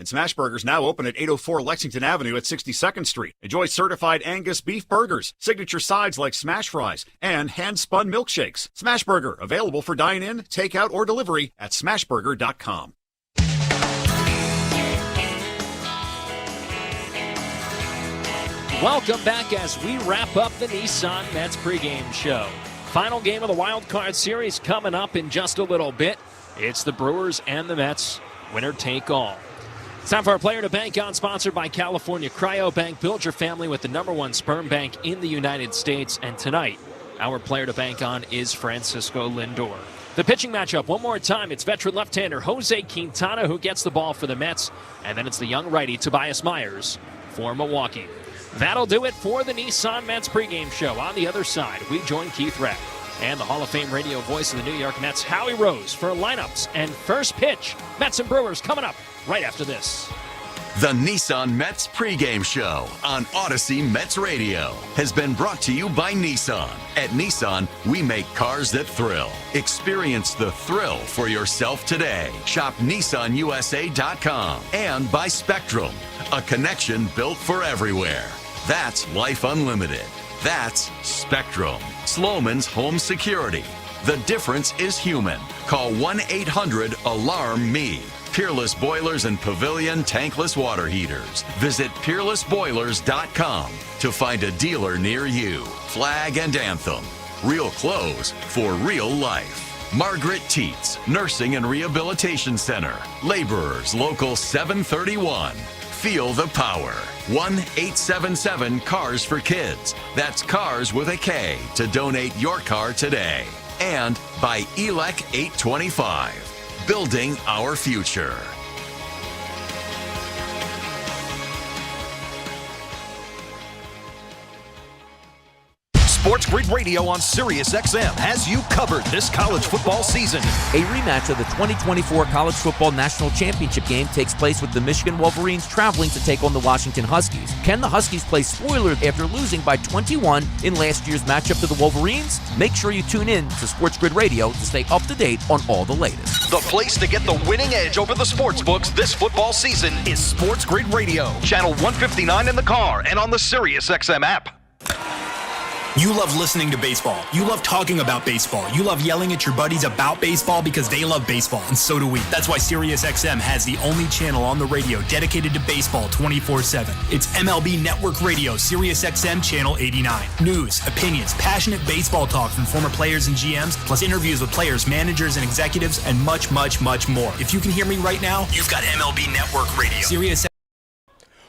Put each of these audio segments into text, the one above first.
And Smashburger's now open at 804 Lexington Avenue at 62nd Street. Enjoy certified Angus beef burgers, signature sides like smash fries, and hand-spun milkshakes. Smashburger, available for dine-in, takeout, or delivery at smashburger.com. Welcome back as we wrap up the Nissan Mets pregame show. Final game of the Wild Card Series coming up in just a little bit. It's the Brewers and the Mets. Winner take all. It's time for our Player to Bank On, sponsored by California Cryo Bank. Build your family with the #1 sperm bank in the United States. And tonight, our Player to Bank On is Francisco Lindor. The pitching matchup, one more time, it's veteran left-hander Jose Quintana who gets the ball for the Mets. And then it's the young righty Tobias Myers for Milwaukee. That'll do it for the Nissan Mets pregame show. On the other side, we join Keith Rack and the Hall of Fame radio voice of the New York Mets, Howie Rose, for lineups and first pitch. Mets and Brewers coming up right after this. The Nissan Mets pregame show on Odyssey Mets Radio has been brought to you by Nissan. At Nissan, we make cars that thrill. Experience the thrill for yourself today. Shop NissanUSA.com. And by Spectrum, a connection built for everywhere. That's life unlimited. That's Spectrum. Sloman's Home Security. The difference is human. Call 1-800-ALARM-ME. Peerless Boilers and Pavilion Tankless Water Heaters. Visit peerlessboilers.com to find a dealer near you. Flag and Anthem. Real clothes for real life. Margaret Teets, Nursing and Rehabilitation Center. Laborers Local 731. Feel the power. 1-877 Cars for Kids. That's Cars with a K to donate your car today. And by ELEC 825. Building our future. Sports Grid Radio on Sirius XM has you covered this college football season. A rematch of the 2024 College Football National Championship game takes place with the Michigan Wolverines traveling to take on the Washington Huskies. Can the Huskies play spoiler after losing by 21 in last year's matchup to the Wolverines? Make sure you tune in to Sports Grid Radio to stay up to date on all the latest. The place to get the winning edge over the sports books this football season is Sports Grid Radio. Channel 159 in the car and on the Sirius XM app. You love listening to baseball. You love talking about baseball. You love yelling at your buddies about baseball because they love baseball, and so do we. That's why SiriusXM has the only channel on the radio dedicated to baseball 24/7. It's MLB Network Radio, SiriusXM Channel 89. News, opinions, passionate baseball talk from former players and GMs, plus interviews with players, managers, and executives, and much, much, much more. If you can hear me right now, you've got MLB Network Radio. SiriusXM.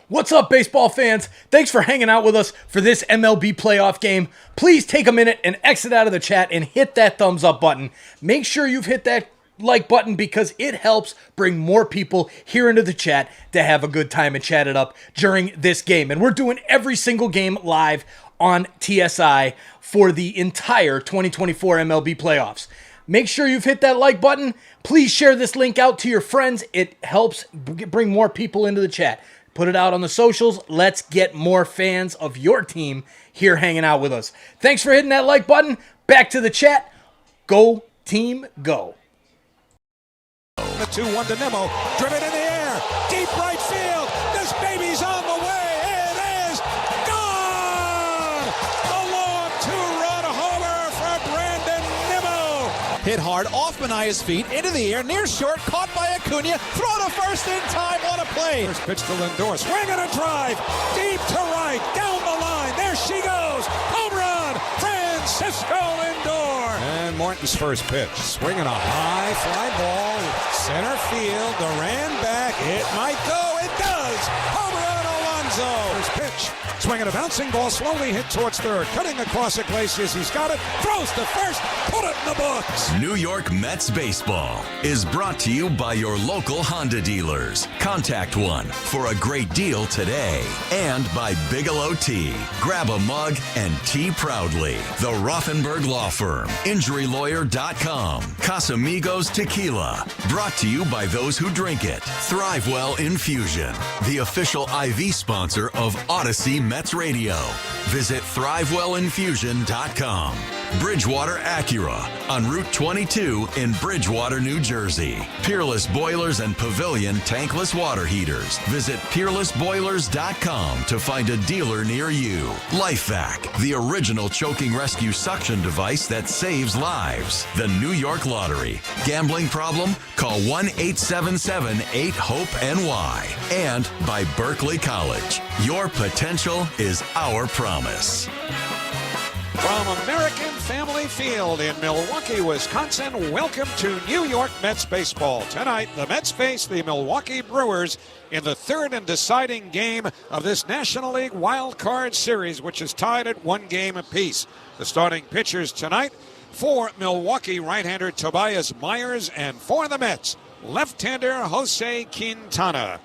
What's up, baseball fans? Thanks for hanging out with us for this MLB playoff game. Please take a minute and exit out of the chat and hit that thumbs up button. Make sure you've hit that like button because it helps bring more people here into the chat to have a good time and chat it up during this game. And we're doing every single game live on TSI for the entire 2024 MLB playoffs. Make sure you've hit that like button. Please share this link out to your friends. It helps bring more people into the chat. Put it out on the socials. Let's get more fans of your team here hanging out with us. Thanks for hitting that like button. Back to the chat. Go, team, go. The 2-1 to Nimmo. Driven in the air. Deep right field. This baby's on the way. It is gone! A long two-run homer for Brandon Nimmo. Hit hard off Manaya's feet. Into the air. Near short. Caught by Acuna. Throw to first in time. What a play. First pitch to Lindor. Swing and a drive. Deep to right. Down the line. There she goes. Home run. Francisco Lindor. And Morton's first pitch. Swinging a high fly ball. Center field. Duran back. It might go. It does. Home run, Alonso. First pitch. Swinging a bouncing ball. Slowly hit towards third. Cutting across Iglesias. He's got it. Throws to first. Put it in the books. New York Mets baseball is brought to you by your local Honda dealers. Contact one for a great deal today. And by Bigelow Tea. Grab a mug and tea proudly. The Rothenberg Law Firm. InjuryLawyer.com. Casamigos Tequila. Brought to you by those who drink it. Thrivewell Infusion. The official IV sponsor of Odyssey Mets Radio. Visit ThrivewellInfusion.com. Bridgewater Acura on Route 22 in Bridgewater, New Jersey. Peerless Boilers and Pavilion tankless water heaters. Visit peerlessboilers.com to find a dealer near you. LifeVac, the original choking rescue suction device that saves lives. The New York Lottery. Gambling problem? Call 1-877-8-HOPE-NY. And by Berkeley College. Your potential is our promise. From American Family Field in Milwaukee, Wisconsin, welcome to New York Mets baseball. Tonight, the Mets face the Milwaukee Brewers in the third and deciding game of this National League Wild Card Series, which is tied at 1 game apiece. The starting pitchers tonight for Milwaukee, right-hander Tobias Myers, and for the Mets, left-hander Jose Quintana.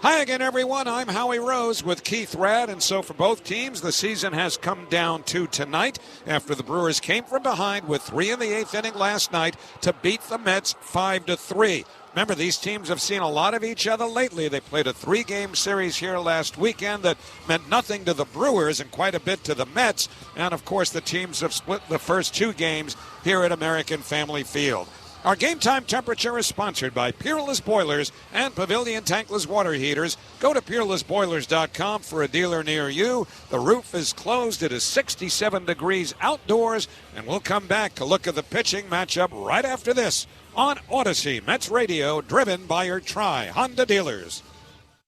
Hi again, everyone. I'm Howie Rose with Keith Radd, and so for both teams, the season has come down to tonight after the Brewers came from behind with 3 in the 8th inning last night to beat the Mets 5-3. Remember, these teams have seen a lot of each other lately. They played a 3-game series here last weekend that meant nothing to the Brewers and quite a bit to the Mets. And, of course, the teams have split the first 2 games here at American Family Field. Our game time temperature is sponsored by Peerless Boilers and Pavilion Tankless Water Heaters. Go to peerlessboilers.com for a dealer near you. The roof is closed. It is 67 degrees outdoors. And we'll come back to look at the pitching matchup right after this on Odyssey Mets Radio, driven by your Tri-Honda dealers.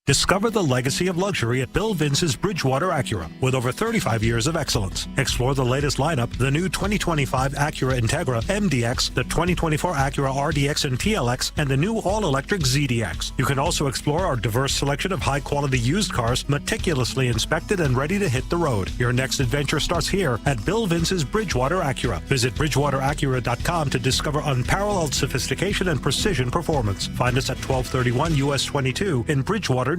Discover the legacy of luxury at Bill Vince's Bridgewater Acura with over 35 years of excellence. Explore the latest lineup, the new 2025 Acura Integra MDX, the 2024 Acura RDX and TLX, and the new all-electric ZDX. You can also explore our diverse selection of high-quality used cars, meticulously inspected and ready to hit the road. Your next adventure starts here at Bill Vince's Bridgewater Acura. Visit BridgewaterAcura.com to discover unparalleled sophistication and precision performance. Find us at 1231 US 22 in Bridgewater.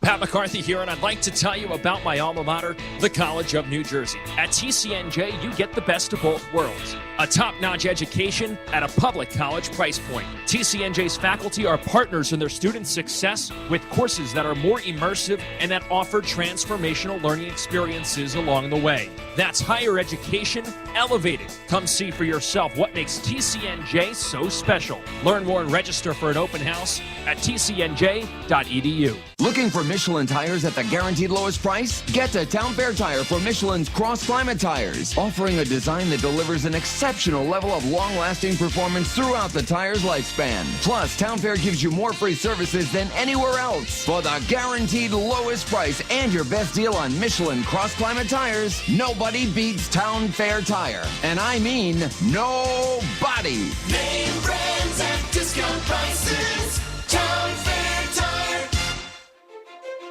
Pat McCarthy here, and I'd like to tell you about my alma mater, the College of New Jersey. At TCNJ, you get the best of both worlds. A top-notch education at a public college price point. TCNJ's faculty are partners in their students' success with courses that are more immersive and that offer transformational learning experiences along the way. That's higher education elevated. Come see for yourself what makes TCNJ so special. Learn more and register for an open house at tcnj.edu. Looking for Michelin tires at the guaranteed lowest price? Get to Town Fair Tire for Michelin's cross-climate tires, offering a design that delivers an exceptional level of long-lasting performance throughout the tire's lifespan. Plus, Town Fair gives you more free services than anywhere else. For the guaranteed lowest price and your best deal on Michelin cross-climate tires, nobody beats Town Fair Tire. And I mean nobody. Name brands at discount prices. Town Fair Tire.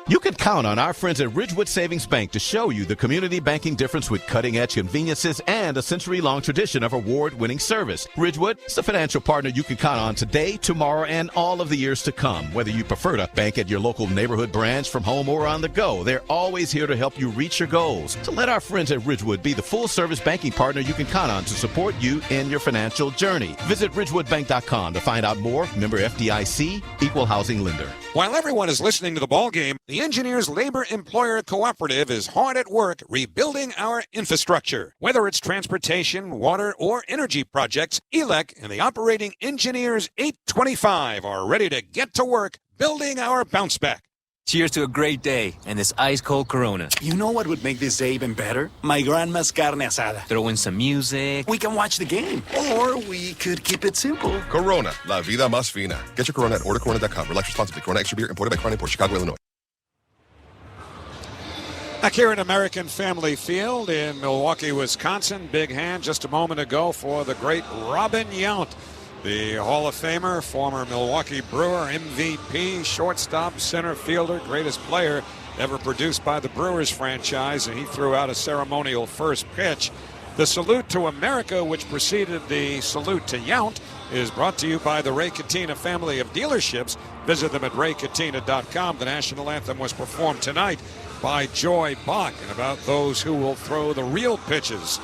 You can count on our friends at Ridgewood Savings Bank to show you the community banking difference with cutting-edge conveniences and a century-long tradition of award-winning service. Ridgewood is a financial partner you can count on today, tomorrow, and all of the years to come. Whether you prefer to bank at your local neighborhood branch, from home, or on the go, they're always here to help you reach your goals. So let our friends at Ridgewood be the full-service banking partner you can count on to support you in your financial journey. Visit ridgewoodbank.com to find out more. Member FDIC, Equal Housing Lender. While everyone is listening to the ball game, the Engineers Labor Employer Cooperative is hard at work rebuilding our infrastructure. Whether it's transportation, water, or energy projects, ELEC and the Operating Engineers 825 are ready to get to work building our bounce back. Cheers to a great day and this ice-cold Corona. You know what would make this day even better? My grandma's carne asada. Throw in some music. We can watch the game. Or we could keep it simple. Corona, la vida más fina. Get your Corona at ordercorona.com. Relax responsibly. Corona Extra Beer, imported by Crown Import, Chicago, Illinois. Back here at American Family Field in Milwaukee, Wisconsin. Big hand just a moment ago for the great Robin Yount, the Hall of Famer, former Milwaukee Brewer, MVP, shortstop, center fielder, greatest player ever produced by the Brewers franchise, and he threw out a ceremonial first pitch. The salute to America, which preceded the salute to Yount, is brought to you by the Ray Cattina family of dealerships. Visit them at raycattina.com. The national anthem was performed tonight by Joy Bach, and about those who will throw the real pitches.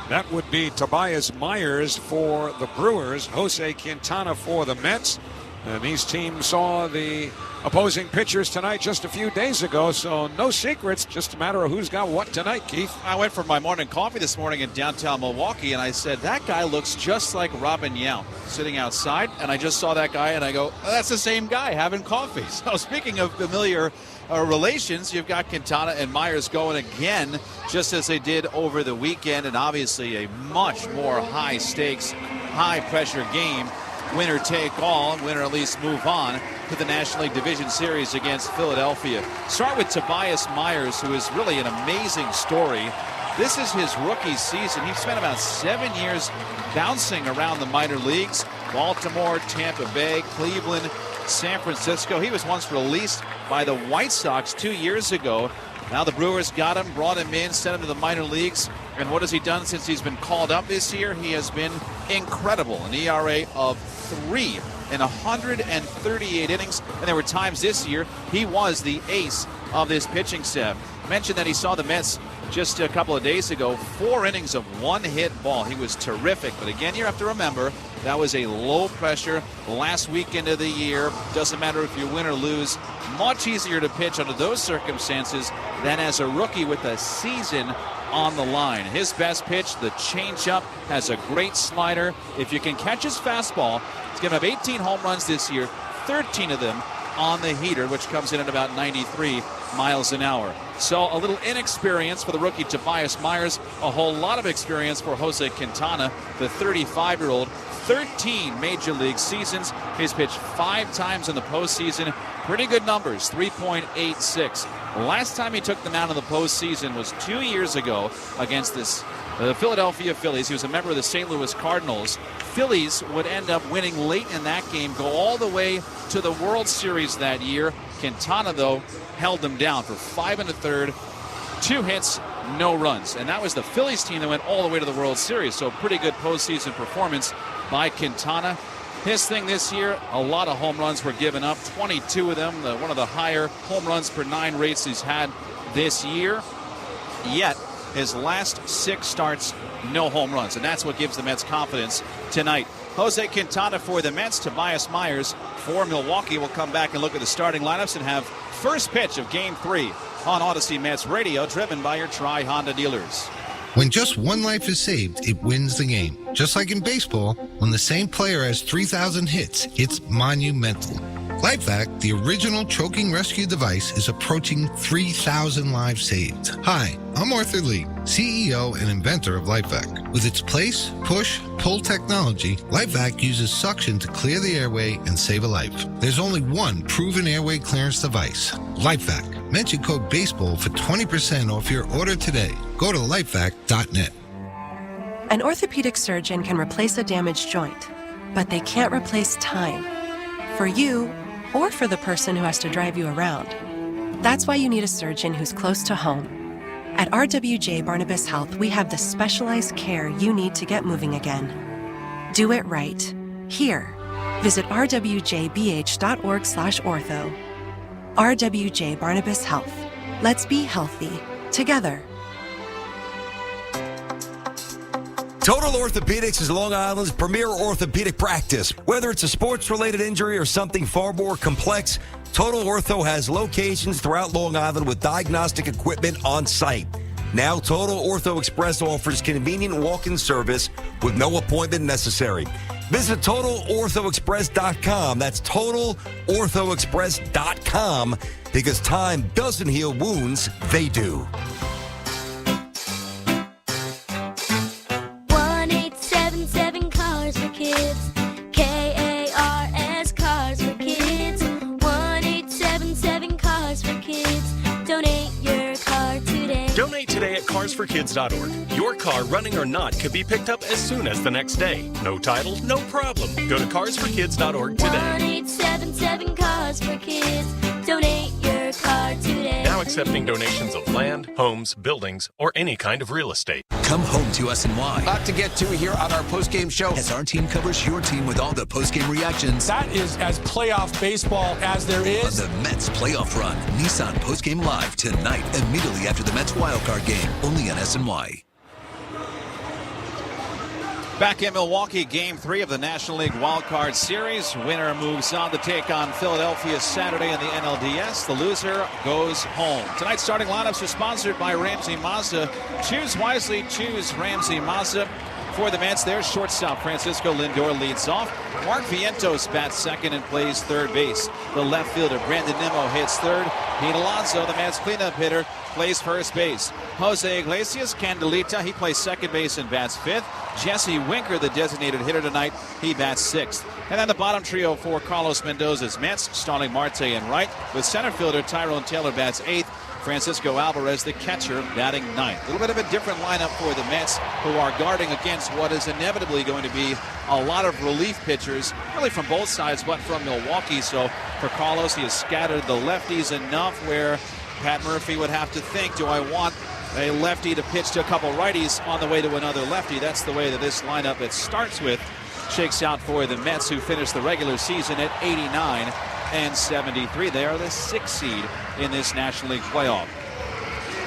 That would be Tobias Myers for the Brewers, Jose Quintana for the Mets, And these teams saw the opposing pitchers tonight just a few days ago, so no secrets, just a matter of who's got what tonight, Keith. I went for my morning coffee this morning in downtown Milwaukee, and I said, that guy looks just like Robin Yount sitting outside, and I just saw that guy, and I go, oh, that's the same guy having coffee. So speaking of familiar relations, you've got Quintana and Myers going again, just as they did over the weekend, and obviously a much more high-stakes, high-pressure game. Winner take all, winner at least move on to the National League Division Series against Philadelphia. Start with Tobias Myers, who is really an amazing story. This is his rookie season. He spent about 7 years bouncing around the minor leagues. Baltimore, Tampa Bay, Cleveland, San Francisco. He was once released by the White Sox 2 years ago. Now the Brewers got him, brought him in, sent him to the minor leagues. And what has he done since he's been called up this year? He has been incredible. An ERA of 3 in 138 innings. And there were times this year he was the ace of this pitching staff. I mentioned that he saw the Mets just a couple of days ago. 4 innings of one-hit ball. He was terrific. But again, you have to remember, that was a low-pressure last weekend of the year. Doesn't matter if you win or lose. Much easier to pitch under those circumstances than as a rookie with a season on the line. His best pitch, the changeup, has a great slider. If you can catch his fastball, he's given up 18 home runs this year, 13 of them on the heater, which comes in at about 93 miles an hour. So a little inexperience for the rookie Tobias Myers, a whole lot of experience for Jose Quintana, the 35-year-old. 13 major league seasons. He's pitched 5 times in the postseason. Pretty good numbers, 3.86. Last time he took them out in the postseason was 2 years ago against the Philadelphia Phillies. He was a member of the St. Louis Cardinals. Phillies would end up winning late in that game, go all the way to the World Series that year. Quintana, though, held them down for 5 1/3, 2 hits, no runs. And that was the Phillies team that went all the way to the World Series. So pretty good postseason performance by Quintana. His thing this year, a lot of home runs were given up, 22 of them, one of the higher home runs per 9 rates he's had this year. Yet, his last 6 starts, no home runs, and that's what gives the Mets confidence tonight. Jose Quintana for the Mets, Tobias Myers for Milwaukee. We'll come back and look at the starting lineups and have first pitch of Game 3 on Odyssey Mets Radio, driven by your Tri-Honda dealers. When just one life is saved, it wins the game. Just like in baseball, when the same player has 3,000 hits, it's monumental. LifeVac, the original choking rescue device, is approaching 3,000 lives saved. Hi, I'm Arthur Lee, CEO and inventor of LifeVac. With its place, push, pull technology, LifeVac uses suction to clear the airway and save a life. There's only one proven airway clearance device, LifeVac. Mention code BASEBALL for 20% off your order today. Go to lifevac.net. An orthopedic surgeon can replace a damaged joint, but they can't replace time. For you, or for the person who has to drive you around. That's why you need a surgeon who's close to home. At RWJ Barnabas Health, we have the specialized care you need to get moving again. Do it right. Here. Visit rwjbh.org/ortho. RWJ Barnabas Health. Let's be healthy together. Total Orthopedics is Long Island's premier orthopedic practice. Whether it's a sports-related injury or something far more complex, Total Ortho has locations throughout Long Island with diagnostic equipment on site. Now, Total Ortho Express offers convenient walk-in service with no appointment necessary. Visit TotalOrthoExpress.com. That's TotalOrthoExpress.com, because time doesn't heal wounds, they do. 1-877 Cars for Kids. KARS Cars for Kids. 1-877 Cars for Kids. Donate your car today. Donate today at carsforkids.org. Your car, running or not, could be picked up as soon as the next day. No title, no problem. Go to carsforkids.org today. 1-877 Cars for Kids. Donate your car today. Now accepting donations of land, homes, buildings, or any kind of real estate. Come home to SNY. Lot to get to here on our postgame show. As our team covers your team with all the postgame reactions. That is as playoff baseball as there is. On the Mets playoff run. Nissan Postgame Live tonight, immediately after the Mets wildcard game. Only on SNY. Back in Milwaukee, Game 3 of the National League Wild Card Series. Winner moves on to take on Philadelphia Saturday in the NLDS. The loser goes home. Tonight's starting lineups are sponsored by Ramsey Mazda. Choose wisely, choose Ramsey Mazda. For the Mets, their shortstop Francisco Lindor leads off. Mark Vientos bats second and plays third base. The left fielder Brandon Nimmo hits third. Pete Alonso, the Mets cleanup hitter, plays first base. Jose Iglesias Candelita, he plays second base and bats fifth. Jesse Winker, the designated hitter tonight, he bats sixth. And then the bottom trio for Carlos Mendoza's Mets, Starling Marte in right, with center fielder Tyrone Taylor bats eighth. Francisco Alvarez, the catcher, batting ninth. A little bit of a different lineup for the Mets, who are guarding against what is inevitably going to be a lot of relief pitchers, really from both sides, but from Milwaukee. So for Carlos, he has scattered the lefties enough where Pat Murphy would have to think, do I want a lefty to pitch to a couple righties on the way to another lefty? That's the way that this lineup it starts with shakes out for the Mets, who finished the regular season at 89 and 73. They are the 6th seed in this National League playoff.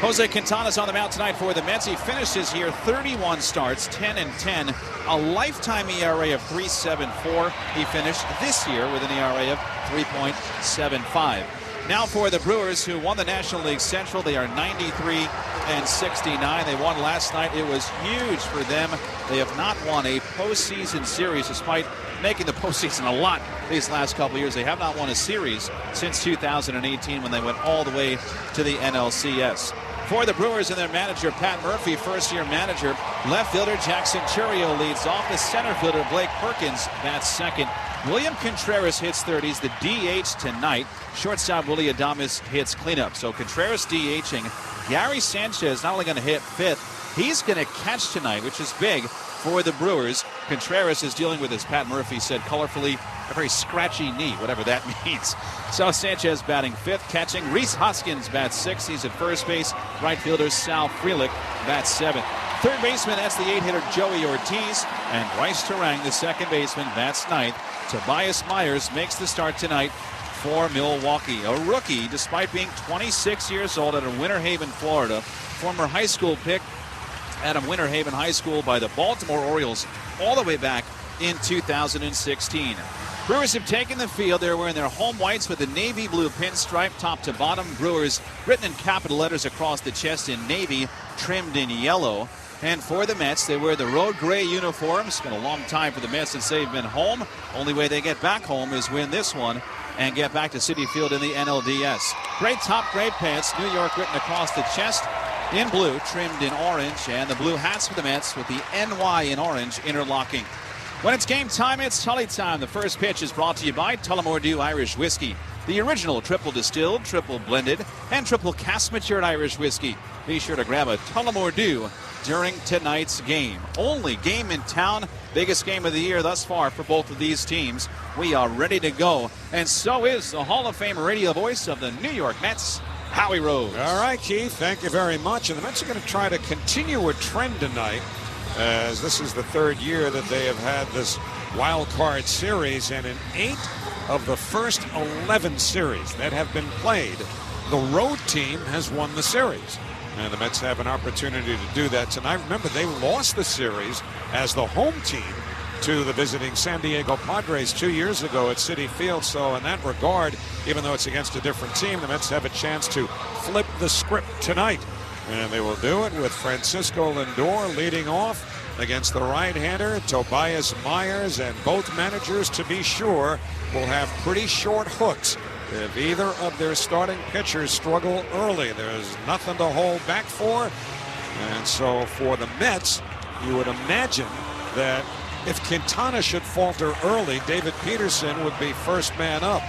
Jose Quintana's on the mound tonight for the Mets. He finished his year 31 starts, 10-10, a lifetime ERA of 3.74. He finished this year with an ERA of 3.75. Now for the Brewers, who won the National League Central. They are 93 and 69. They won last night. It was huge for them. They have not won a postseason series, despite making the postseason a lot these last couple of years. They have not won a series since 2018, when they went all the way to the NLCS. For the Brewers and their manager, Pat Murphy, first-year manager, left fielder Jackson Churio leads off. The center fielder, Blake Perkins, bats second. William Contreras hits third. He's the DH tonight. Shortstop Willie Adames hits cleanup. So Contreras DHing. Gary Sanchez not only going to hit fifth, he's going to catch tonight, which is big for the Brewers. Contreras is dealing with, as Pat Murphy said colorfully, a very scratchy knee, whatever that means. So Sanchez batting fifth, catching. Rhys Hoskins bats sixth. He's at first base. Right fielder Sal Frelick bats seventh. Third baseman, that's the 8-hitter Joey Ortiz. And Bryce Terang, the second baseman, bats ninth. Tobias Myers makes the start tonight for Milwaukee. A rookie, despite being 26 years old, out of Winter Haven, Florida. Former high school pick out of Winter Haven High School by the Baltimore Orioles all the way back in 2016. Brewers have taken the field. They're wearing their home whites with the navy blue pinstripe top to bottom. Brewers written in capital letters across the chest in navy, trimmed in yellow. And for the Mets, they wear the road gray uniforms. It's been a long time for the Mets since they've been home. Only way they get back home is win this one and get back to Citi Field in the NLDS. Gray top, gray pants, New York written across the chest in blue, trimmed in orange, and the blue hats for the Mets with the NY in orange interlocking. When it's game time, it's Tully time. The first pitch is brought to you by Tullamore Dew Irish Whiskey, the original triple distilled, triple blended, and triple cask matured Irish whiskey. Be sure to grab a Tullamore Dew during tonight's game. Only game in town, biggest game of the year thus far for both of these teams. We are ready to go, and so is the Hall of Fame radio voice of the New York Mets, Howie Rose. All right, Keith, thank you very much. And the Mets are going to try to continue a trend tonight, as this is the third year that they have had this wild card series, and in 8 of the first 11 series that have been played, the road team has won the series. And the Mets have an opportunity to do that tonight. Remember, they lost the series as the home team to the visiting San Diego Padres 2 years ago at Citi Field. So in that regard, even though it's against a different team, the Mets have a chance to flip the script tonight. And they will do it with Francisco Lindor leading off against the right-hander Tobias Myers. And both managers, to be sure, will have pretty short hooks. If either of their starting pitchers struggle early, there's nothing to hold back for. And so for the Mets, you would imagine that if Quintana should falter early, David Peterson would be first man up.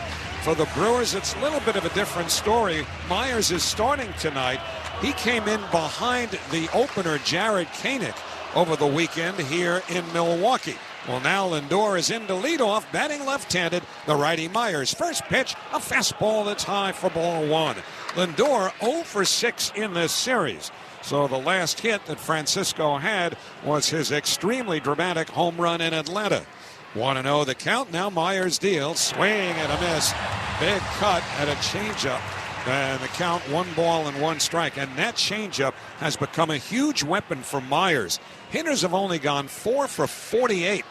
For the Brewers, it's a little bit of a different story. Myers is starting tonight. He came in behind the opener, Jared Koenig, over the weekend here in Milwaukee. Well, now Lindor is in to lead off, batting left-handed, the righty Myers. First pitch, a fastball that's high for ball one. Lindor 0 for 6 in this series. So the last hit that Francisco had was his extremely dramatic home run in Atlanta. 1-0 the count. Now Myers deals. Swing and a miss. Big cut at a changeup. And the count, 1-1 strike. And that changeup has become a huge weapon for Myers. Hitters have only gone 4 for 48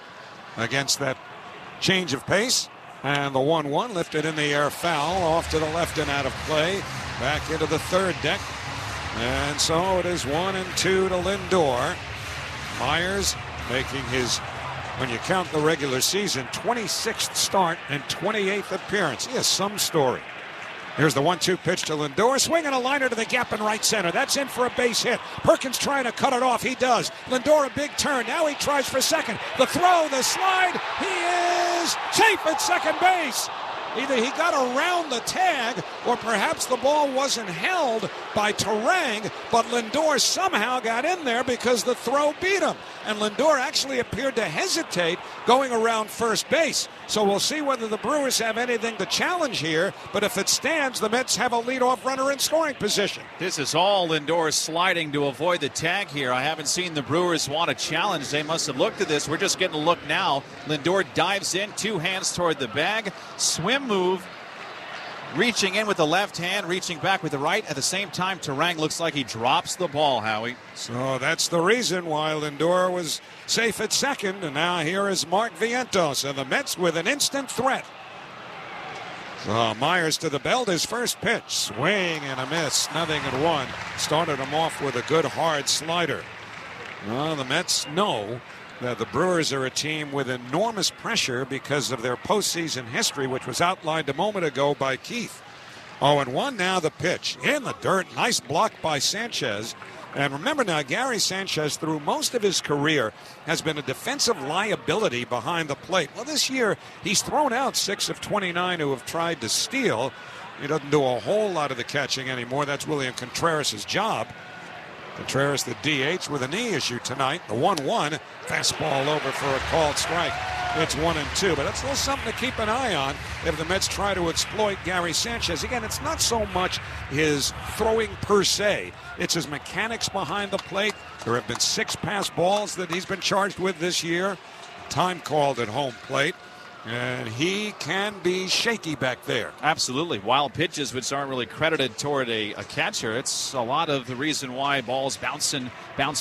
against that change of pace. And the 1-1 lifted in the air, foul off to the left and out of play. Back into the third deck. And so it is 1-2 to Lindor. Myers making his, when you count the regular season, 26th start and 28th appearance. He has some story. Here's the 1-2 pitch to Lindor. Swinging a liner to the gap in right center. That's in for a base hit. Perkins trying to cut it off. He does. Lindor a big turn. Now he tries for second. The throw, the slide. He is safe at second base. Either he got around the tag or perhaps the ball wasn't held by Terang, but Lindor somehow got in there because the throw beat him. And Lindor actually appeared to hesitate going around first base. So we'll see whether the Brewers have anything to challenge here. But if it stands, the Mets have a leadoff runner in scoring position. This is all Lindor sliding to avoid the tag here. I haven't seen the Brewers want a challenge. They must have looked at this. We're just getting a look now. Lindor dives in, 2 hands toward the bag. Swim move. Reaching in with the left hand, reaching back with the right. At the same time, Terang looks like he drops the ball, Howie. So that's the reason why Lindor was safe at second. And now here is Mark Vientos, and the Mets with an instant threat. So Myers to the belt, his first pitch. Swing and a miss, 0-1. Started him off with a good hard slider. Well, the Mets know that the Brewers are a team with enormous pressure because of their postseason history, which was outlined a moment ago by Keith. 0-1 now the pitch. In the dirt, nice block by Sanchez. And remember now, Gary Sanchez, through most of his career, has been a defensive liability behind the plate. Well, this year, he's thrown out 6 of 29 who have tried to steal. He doesn't do a whole lot of the catching anymore. That's William Contreras' job. Contreras, the DH, with a knee issue tonight. The 1-1, fastball over for a called strike. It's 1-2, but that's a little something to keep an eye on if the Mets try to exploit Gary Sanchez. Again, it's not so much his throwing per se. It's his mechanics behind the plate. There have been 6 pass balls that he's been charged with this year. Time called at home plate. And he can be shaky back there. Absolutely. Wild pitches, which aren't really credited toward a catcher. It's a lot of the reason why balls bounce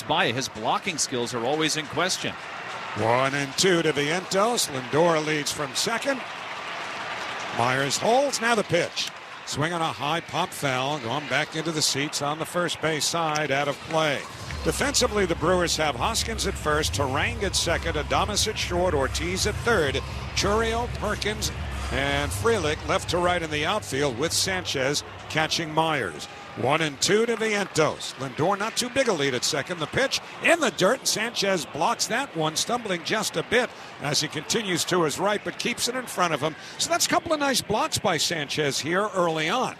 by. His blocking skills are always in question. 1-2 to Vientos. Lindor leads from second. Myers holds. Now the pitch. Swinging a high pop foul. Going back into the seats on the first base side. Out of play. Defensively, the Brewers have Hoskins at first, Terang at second, Adames at short, Ortiz at third, Churio, Perkins, and Frelick left to right in the outfield with Sanchez catching Myers. 1-2 to Vientos. Lindor not too big a lead at second. The pitch in the dirt, and Sanchez blocks that one, stumbling just a bit as he continues to his right, but keeps it in front of him. So that's a couple of nice blocks by Sanchez here early on.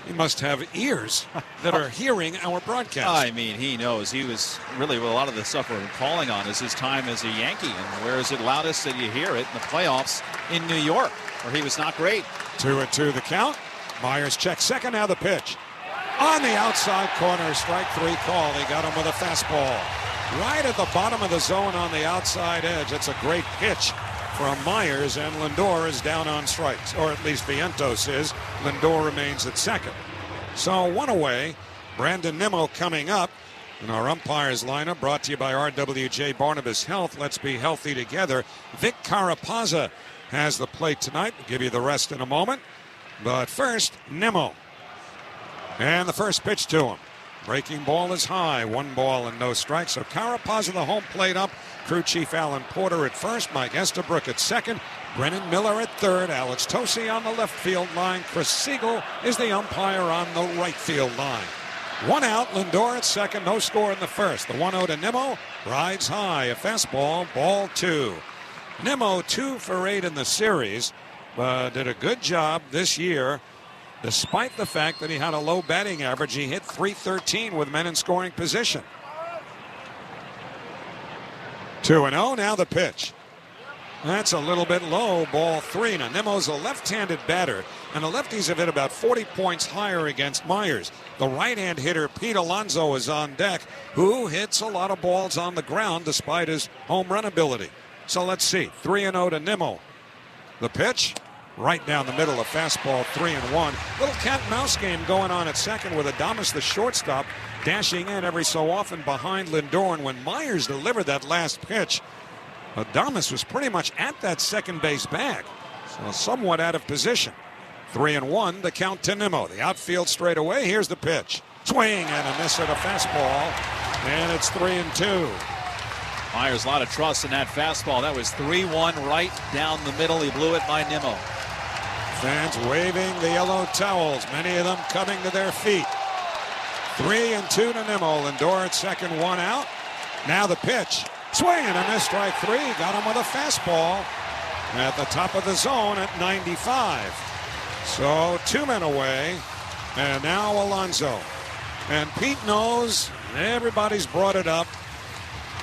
He must have ears that are hearing our broadcast. I mean, he knows. He was really, a lot of the stuff we're calling on is his time as a Yankee. And where is it loudest that you hear it? In the playoffs in New York, where he was not great. 2-2 the count. Myers checks second. Now the pitch. On the outside corner, strike 3 call. He got him with a fastball. Right at the bottom of the zone on the outside edge. It's a great pitch from Myers, and Lindor is down on strikes, or at least Vientos is. Lindor remains at second. So 1 away. Brandon Nimmo coming up. And our umpires lineup brought to you by RWJ Barnabas Health. Let's be healthy together. Vic Carapazza has the plate tonight. We'll give you the rest in a moment. But first, Nimmo. And the first pitch to him. Breaking ball is high. 1 ball and no strikes. So Carapazza, the home plate up. Crew chief Alan Porter at first. Mike Estabrook at second. Brennan Miller at third. Alex Tosi on the left field line. Chris Siegel is the umpire on the right field line. 1 out. Lindor at second. No score in the first. The 1-0 to Nimmo. Rides high. A fastball. Ball 2. Nimmo 2 for 8 in the series. But did a good job this year. Despite the fact that he had a low batting average, he hit .313 with men in scoring position. 2-0, now the pitch. That's a little bit low, ball 3. Now, Nimmo's a left-handed batter, and the lefties have hit about 40 points higher against Myers. The right-hand hitter, Pete Alonso, is on deck, who hits a lot of balls on the ground despite his home run ability. So let's see, 3-0 to Nimmo. The pitch. right down the middle. A fastball, 3-1. Little cat and mouse game going on at second with Adames, the shortstop, dashing in every so often behind Lindor. And when Myers delivered that last pitch, Adames was pretty much at that second base bag, so somewhat out of position. 3-1, the count to Nimmo. The outfield straight away. Here's the pitch. Swing and a miss at a fastball, and it's 3-2. Myers, a lot of trust in that fastball. That was 3-1 right down the middle. He blew it by Nimmo. Fans waving the yellow towels, many of them coming to their feet. 3-2 to Nimmo. Lindor at second, one out. Now the pitch. Swing and a miss, strike three. Got him with a fastball at the top of the zone at 95. So 2 men away, and now Alonso. And Pete knows, everybody's brought it up,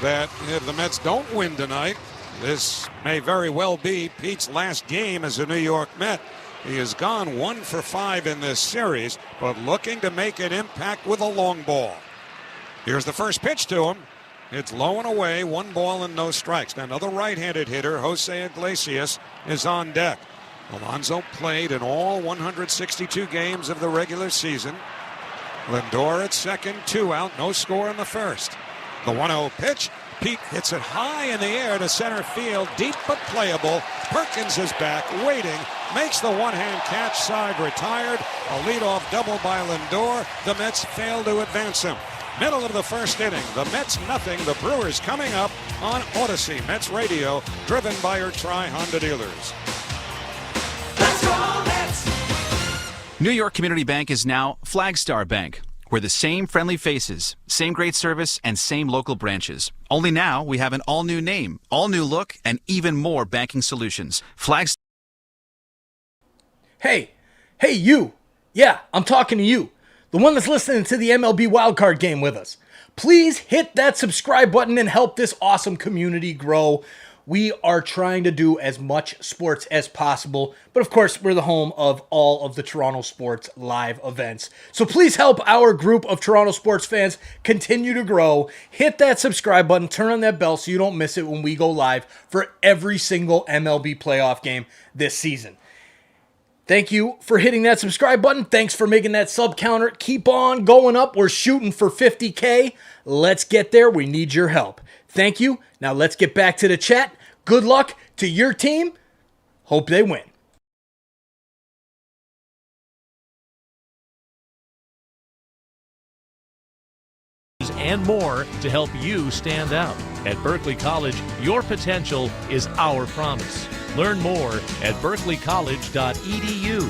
that if the Mets don't win tonight, this may very well be Pete's last game as a New York Met. He has gone 1 for 5 in this series, but looking to make an impact with a long ball. Here's the first pitch to him. It's low and away, 1 ball and no strikes. Now another right-handed hitter, Jose Iglesias, is on deck. Alonso played in all 162 games of the regular season. Lindor at second, 2 out, no score in the first. The 1-0 pitch. Pete hits it high in the air to center field, deep but playable. Perkins is back, waiting, makes the one-hand catch, side retired. A leadoff double by Lindor. The Mets fail to advance him. Middle of the first inning, the Mets nothing, the Brewers coming up on Odyssey Mets Radio, driven by your Tri-Honda dealers. Let's go Mets! New York Community Bank is now Flagstar Bank. We're the same friendly faces, same great service, and same local branches. Only now we have an all-new name, all-new look, and even more banking solutions. Flagstar. Hey, you. Yeah, I'm talking to you. The one that's listening to the MLB wildcard game with us. Please hit that subscribe button and help this awesome community grow. We are trying to do as much sports as possible, but of course, we're the home of all of the Toronto sports live events. So please help our group of Toronto sports fans continue to grow. Hit that subscribe button, turn on that bell so you don't miss it when we go live for every single MLB playoff game this season. Thank you for hitting that subscribe button. Thanks for making that sub counter keep on going up. We're shooting for 50K. Let's get there. We need your help. Thank you. Now let's get back to the chat. Good luck to your team. Hope they win. And more to help you stand out. At Berkeley College, your potential is our promise. Learn more at berkeleycollege.edu.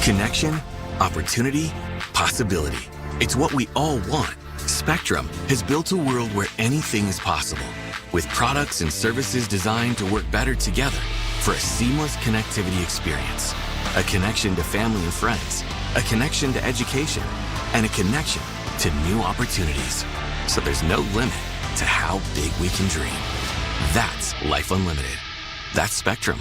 Connection, opportunity, possibility. It's what we all want. Spectrum has built a world where anything is possible, with products and services designed to work better together for a seamless connectivity experience. A connection to family and friends, a connection to education, and a connection to new opportunities. So there's no limit to how big we can dream. That's Life Unlimited. That's Spectrum.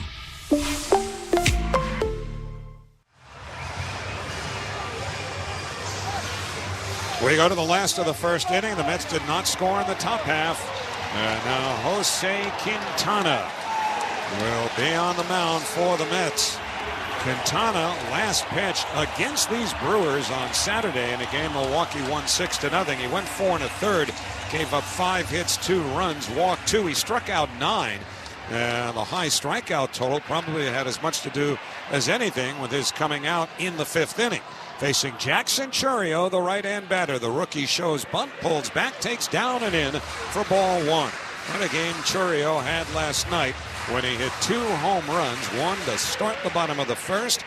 We go to the last of the first inning. The Mets did not score in the top half. And now Jose Quintana will be on the mound for the Mets. Quintana last pitch against these Brewers on Saturday in a game Milwaukee won 6-0. He went 4 1/3, gave up 5 hits, 2 runs, walked 2. He struck out 9. And the high strikeout total probably had as much to do as anything with his coming out in the 5th inning. Facing Jackson Chourio, the right-hand batter. The rookie shows bunt, pulls back, takes down and in for ball 1. What a game Chourio had last night when he hit 2 home runs, one to start the bottom of the first,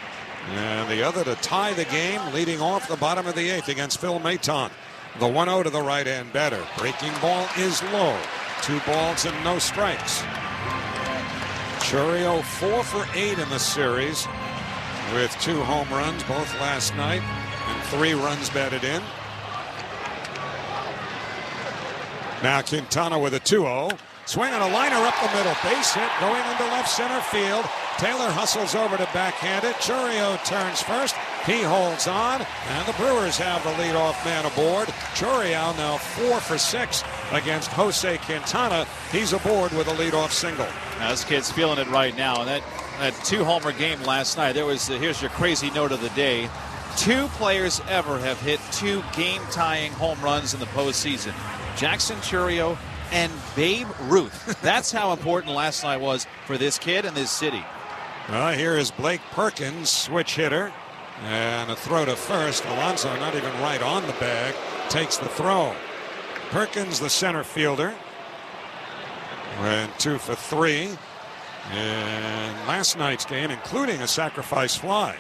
and the other to tie the game, leading off the bottom of the 8th against Phil Maton. The 1-0 to the right-hand batter. Breaking ball is low. 2 balls and no strikes. Chourio 4 for 8 in the series with 2 home runs, both last night, and 3 runs batted in. Now Quintana with a 2-0. Swing on a liner up the middle. Base hit going into left center field. Taylor hustles over to backhand it. Chourio turns first. He holds on. And the Brewers have the leadoff man aboard. Chourio now 4 for 6 against Jose Quintana. He's aboard with a leadoff single. Now, this kid's feeling it right now. And that a 2-homer game last night. Here's your crazy note of the day. 2 players ever have hit 2 game-tying home runs in the postseason. Jackson Chourio and Babe Ruth. That's how important last night was for this kid and this city. Here is Blake Perkins, switch hitter. And a throw to first. Alonso not even right on the bag. Takes the throw. Perkins, the center fielder. Ran 2 for 3 in last night's game, including a sacrifice fly.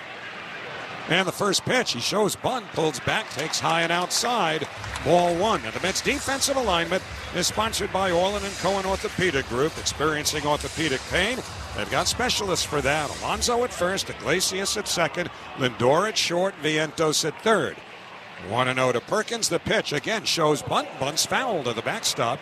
And the first pitch, he shows bunt, pulls back, takes high and outside. Ball 1. And the Mets defensive alignment is sponsored by Orland & Cohen Orthopedic Group. Experiencing orthopedic pain, they've got specialists for that. Alonso at first, Iglesias at second, Lindor at short, Vientos at third. 1-0 to Perkins. The pitch again shows bunt, bunts foul to the backstop.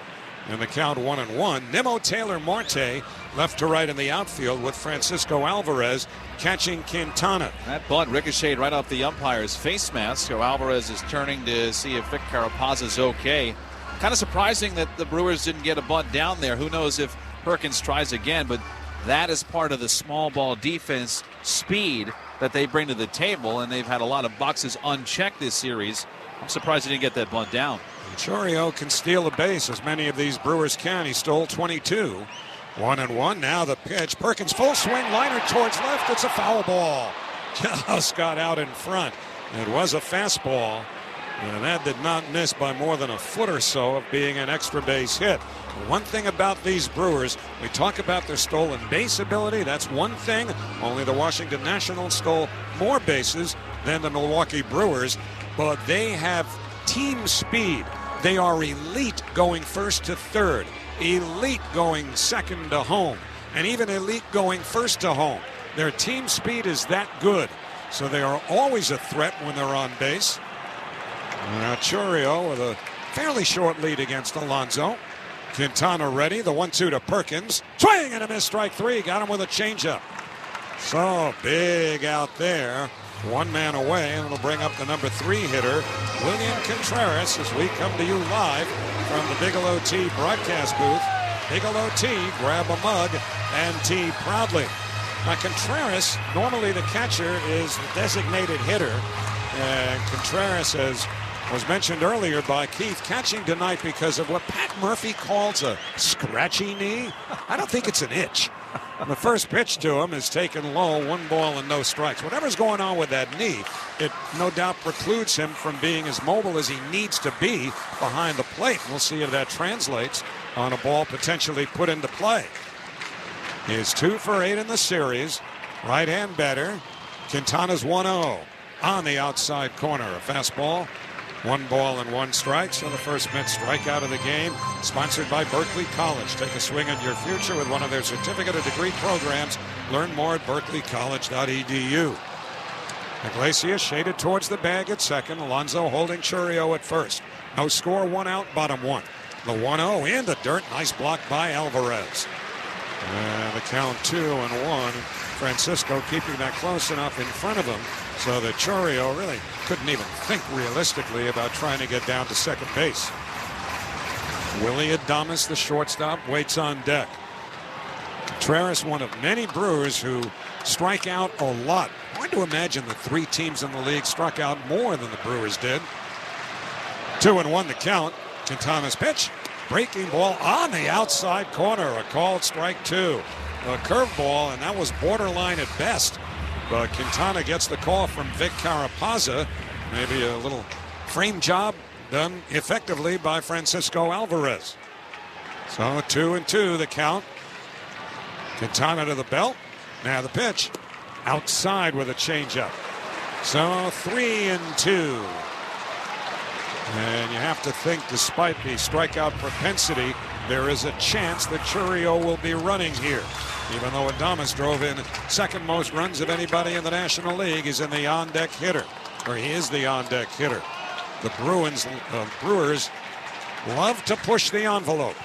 And the count 1-1. Nimmo Taylor Marte left to right in the outfield with Francisco Alvarez catching Quintana. That bunt ricocheted right off the umpire's face mask. So Alvarez is turning to see if Vic Carapaza's okay. Kind of surprising that the Brewers didn't get a bunt down there. Who knows if Perkins tries again, but that is part of the small ball defense speed that they bring to the table, and they've had a lot of boxes unchecked this series. I'm surprised he didn't get that bunt down. Chourio can steal a base, as many of these Brewers can. He stole 22. 1-1. Now the pitch. Perkins full swing, liner towards left. It's a foul ball. Just got out in front. It was a fastball, and that did not miss by more than a foot or so of being an extra base hit. One thing about these Brewers, we talk about their stolen base ability. That's one thing. Only the Washington Nationals stole more bases than the Milwaukee Brewers, but they have team speed. They are elite going first to third, elite going second to home, and even elite going first to home. Their team speed is that good, so they are always a threat when they're on base. Now Chourio with a fairly short lead against Alonso. Quintana ready, the 1-2 to Perkins. Swing and a miss, strike 3. Got him with a changeup. So big out there. 1 man away, and it'll bring up the number 3 hitter, William Contreras, as we come to you live from the Bigelow Tea broadcast booth. Bigelow Tea, grab a mug and tea proudly. Now Contreras, normally the catcher, is the designated hitter, and Contreras, as was mentioned earlier by Keith, catching tonight because of what Pat Murphy calls a scratchy knee. I don't think it's an itch. The first pitch to him is taken low, 1 ball and no strikes. Whatever's going on with that knee, it no doubt precludes him from being as mobile as he needs to be behind the plate. We'll see if that translates on a ball potentially put into play. He's 2 for 8 in the series. Right-hand batter. Quintana's 1-0 on the outside corner. A fastball. 1 ball and 1 strike. So the first Mets strikeout of the game, sponsored by Berkeley College. Take a swing at your future with one of their certificate or degree programs. Learn more at berkeleycollege.edu. Iglesias shaded towards the bag at second. Alonso holding Chourio at first. No score, 1 out, bottom 1. The 1-0 in the dirt. Nice block by Alvarez. And the count 2-1. Francisco keeping that close enough in front of him so that Chourio really couldn't even think realistically about trying to get down to second base. Willie Adames, the shortstop, waits on deck. Contreras, one of many Brewers who strike out a lot. Hard to imagine the 3 teams in the league struck out more than the Brewers did. 2-1 the count. Quintana's pitch. Breaking ball on the outside corner. A called strike 2. A curveball, and that was borderline at best. But Quintana gets the call from Vic Carapaza. Maybe a little frame job done effectively by Francisco Alvarez. So 2-2 the count. Quintana to the belt. Now the pitch. Outside with a changeup. So 3-2. And you have to think, despite the strikeout propensity, there is a chance that Chourio will be running here. Even though Adames drove in second most runs of anybody in the National League, he's in the on-deck hitter, or he is the on-deck hitter. The Brewers love to push the envelope.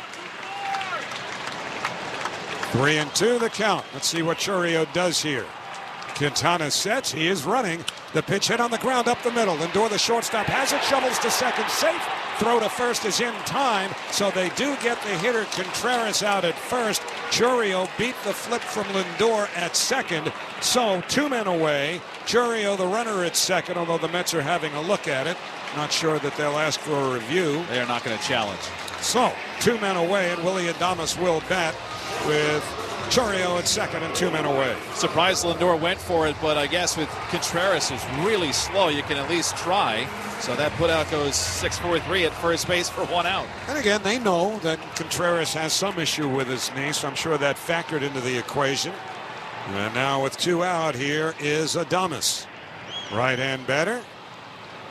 3-2 the count. Let's see what Chourio does here. Quintana sets. He is running. The pitch hit on the ground up the middle. Lindor, the shortstop, has it. Shovels to second. Safe. Throw to first is in time. So they do get the hitter Contreras out at first. Churio beat the flip from Lindor at second. So 2 men away. Churio, the runner, at second, although the Mets are having a look at it. Not sure that they'll ask for a review. They are not going to challenge. So 2 men away, and Willie Adames will bat with Churio at second and 2 men away. Surprised Lindor went for it, but I guess with Contreras is really slow, you can at least try. So that putout goes 6-4-3 at first base for 1 out. And again, they know that Contreras has some issue with his knee, so I'm sure that factored into the equation. And now with 2 out, here is Adames. Right-hand batter.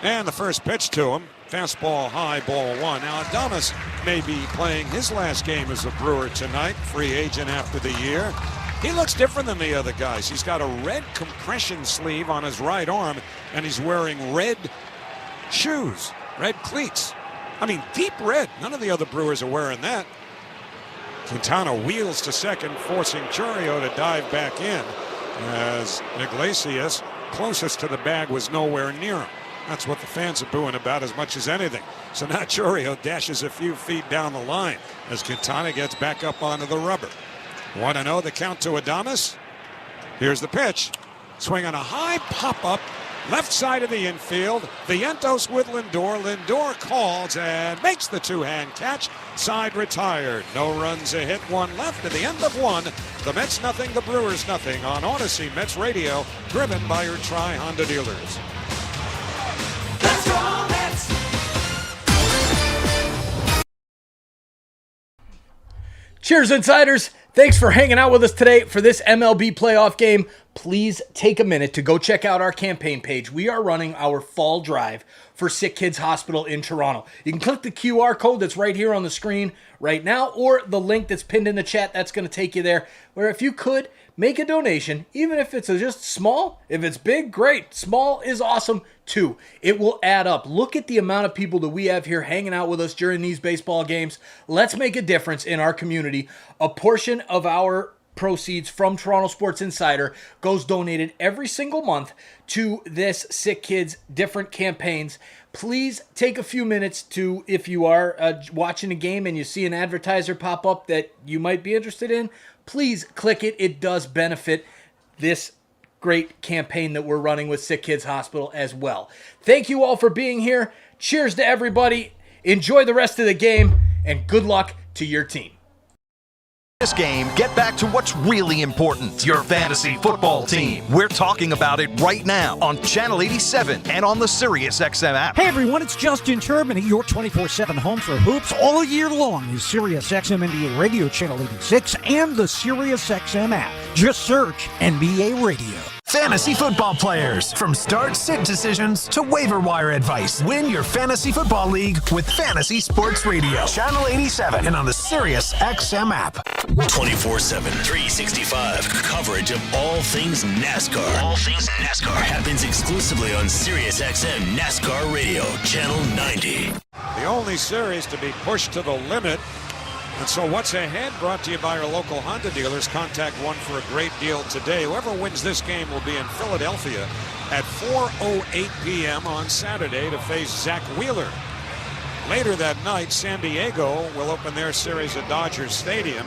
And the first pitch to him. Fastball high, ball 1. Now Adames may be playing his last game as a Brewer tonight, free agent after the year. He looks different than the other guys. He's got a red compression sleeve on his right arm, and he's wearing red shoes, red cleats. I mean, deep red. None of the other Brewers are wearing that. Quintana wheels to second, forcing Churio to dive back in, as Iglesias, closest to the bag, was nowhere near him. That's what the fans are booing about as much as anything. So now Churio dashes a few feet down the line as Quintana gets back up onto the rubber. 1-0, the count to Adames. Here's the pitch. Swing on a high pop-up, left side of the infield. Vientos with Lindor. Lindor calls and makes the 2-hand catch. Side retired. No runs, a hit, 1 left at the end of 1. The Mets nothing, the Brewers nothing on Odyssey Mets Radio, driven by your Tri-Honda dealers. Cheers, Insiders. Thanks for hanging out with us today for this MLB playoff game. Please take a minute to go check out our campaign page. We are running our fall drive for Sick Kids Hospital in Toronto. You can click the QR code that's right here on the screen right now, or the link that's pinned in the chat. That's going to take you there, where if you could, make a donation, even if it's just small. If it's big, great. Small is awesome too. It will add up. Look at the amount of people that we have here hanging out with us during these baseball games. Let's make a difference in our community. A portion of our proceeds from Toronto Sports Insider goes donated every single month to this Sick Kids different campaigns. Please take a few minutes to, if you are watching a game and you see an advertiser pop up that you might be interested in, please click it. It does benefit this great campaign that we're running with Sick Kids Hospital as well. Thank you all for being here. Cheers to everybody. Enjoy the rest of the game, and good luck to your team. This game, get back to what's really important, your fantasy football team. We're talking about it right now on Channel 87 and on the SiriusXM app. Hey everyone, it's Justin Turbin, your 24/7 home for hoops all year long is SiriusXM NBA Radio Channel 86 and the SiriusXM app. Just search NBA Radio. Fantasy football players, from start-sit decisions to waiver wire advice. Win your fantasy football league with Fantasy Sports Radio. Channel 87 and on the SiriusXM app. 24/7, 365. Coverage of all things NASCAR. All things NASCAR happens exclusively on SiriusXM NASCAR Radio, Channel 90. The only series to be pushed to the limit. And so what's ahead, brought to you by our local Honda dealers. Contact one for a great deal today. Whoever wins this game will be in Philadelphia at 4:08 p.m. on Saturday to face Zach Wheeler. Later that night, San Diego will open their series at Dodger Stadium.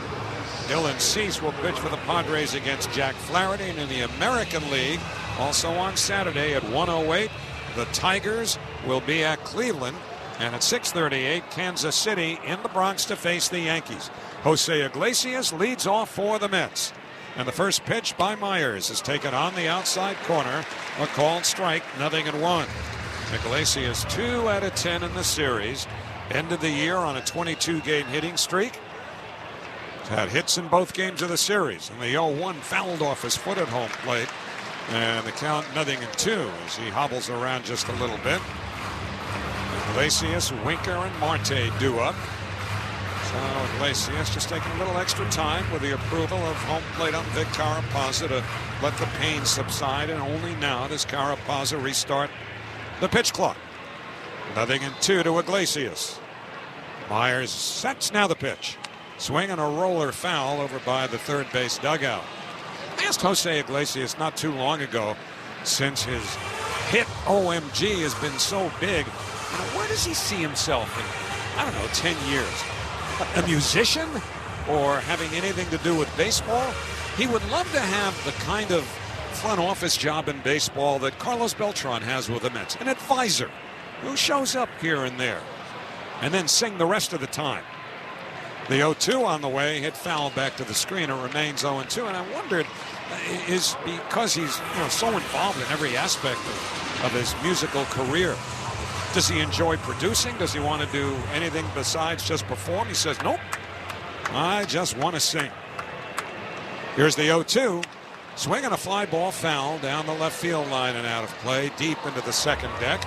Dylan Cease will pitch for the Padres against Jack Flaherty. And in the American League, also on Saturday at 1:08, the Tigers will be at Cleveland. And at 6:38, Kansas City in the Bronx to face the Yankees. Jose Iglesias leads off for the Mets. And the first pitch by Myers is taken on the outside corner. A called strike, 0-1. Iglesias 2 out of 10 in the series. Ended the year on a 22-game hitting streak. Had hits in both games of the series. And the 0-1 fouled off his foot at home plate. And the count 0-2 as he hobbles around just a little bit. Iglesias, Winker, and Marte due up. So Iglesias just taking a little extra time with the approval of home plate on Vic Carapazza to let the pain subside, and only now does Carapazza restart the pitch clock. 0-2 to Iglesias. Myers sets now the pitch. Swing and a roller foul over by the third base dugout. I asked Jose Iglesias not too long ago, since his hit OMG has been so big, where does he see himself in, 10 years? A musician? or having anything to do with baseball, he would love to have the kind of front office job in baseball that Carlos Beltran has with the Mets, an advisor who shows up here and there and then sing the rest of the time. The 0-2 on the way, hit foul back to the screen. It remains 0-2, and I wondered, is because he's so involved in every aspect of his musical career, does he enjoy producing? Does he want to do anything besides just perform? He says, nope, I just want to sing. Here's the 0-2. Swinging a fly ball, foul down the left field line and out of play, deep into the second deck.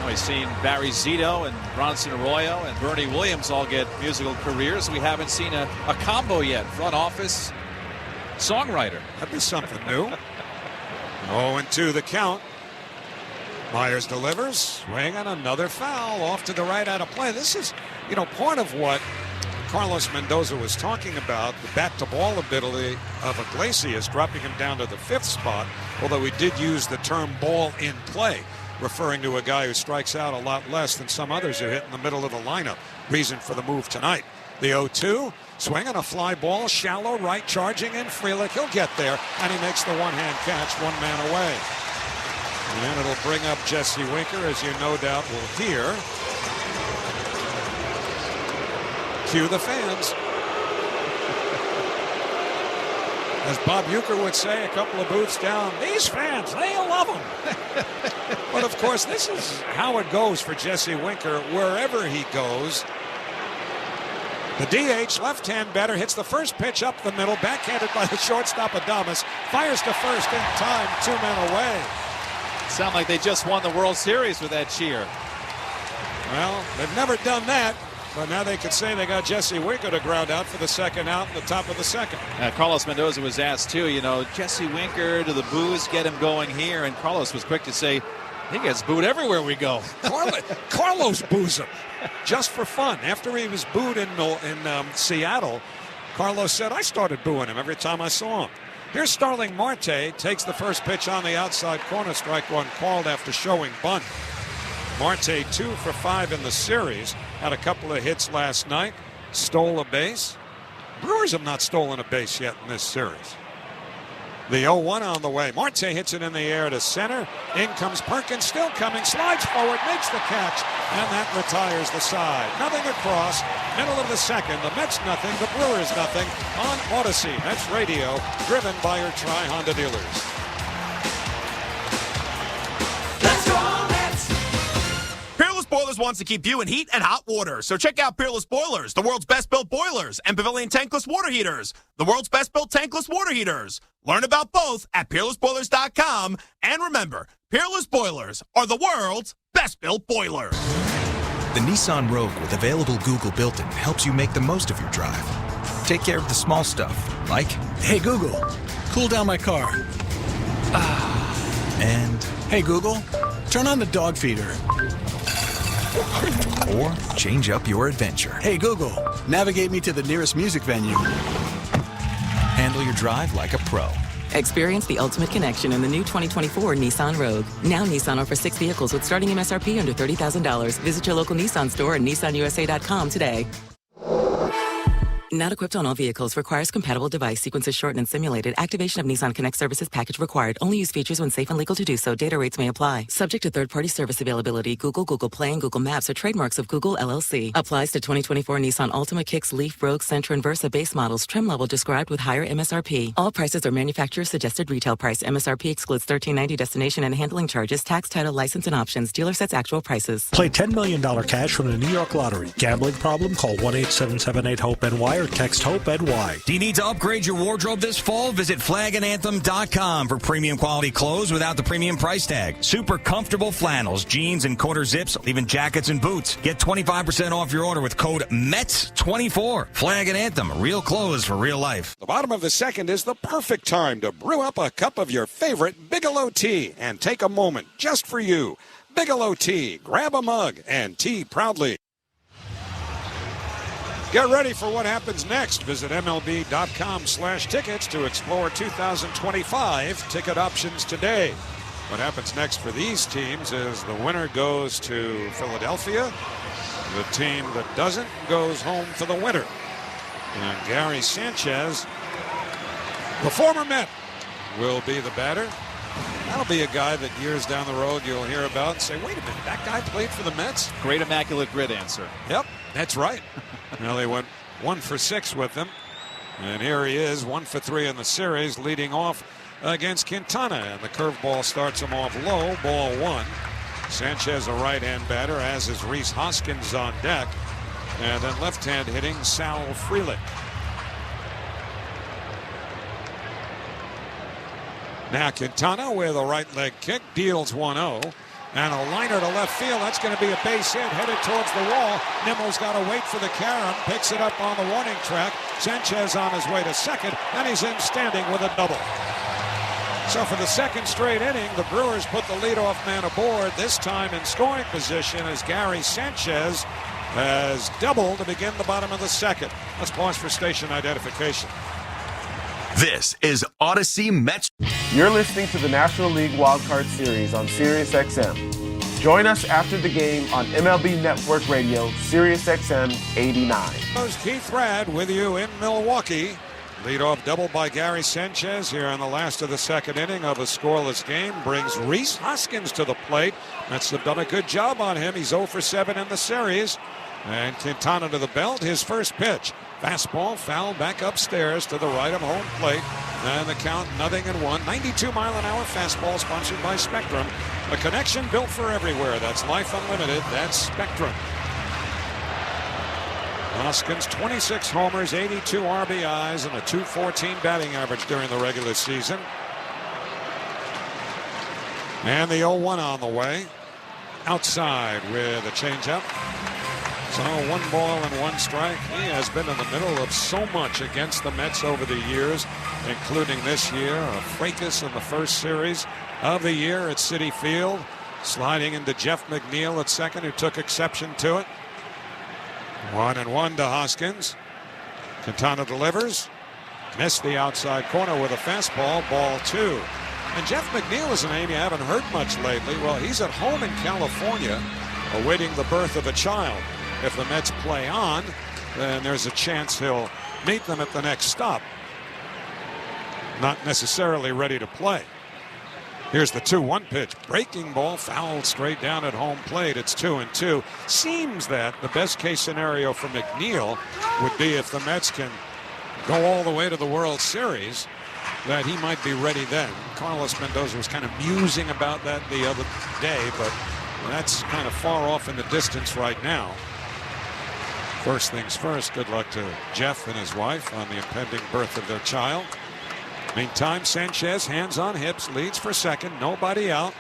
We've seen Barry Zito and Bronson Arroyo and Bernie Williams all get musical careers. We haven't seen a combo yet. Front office, songwriter. That'd be something new. 0-2 the count. Myers delivers, swinging another foul off to the right out of play. This is, part of what Carlos Mendoza was talking about, the bat-to-ball ability of Iglesias, dropping him down to the 5th spot, although he did use the term ball in play, referring to a guy who strikes out a lot less than some others who hit in the middle of the lineup. Reason for the move tonight. The 0-2, swinging a fly ball, shallow right, charging in Frelick. He'll get there, and he makes the one-hand catch, one man away. And it'll bring up Jesse Winker, as you no doubt will hear. Cue the fans. As Bob Uecker would say a couple of booths down, these fans, they love them. But of course, this is how it goes for Jesse Winker wherever he goes. The DH, left-hand batter, hits the first pitch up the middle, backhanded by the shortstop Adames, fires to first in time, 2 men away. Sound like they just won the World Series with that cheer. Well, they've never done that. But now they could say they got Jesse Winker to ground out for the second out in the top of the second. Carlos Mendoza was asked, too, Jesse Winker, do the boos get him going here? And Carlos was quick to say, he gets booed everywhere we go. Carlos boos him just for fun. After he was booed in Seattle, Carlos said, I started booing him every time I saw him. Here's Starling Marte, takes the first pitch on the outside corner, strike one called after showing bunt. Marte 2 for 5 in the series. Had a couple of hits last night. Stole a base. Brewers have not stolen a base yet in this series. The 0-1 on the way. Marte hits it in the air to center. In comes Perkins, still coming. Slides forward, makes the catch, and that retires the side. Nothing across. Middle of the second. The Mets nothing. The Brewers nothing. On Odyssey, Mets Radio, driven by your Tri-Honda dealers. Boilers wants to keep you in heat and hot water, so check out Peerless Boilers, the world's best-built boilers, and Pavilion tankless water heaters, the world's best-built tankless water heaters. Learn about both at peerlessboilers.com, and remember, Peerless Boilers are the world's best-built boilers. The Nissan Rogue with available Google built-in helps you make the most of your drive. Take care of the small stuff, like, hey Google, cool down my car. And, hey Google, turn on the dog feeder. Or change up your adventure. Hey Google, navigate me to the nearest music venue. Handle your drive like a pro. Experience the ultimate connection in the new 2024 Nissan Rogue. Now Nissan offers 6 vehicles with starting MSRP under $30,000. Visit your local Nissan store and nissanusa.com today. Not equipped on all vehicles. Requires compatible device. Sequences shortened and simulated. Activation of Nissan Connect services package required. Only use features when safe and legal to do so. Data rates may apply. Subject to third-party service availability. Google, Google Play, and Google Maps are trademarks of Google LLC. Applies to 2024 Nissan Altima, Kicks, Leaf, Rogue, Sentra, and Versa base models. Trim level described with higher MSRP. All prices are manufacturer's suggested retail price. MSRP excludes $13.90 destination and handling charges, tax, title, license, and options. Dealer sets actual prices. Play $10 million cash from the New York Lottery. Gambling problem? Call 1-877-8-HOPE-NY or text HOPE-NY. Do you need to upgrade your wardrobe this fall? Visit flagandanthem.com for premium quality clothes without the premium price tag. Super comfortable flannels, jeans, and quarter zips, even jackets and boots. Get 25% off your order with code METS24. Flag and Anthem, real clothes for real life. The bottom of the second is the perfect time to brew up a cup of your favorite Bigelow tea and take a moment just for you. Bigelow tea. Grab a mug and tea proudly. Get ready for what happens next. Visit MLB.com/tickets to explore 2025 ticket options today. What happens next for these teams is the winner goes to Philadelphia. The team that doesn't goes home for the winter. And Gary Sanchez, the former Met, will be the batter. That'll be a guy that years down the road you'll hear about and say, wait a minute, that guy played for the Mets? Great immaculate grid answer. Yep, that's right. Now they went 1 for 6 with him. And here he is, 1 for 3 in the series, leading off against Quintana. And the curveball starts him off low, ball 1. Sanchez, a right-hand batter, as is Rhys Hoskins on deck. And then left-hand hitting Sal Frelick. Now Quintana with a right leg kick, deals 1-0. And a liner to left field. That's going to be a base hit headed towards the wall. Nimmo's got to wait for the carom. Picks it up on the warning track. Sanchez on his way to second. And he's in standing with a double. So for the second straight inning, the Brewers put the leadoff man aboard, this time in scoring position as Gary Sanchez has doubled to begin the bottom of the second. Let's pause for station identification. This is Odyssey Mets. You're listening to the National League Wildcard Series on SiriusXM. Join us after the game on MLB Network Radio, SiriusXM 89. There's Keith Radd with you in Milwaukee. Leadoff double by Gary Sanchez here in the last of the second inning of a scoreless game brings Rhys Hoskins to the plate. Mets have done a good job on him. He's 0 for 7 in the series. And Quintana to the belt, his first pitch. Fastball foul back upstairs to the right of home plate. And the count 0-1. 92-mile-an-hour fastball sponsored by Spectrum. A connection built for everywhere. That's Life Unlimited. That's Spectrum. Hoskins, 26 homers, 82 RBIs, and a .214 batting average during the regular season. And the 0-1 on the way. Outside with a changeup. So 1 ball and 1 strike. He has been in the middle of so much against the Mets over the years, including this year. A fracas in the first series of the year at Citi Field. Sliding into Jeff McNeil at second, who took exception to it. 1-1 to Hoskins. Quintana delivers. Missed the outside corner with a fastball, ball 2. And Jeff McNeil is a name you haven't heard much lately. Well, he's at home in California awaiting the birth of a child. If the Mets play on, then there's a chance he'll meet them at the next stop. Not necessarily ready to play. Here's the 2-1 pitch. Breaking ball fouled straight down at home plate. It's 2-2. Seems that the best case scenario for McNeil would be if the Mets can go all the way to the World Series, that he might be ready then. Carlos Mendoza was kind of musing about that the other day, but that's kind of far off in the distance right now. First things first, good luck to Jeff and his wife on the impending birth of their child. Meantime, Sanchez, hands on hips, leads for second, nobody out.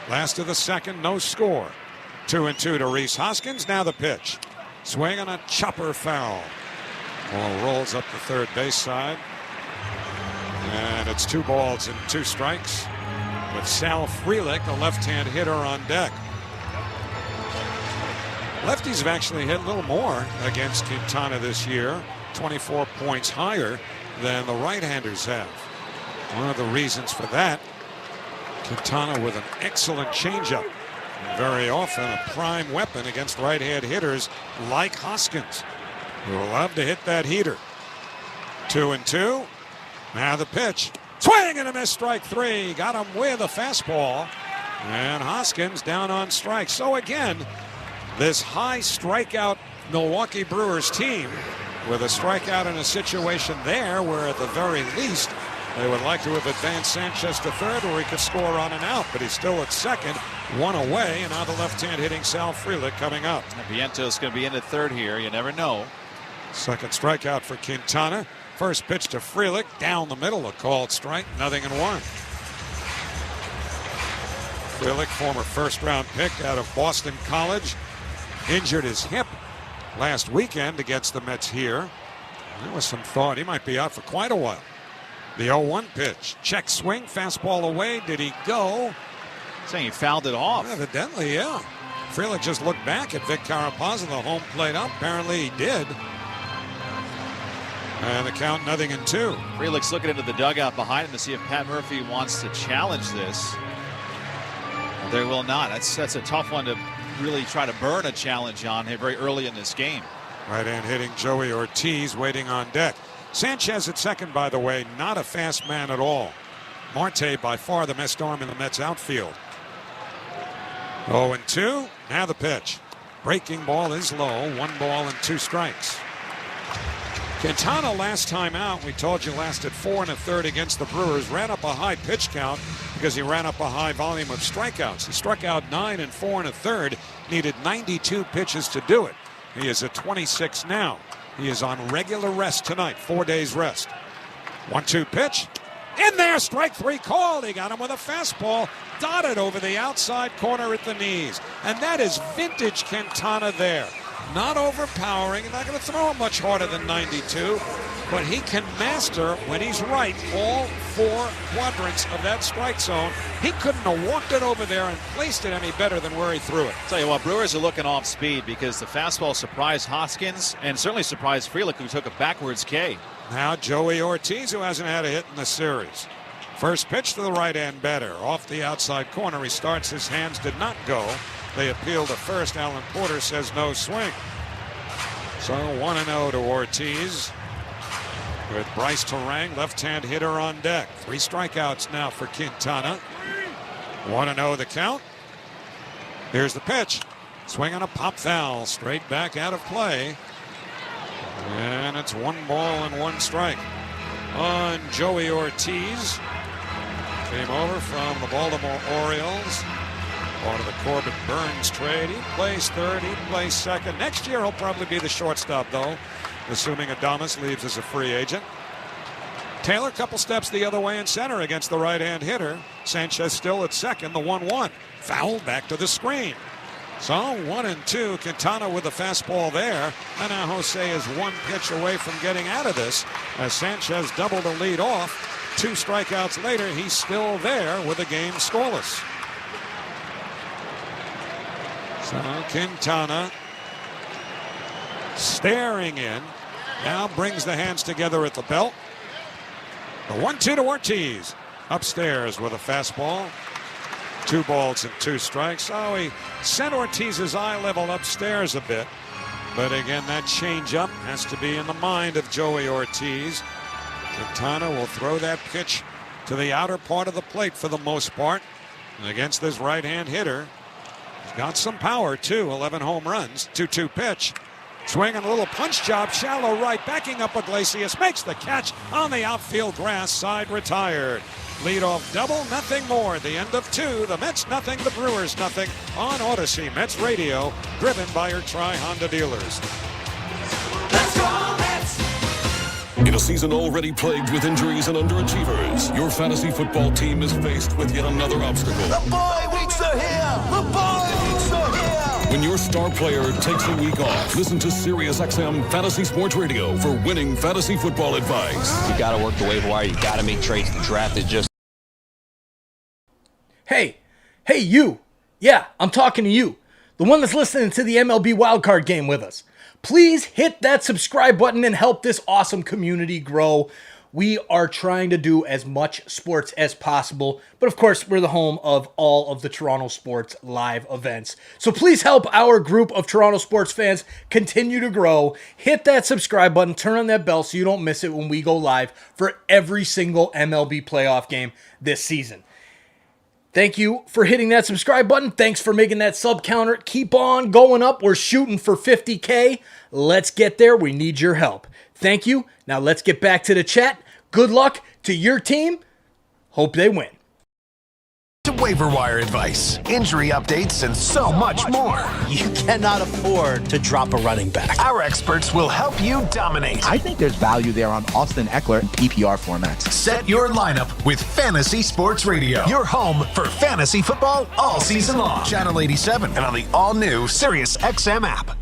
Last of the second, no score. 2-2 to Rhys Hoskins. Now the pitch. Swing on a chopper foul. Ball rolls up the third base side. And it's 2 balls and 2 strikes with Sal Frelick, the left-hand hitter, on deck. Lefties have actually hit a little more against Quintana this year, 24 points higher than the right-handers have. One of the reasons for that, Quintana with an excellent changeup. Very often a prime weapon against right-hand hitters like Hoskins, who will love to hit that heater. 2-2. Now the pitch. Swing and a miss, strike 3. Got him with a fastball. And Hoskins down on strike. So again, this high strikeout Milwaukee Brewers team with a strikeout in a situation there where at the very least they would like to have advanced Sanchez to third where he could score on and out, but he's still at second, 1 away, and now the left-hand hitting Sal Frelick coming up. Viento's going to be in at third here. You never know. Second strikeout for Quintana. First pitch to Frelick, down the middle, a called strike, 0-1. Frelick, former first-round pick out of Boston College, injured his hip last weekend against the Mets here. There was some thought he might be out for quite a while. The 0-1 pitch. Check swing. Fastball away. Did he go? Saying he fouled it off. Evidently, yeah. Frelick just looked back at Vic Carapaz on the home plate up. Apparently he did. And the count 0-2. Frelick's looking into the dugout behind him to see if Pat Murphy wants to challenge this. They will not. That's a tough one to really try to burn a challenge on here very early in this game. Right-hand hitting Joey Ortiz waiting on deck. Sanchez at second, by the way, not a fast man at all. Marte by far the best arm in the Mets outfield. 0-2. Now the pitch. Breaking ball is low. 1 ball and 2 strikes. Quintana last time out, we told you, lasted 4 1/3 against the Brewers. Ran up a high pitch count because he ran up a high volume of strikeouts. He struck out 9 in 4 1/3. Needed 92 pitches to do it. He is at 26 now. He is on regular rest tonight. 4 days rest. 1-2 pitch. In there, strike 3 called. He got him with a fastball, dotted over the outside corner at the knees. And that is vintage Quintana there. Not overpowering, not going to throw him much harder than 92, but he can master, when he's right, all 4 quadrants of that strike zone. He couldn't have walked it over there and placed it any better than where he threw it. Tell you what, Brewers are looking off speed because the fastball surprised Hoskins and certainly surprised Frelick, who took a backwards K. Now Joey Ortiz, who hasn't had a hit in the series. First pitch to the right-hand batter. Off the outside corner, he starts. His hands did not go. They appeal to first. Alan Porter says no swing. So 1-0 to Ortiz. With Bryce Terang, left-hand hitter on deck. 3 strikeouts now for Quintana. 1-0 the count. Here's the pitch. Swing on a pop foul. Straight back out of play. And it's 1 ball and 1 strike on Joey Ortiz. Came over from the Baltimore Orioles. Part of the Corbin Burns trade. He plays third, he plays second. Next year he'll probably be the shortstop, though, assuming Adames leaves as a free agent. Taylor a couple steps the other way in center against the right-hand hitter. Sanchez still at second, the 1-1. Foul back to the screen. So 1-2, Quintana with the fastball there. And now Jose is 1 pitch away from getting out of this as Sanchez doubled the lead off. 2 strikeouts later, he's still there with the game scoreless. So Quintana staring in. Now brings the hands together at the belt. The 1-2 to Ortiz. Upstairs with a fastball. 2 balls and 2 strikes. Oh, he sent Ortiz's eye level upstairs a bit. But again, that changeup has to be in the mind of Joey Ortiz. Quintana will throw that pitch to the outer part of the plate for the most part. And against this right-hand hitter, he's got some power too. 11 home runs. 2-2 pitch. Swinging a little punch job, shallow right, backing up Iglesias, makes the catch on the outfield grass, side retired. Leadoff double, nothing more. The end of 2. The Mets nothing, the Brewers nothing. On Odyssey, Mets Radio, driven by your Tri-Honda dealers. Let's go, Mets! In a season already plagued with injuries and underachievers, your fantasy football team is faced with yet another obstacle. The bye weeks are here! The bye weeks are here! When your star player takes a week off, listen to SiriusXM Fantasy Sports Radio for winning fantasy football advice. You got to work the waiver wire. You got to make trades. The draft is just... Hey, you. Yeah, I'm talking to you. The one that's listening to the MLB wildcard game with us. Please hit that subscribe button and help this awesome community grow. We are trying to do as much sports as possible, but of course, we're the home of all of the Toronto sports live events. So please help our group of Toronto sports fans continue to grow. Hit that subscribe button, turn on that bell so you don't miss it when we go live for every single MLB playoff game this season. Thank you for hitting that subscribe button. Thanks for making that sub counter keep on going up. We're shooting for 50K. Let's get there. We need your help. Thank you. Now let's get back to the chat. Good luck to your team. Hope they win. To waiver wire advice, injury updates, and so much more. You cannot afford to drop a running back. Our experts will help you dominate. I think there's value there on Austin Eckler in PPR formats. Set your lineup with Fantasy Sports Radio. Your home for fantasy football all season long. Channel 87 and on the all-new SiriusXM app.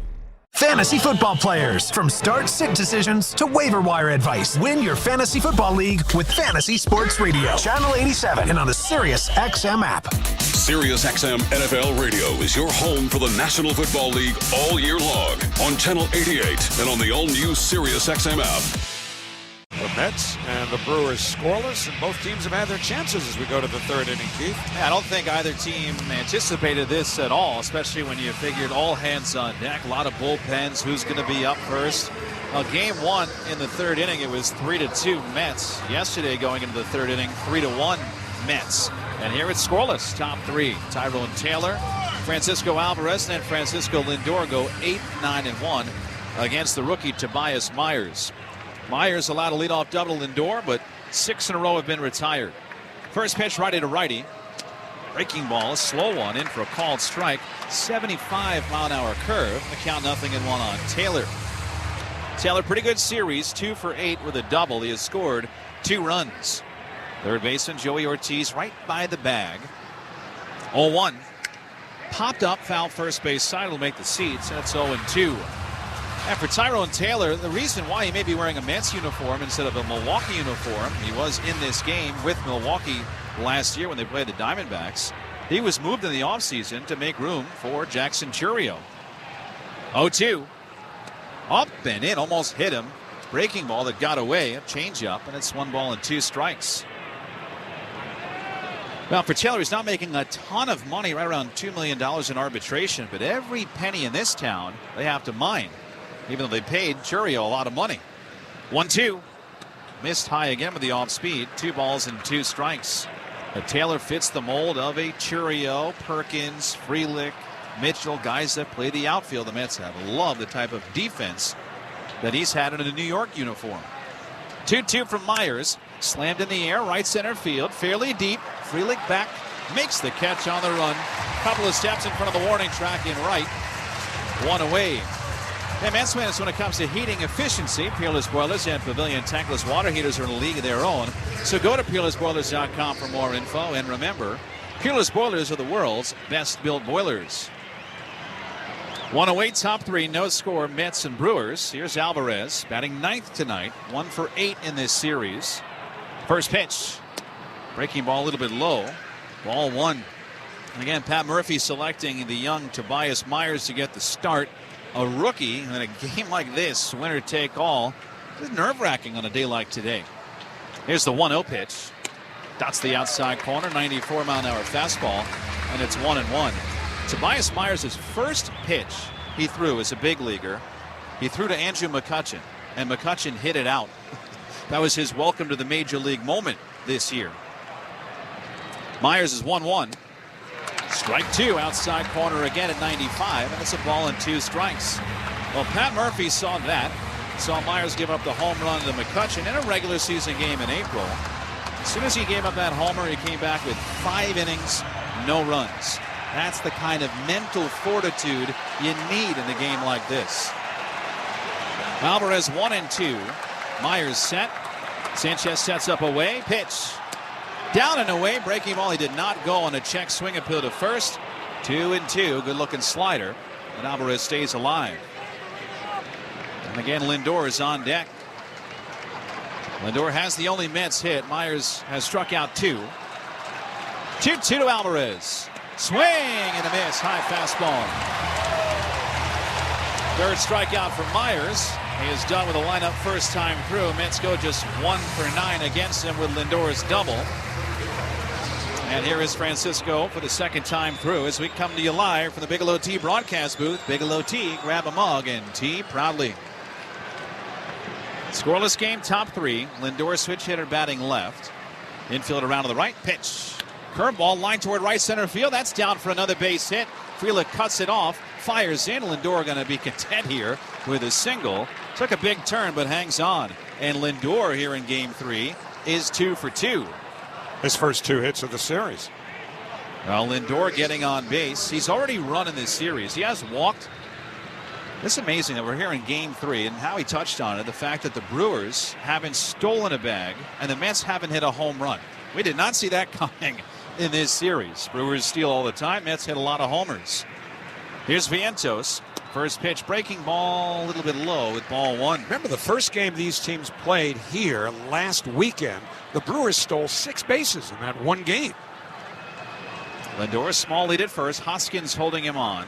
Fantasy football players, from start-sit decisions to waiver wire advice. Win your fantasy football league with Fantasy Sports Radio. Channel 87 and on the SiriusXM app. SiriusXM NFL Radio is your home for the National Football League all year long on Channel 88 and on the all-new SiriusXM app. The Mets and the Brewers scoreless, and both teams have had their chances as we go to the third inning, Keith. Yeah, I don't think either team anticipated this at all, especially when you figured all hands on deck, a lot of bullpens, who's going to be up first. Game one in the third inning, it was 3-2 Mets. Yesterday, going into the third inning, 3-1 Mets. And here it's scoreless, top three. Tyrone Taylor, Francisco Alvarez, and Francisco Lindor go 8-9-1 against the rookie Tobias Myers. Myers allowed a leadoff double to Lindor, but 6 in a row have been retired. First pitch righty to righty. Breaking ball, a slow one, in for a called strike. 75-mile-an-hour curve. The count 0-1 on Taylor. Taylor, pretty good series, 2 for 8 with a double. He has scored 2 runs. Third baseman Joey Ortiz right by the bag. 0-1. Popped up, foul first base side will make the seats. That's 0-2. And for Tyrone Taylor, the reason why he may be wearing a Mets uniform instead of a Milwaukee uniform, he was in this game with Milwaukee last year when they played the Diamondbacks. He was moved in the offseason to make room for Jackson Chourio. 0-2. Up and in, almost hit him. Breaking ball that got away, a changeup, and it's 1 ball and 2 strikes. Well, for Taylor, he's not making a ton of money, right around $2 million in arbitration, but every penny in this town they have to mine, even though they paid Chourio a lot of money. 1-2. Missed high again with the off speed. 2 balls and 2 strikes. But Taylor fits the mold of a Chourio, Perkins, Frelick, Mitchell, guys that play the outfield. The Mets have loved the type of defense that he's had in a New York uniform. 2-2 from Myers. Slammed in the air, right center field, fairly deep. Frelick back, makes the catch on the run. Couple of steps in front of the warning track in right. 1 away. And Mets fans, when it comes to heating efficiency, Peerless Boilers and Pavilion tankless water heaters are in a league of their own. So go to peerlessboilers.com for more info. And remember, Peerless Boilers are the world's best built boilers. 108 top three, no score, Mets and Brewers. Here's Alvarez batting 9th tonight, 1 for 8 in this series. First pitch, breaking ball a little bit low, ball 1. And again, Pat Murphy selecting the young Tobias Myers to get the start. A rookie in a game like this, winner take all, is nerve-wracking on a day like today. Here's the 1-0 pitch. Dots the outside corner, 94-mile-an-hour fastball, and it's 1-1. Tobias Myers' first pitch he threw as a big leaguer, he threw to Andrew McCutchen, and McCutchen hit it out. That was his welcome to the major league moment this year. Myers is 1-1. Strike 2, outside corner again at 95, and it's a ball and 2 strikes. Well, Pat Murphy saw that. Saw Myers give up the home run to McCutchen in a regular season game in April. As soon as he gave up that homer, he came back with 5 innings, no runs. That's the kind of mental fortitude you need in a game like this. Alvarez 1-2. Myers set. Sanchez sets up away. Pitch. Down and away. Breaking ball. He did not go on a check swing appeal to first. 2-2. Good looking slider. And Alvarez stays alive. And again, Lindor is on deck. Lindor has the only Mets hit. Myers has struck out 2. 2-2 to Alvarez. Swing and a miss. High fastball. Third strikeout for Myers. He is done with the lineup first time through. Mets go just 1 for 9 against him with Lindor's double. And here is Francisco for the second time through as we come to you live from the Bigelow Tea broadcast booth. Bigelow Tea, grab a mug and tea proudly. Scoreless game, top 3. Lindor switch hitter batting left. Infield around to the right. Pitch. Curveball line toward right center field. That's down for another base hit. Frelick cuts it off. Fires in. Lindor going to be content here with a single. Took a big turn but hangs on. And Lindor here in game 3 is 2 for 2. His first 2 hits of the series. Well, Lindor getting on base. He's already run in this series. He has walked. It's amazing that we're here in game 3 and how he touched on it. The fact that the Brewers haven't stolen a bag and the Mets haven't hit a home run. We did not see that coming in this series. Brewers steal all the time. Mets hit a lot of homers. Here's Vientos. First pitch, breaking ball a little bit low with ball 1. Remember the first game these teams played here last weekend. The Brewers stole 6 bases in that one game. Lindor small lead at first. Hoskins holding him on.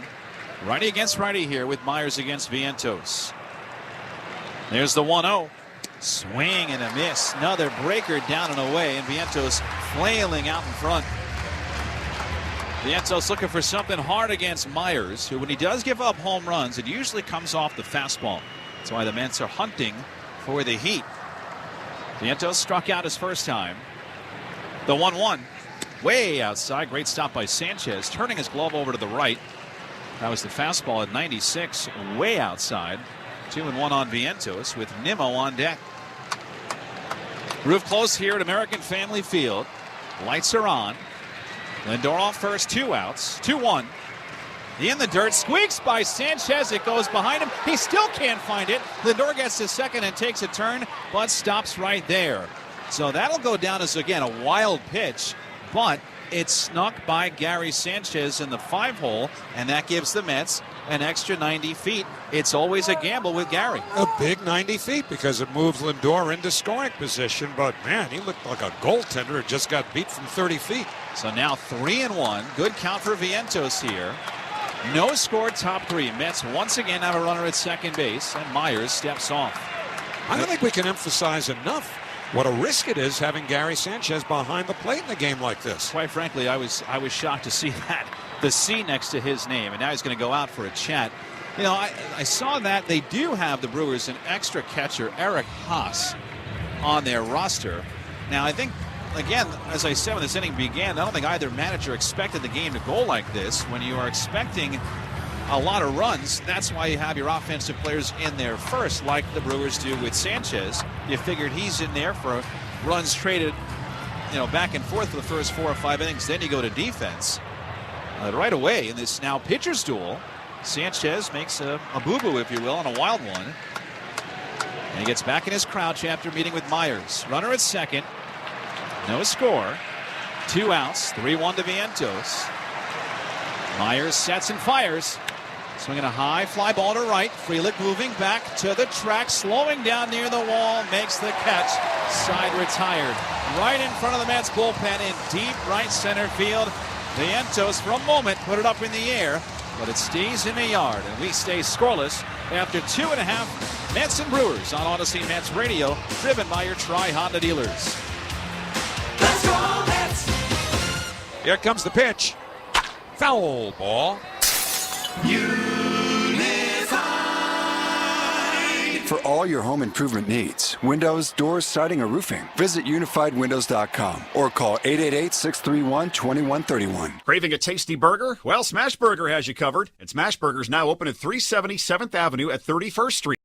Righty against righty here with Myers against Vientos. There's the 1-0. Swing and a miss. Another breaker down and away, and Vientos flailing out in front. Vientos looking for something hard against Myers, who, when he does give up home runs, it usually comes off the fastball. That's why the Mets are hunting for the heat. Vientos struck out his first time. The 1-1. Way outside. Great stop by Sanchez, turning his glove over to the right. That was the fastball at 96, way outside. 2-1 on Vientos with Nimmo on deck. Roof close here at American Family Field. Lights are on. Lindor off first, 2 outs, 2-1. In the dirt, squeaks by Sanchez. It goes behind him. He still can't find it. Lindor gets to second and takes a turn, but stops right there. So that'll go down as, again, a wild pitch, but it's snuck by Gary Sanchez in the 5-hole, and that gives the Mets an extra 90 feet. It's always a gamble with Gary. A big 90 feet because it moves Lindor into scoring position, but man, he looked like a goaltender who just got beat from 30 feet. So now 3-1. Good count for Vientos here. No score, top 3. Mets once again have a runner at second base, and Myers steps off. I don't think we can emphasize enough what a risk it is having Gary Sanchez behind the plate in a game like this. Quite frankly, I was shocked to see that, the C next to his name, and now he's going to go out for a chat. You know, I saw that they do have, the Brewers, an extra catcher, Eric Haas, on their roster. Now, I think, again, as I said when this inning began, I don't think either manager expected the game to go like this. When you are expecting a lot of runs, that's why you have your offensive players in there first, like the Brewers do with Sanchez. You figured he's in there for runs traded, you know, back and forth for the first 4 or 5 innings. Then you go to defense. Right away in this now pitcher's duel, Sanchez makes a boo-boo, if you will, on a wild one. And he gets back in his crouch after meeting with Myers. Runner at second. No score. 2 outs. 3-1 to Vientos. Myers sets and fires. Swinging a high fly ball to right. Frelick moving back to the track, slowing down near the wall, makes the catch. Side retired. Right in front of the Mets bullpen in deep right center field. Vientos for a moment put it up in the air, but it stays in the yard, and we stay scoreless after 2.5 Mets and Brewers on Odyssey Mets Radio, driven by your Tri-Honda dealers. Let's go, Mets! Here comes the pitch. Foul ball. For all your home improvement needs, windows, doors, siding, or roofing, visit unifiedwindows.com or call 888-631-2131. Craving a tasty burger? Well, Smashburger has you covered. And Smashburger's now open at 370 7th Avenue at 31st Street.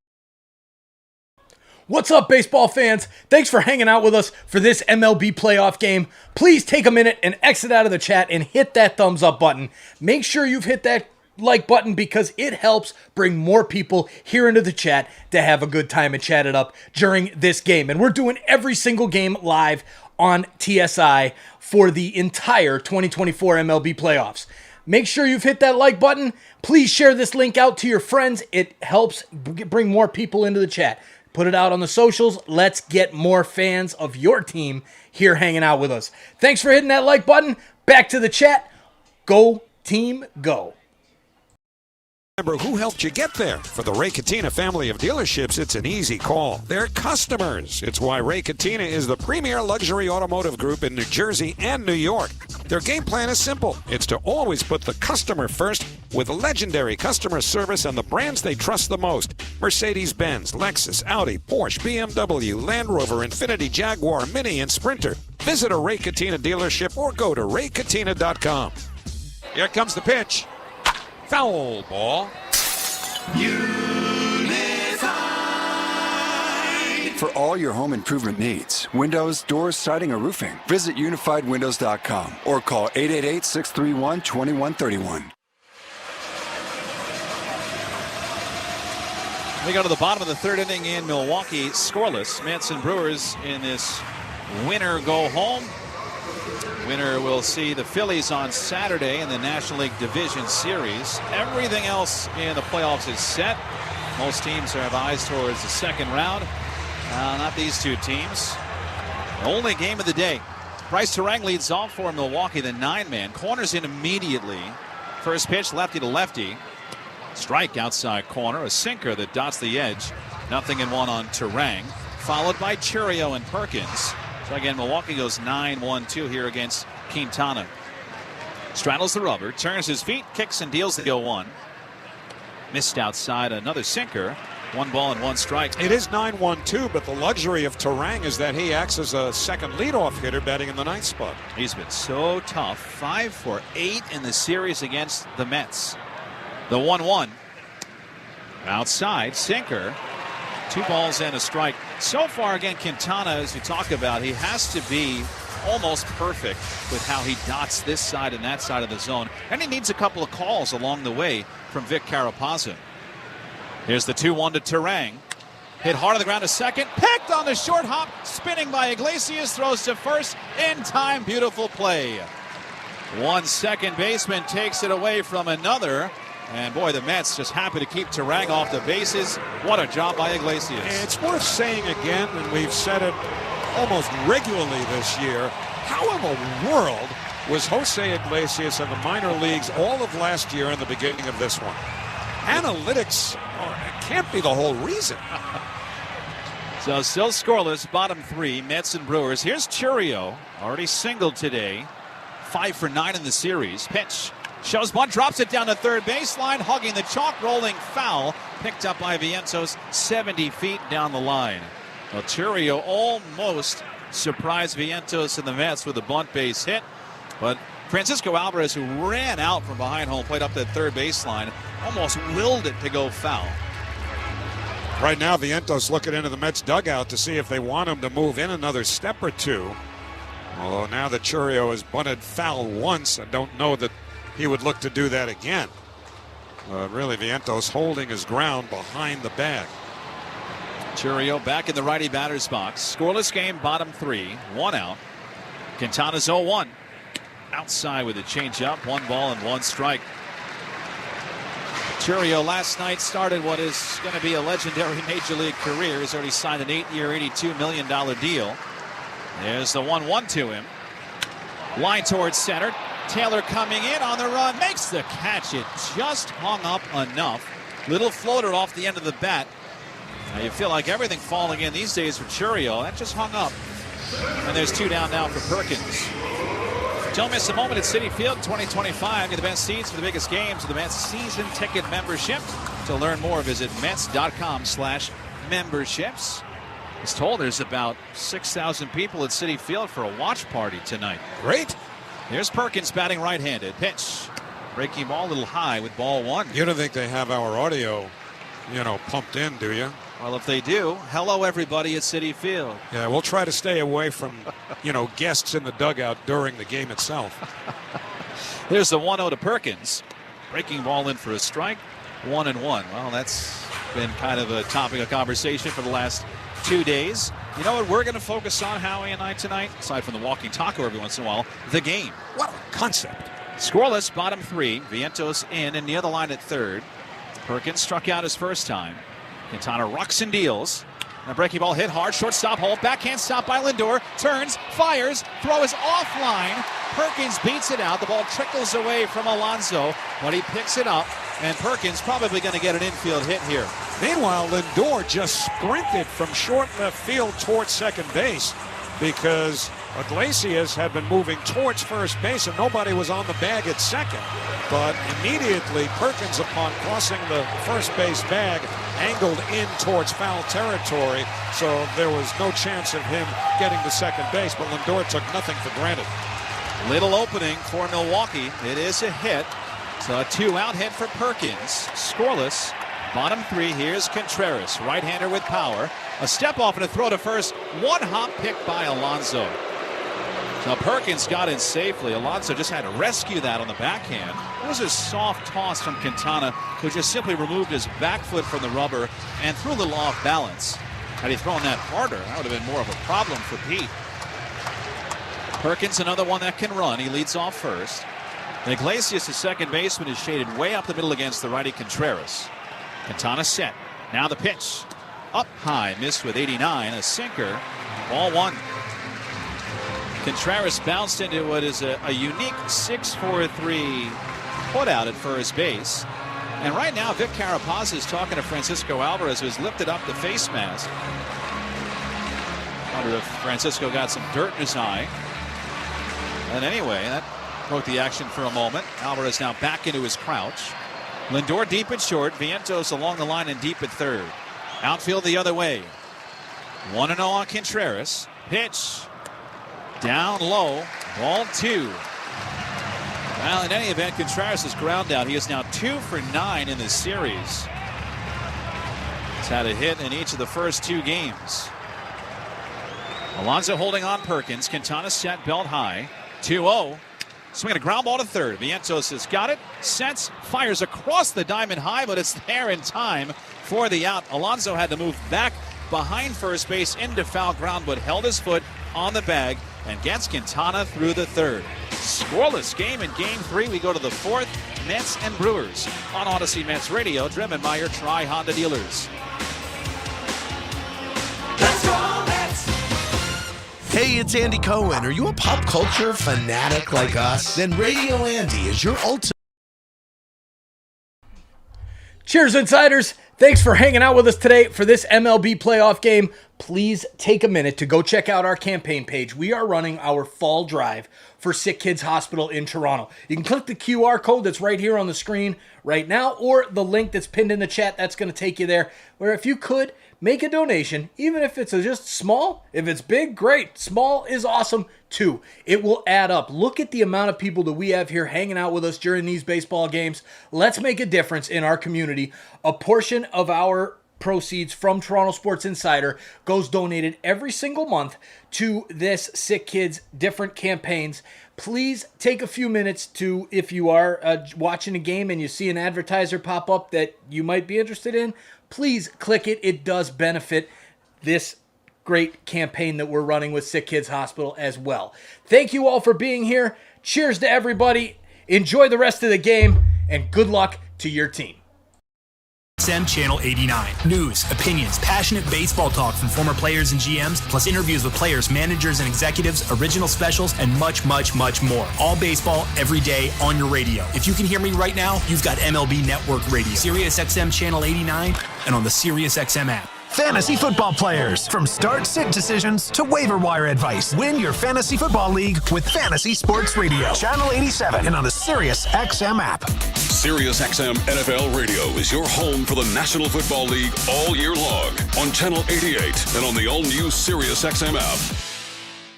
What's up, baseball fans? Thanks for hanging out with us for this MLB playoff game. Please take a minute and exit out of the chat and hit that thumbs up button. Make sure you've hit that like button because it helps bring more people here into the chat to have a good time and chat it up during this game. And we're doing every single game live on TSI for the entire 2024 MLB playoffs. Make sure you've hit that like button. Please share this link out to your friends. It helps bring more people into the chat. Put it out on the socials. Let's get more fans of your team here hanging out with us. Thanks for hitting that like button. Back to the chat. Go team, go. Remember who helped you get there. For the Ray Catena family of dealerships, it's an easy call. They're customers. It's why Ray Catena is the premier luxury automotive group in New Jersey and New York. Their game plan is simple. It's to always put the customer first with legendary customer service and the brands they trust the most. Mercedes-Benz, Lexus, Audi, Porsche, BMW, Land Rover, Infiniti, Jaguar, Mini, and Sprinter. Visit a Ray Catena dealership or go to raycatena.com. Here comes the pitch. Foul ball. For all your home improvement needs, windows, doors, siding, or roofing, visit unifiedwindows.com or call 888-631-2131. We go to the bottom of the third inning in Milwaukee, scoreless. Mets and Brewers in this winner go home. Winner will see the Phillies on Saturday in the National League Division Series. Everything else in the playoffs is set. Most teams have eyes towards the second round. Not these two teams. The only game of the day. Bryce Terang leads off for Milwaukee, the 9-man. Corners in immediately. First pitch, lefty to lefty. Strike outside corner. A sinker that dots the edge. 0-1 on Terang. followed by Churio and Perkins. So again, Milwaukee goes 9-1-2 here against Quintana. Straddles the rubber, turns his feet, kicks and deals the 0-1. Missed outside another sinker. 1 ball and 1 strike. It is 9-1-2, but the luxury of Terang is that he acts as a second leadoff hitter batting in the 9th spot. He's been so tough. 5 for 8 in the series against the Mets. The 1-1. Outside, sinker. 2 balls and a strike. So far, again, Quintana, as you talk about, he has to be almost perfect with how he dots this side and that side of the zone. And he needs a couple of calls along the way from Vic Carapazza. Here's the 2-1 to Terang. Hit hard on the ground to second. Picked on the short hop. Spinning by Iglesias. Throws to first. In time. Beautiful play. One second baseman takes it away from another. And boy, the Mets just happy to keep Terang off the bases. What a job by Iglesias. It's worth saying again, and we've said it almost regularly this year, how in the world was Jose Iglesias in the minor leagues all of last year and the beginning of this one? Analytics can't be the whole reason. So still scoreless, bottom 3, Mets and Brewers. Here's Churio, already singled today. 5 for 9 in the series. Pitch. Shows one, drops it down the third baseline, hugging the chalk, rolling foul. Picked up by Vientos 70 feet down the line. Well, Churio almost surprised Vientos and the Mets with a bunt base hit. But Francisco Alvarez, who ran out from behind home plate up that third baseline, almost willed it to go foul. Right now, Vientos looking into the Mets dugout to see if they want him to move in another step or two. Although now that Churio has bunted foul once, I don't know that he would look to do that again. Really, Vientos holding his ground behind the bag. Churio back in the righty batter's box. Scoreless game, bottom 3, 1 out. Quintana's 0-1. Outside with a changeup, 1 ball and 1 strike. Churio last night started what is going to be a legendary major league career. He's already signed an 8-year, $82 million deal. There's the 1-1 to him. Line towards center. Taylor coming in on the run, makes the catch. It just hung up enough. Little floater off the end of the bat. Now you feel like everything falling in these days for Churio. That just hung up. And there's 2 down now for Perkins. Don't miss a moment at Citi Field 2025. Get the best seats for the biggest games with the Mets season ticket membership. To learn more, visit Mets.com/memberships. It's told there's about 6,000 people at Citi Field for a watch party tonight. Great. Here's Perkins batting right-handed. Pitch. Breaking ball a little high with ball 1. You don't think they have our audio, pumped in, do you? Well, if they do, hello everybody at Citi Field. Yeah, we'll try to stay away from, guests in the dugout during the game itself. Here's the 1-0 to Perkins. Breaking ball in for a strike. 1-1. Well, that's been kind of a topic of conversation for the last 2 days. You know what we're going to focus on, Howie and I, tonight? Aside from the walking taco every once in a while, the game. What a concept. Scoreless, bottom 3. Vientos in and near the line at third. Perkins struck out his first time. Quintana rocks and deals. And a breaking ball hit hard. Shortstop hole. Backhand stop by Lindor. Turns. Fires. Throw is offline. Perkins beats it out. The ball trickles away from Alonso. But he picks it up. And Perkins probably going to get an infield hit here. Meanwhile, Lindor just sprinted from short left field towards second base because Iglesias had been moving towards first base and nobody was on the bag at second. But immediately Perkins, upon crossing the first base bag, angled in towards foul territory. So there was no chance of him getting to second base, but Lindor took nothing for granted. Little opening for Milwaukee. It is a hit. So a 2-out hit for Perkins. Scoreless. Bottom 3, here's Contreras. Right-hander with power. A step off and a throw to first. 1 hop pick by Alonso. So Perkins got in safely. Alonso just had to rescue that on the backhand. It was a soft toss from Quintana, who just simply removed his back foot from the rubber and threw a little off balance. Had he thrown that harder, that would have been more of a problem for Pete. Perkins, another one that can run. He leads off first. Iglesias, the second baseman, is shaded way up the middle against the righty Contreras. Quintana set. Now the pitch. Up high, missed with 89. A sinker. Ball 1. Contreras bounced into what is a unique 6-4-3 putout at first base. And right now, Vic Carapazza is talking to Francisco Alvarez, who's lifted up the face mask. Wonder if Francisco got some dirt in his eye. And anyway, that broke the action for a moment. Alvarez now back into his crouch. Lindor deep and short. Vientos along the line and deep at third. Outfield the other way. 1-0 on Contreras. Pitch. Down low. Ball 2. Well, in any event, Contreras' ground out. He is now 2 for 9 in this series. He's had a hit in each of the first 2 games. Alonso holding on Perkins. Quintana set belt high. 2-0. Swinging a ground ball to third. Vientos has got it. Sets. Fires across the diamond high, but it's there in time for the out. Alonso had to move back behind first base into foul ground, but held his foot on the bag and gets Quintana through the third. Scoreless game in Game 3. We go to the 4th. Mets and Brewers on Odyssey Mets Radio, driven by your Tri-Honda dealers. Hey, it's Andy Cohen. Are you a pop culture fanatic like us? Then Radio Andy is your ultimate. Cheers, Insiders. Thanks for hanging out with us today for this MLB playoff game. Please take a minute to go check out our campaign page. We are running our fall drive for Sick Kids Hospital in Toronto. You can click the QR code that's right here on the screen right now, or the link that's pinned in the chat. That's going to take you there, where if you could, make a donation, even if it's just small. If it's big, great. Small is awesome too. It will add up. Look at the amount of people that we have here hanging out with us during these baseball games. Let's make a difference in our community. A portion of our proceeds from Toronto Sports Insider goes donated every single month to this Sick Kids different campaigns. Please take a few minutes to, if you are watching a game and you see an advertiser pop up that you might be interested in, please click it. It does benefit this great campaign that we're running with Sick Kids Hospital as well. Thank you all for being here. Cheers to everybody. Enjoy the rest of the game, and good luck to your team. XM Channel 89. News, opinions, passionate baseball talk from former players and GMs, plus interviews with players, managers, and executives, original specials, and much, much, much more. All baseball, every day, on your radio. If you can hear me right now, you've got MLB Network Radio, Sirius XM Channel 89, and on the Sirius XM app. Fantasy football players. From start-sit decisions to waiver wire advice. Win your fantasy football league with Fantasy Sports Radio. Channel 87 and on the Sirius XM app. Sirius XM NFL Radio is your home for the National Football League all year long on Channel 88 and on the all-new Sirius XM app.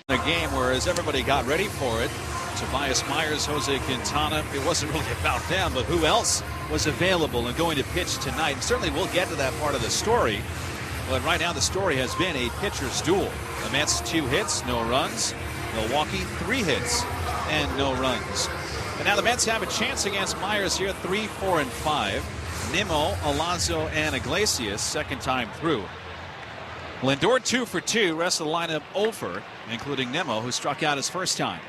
A game where, as everybody got ready for it, Tobias Myers, Jose Quintana, it wasn't really about them, but who else was available and going to pitch tonight? And certainly we'll get to that part of the story. But right now the story has been a pitcher's duel. The Mets 2 hits, no runs. Milwaukee 3 hits and no runs. And now the Mets have a chance against Myers here, 3, 4, and 5. Nimmo, Alonso, and Iglesias, second time through. Lindor 2 for 2, rest of the lineup over, including Nimmo, who struck out his first time.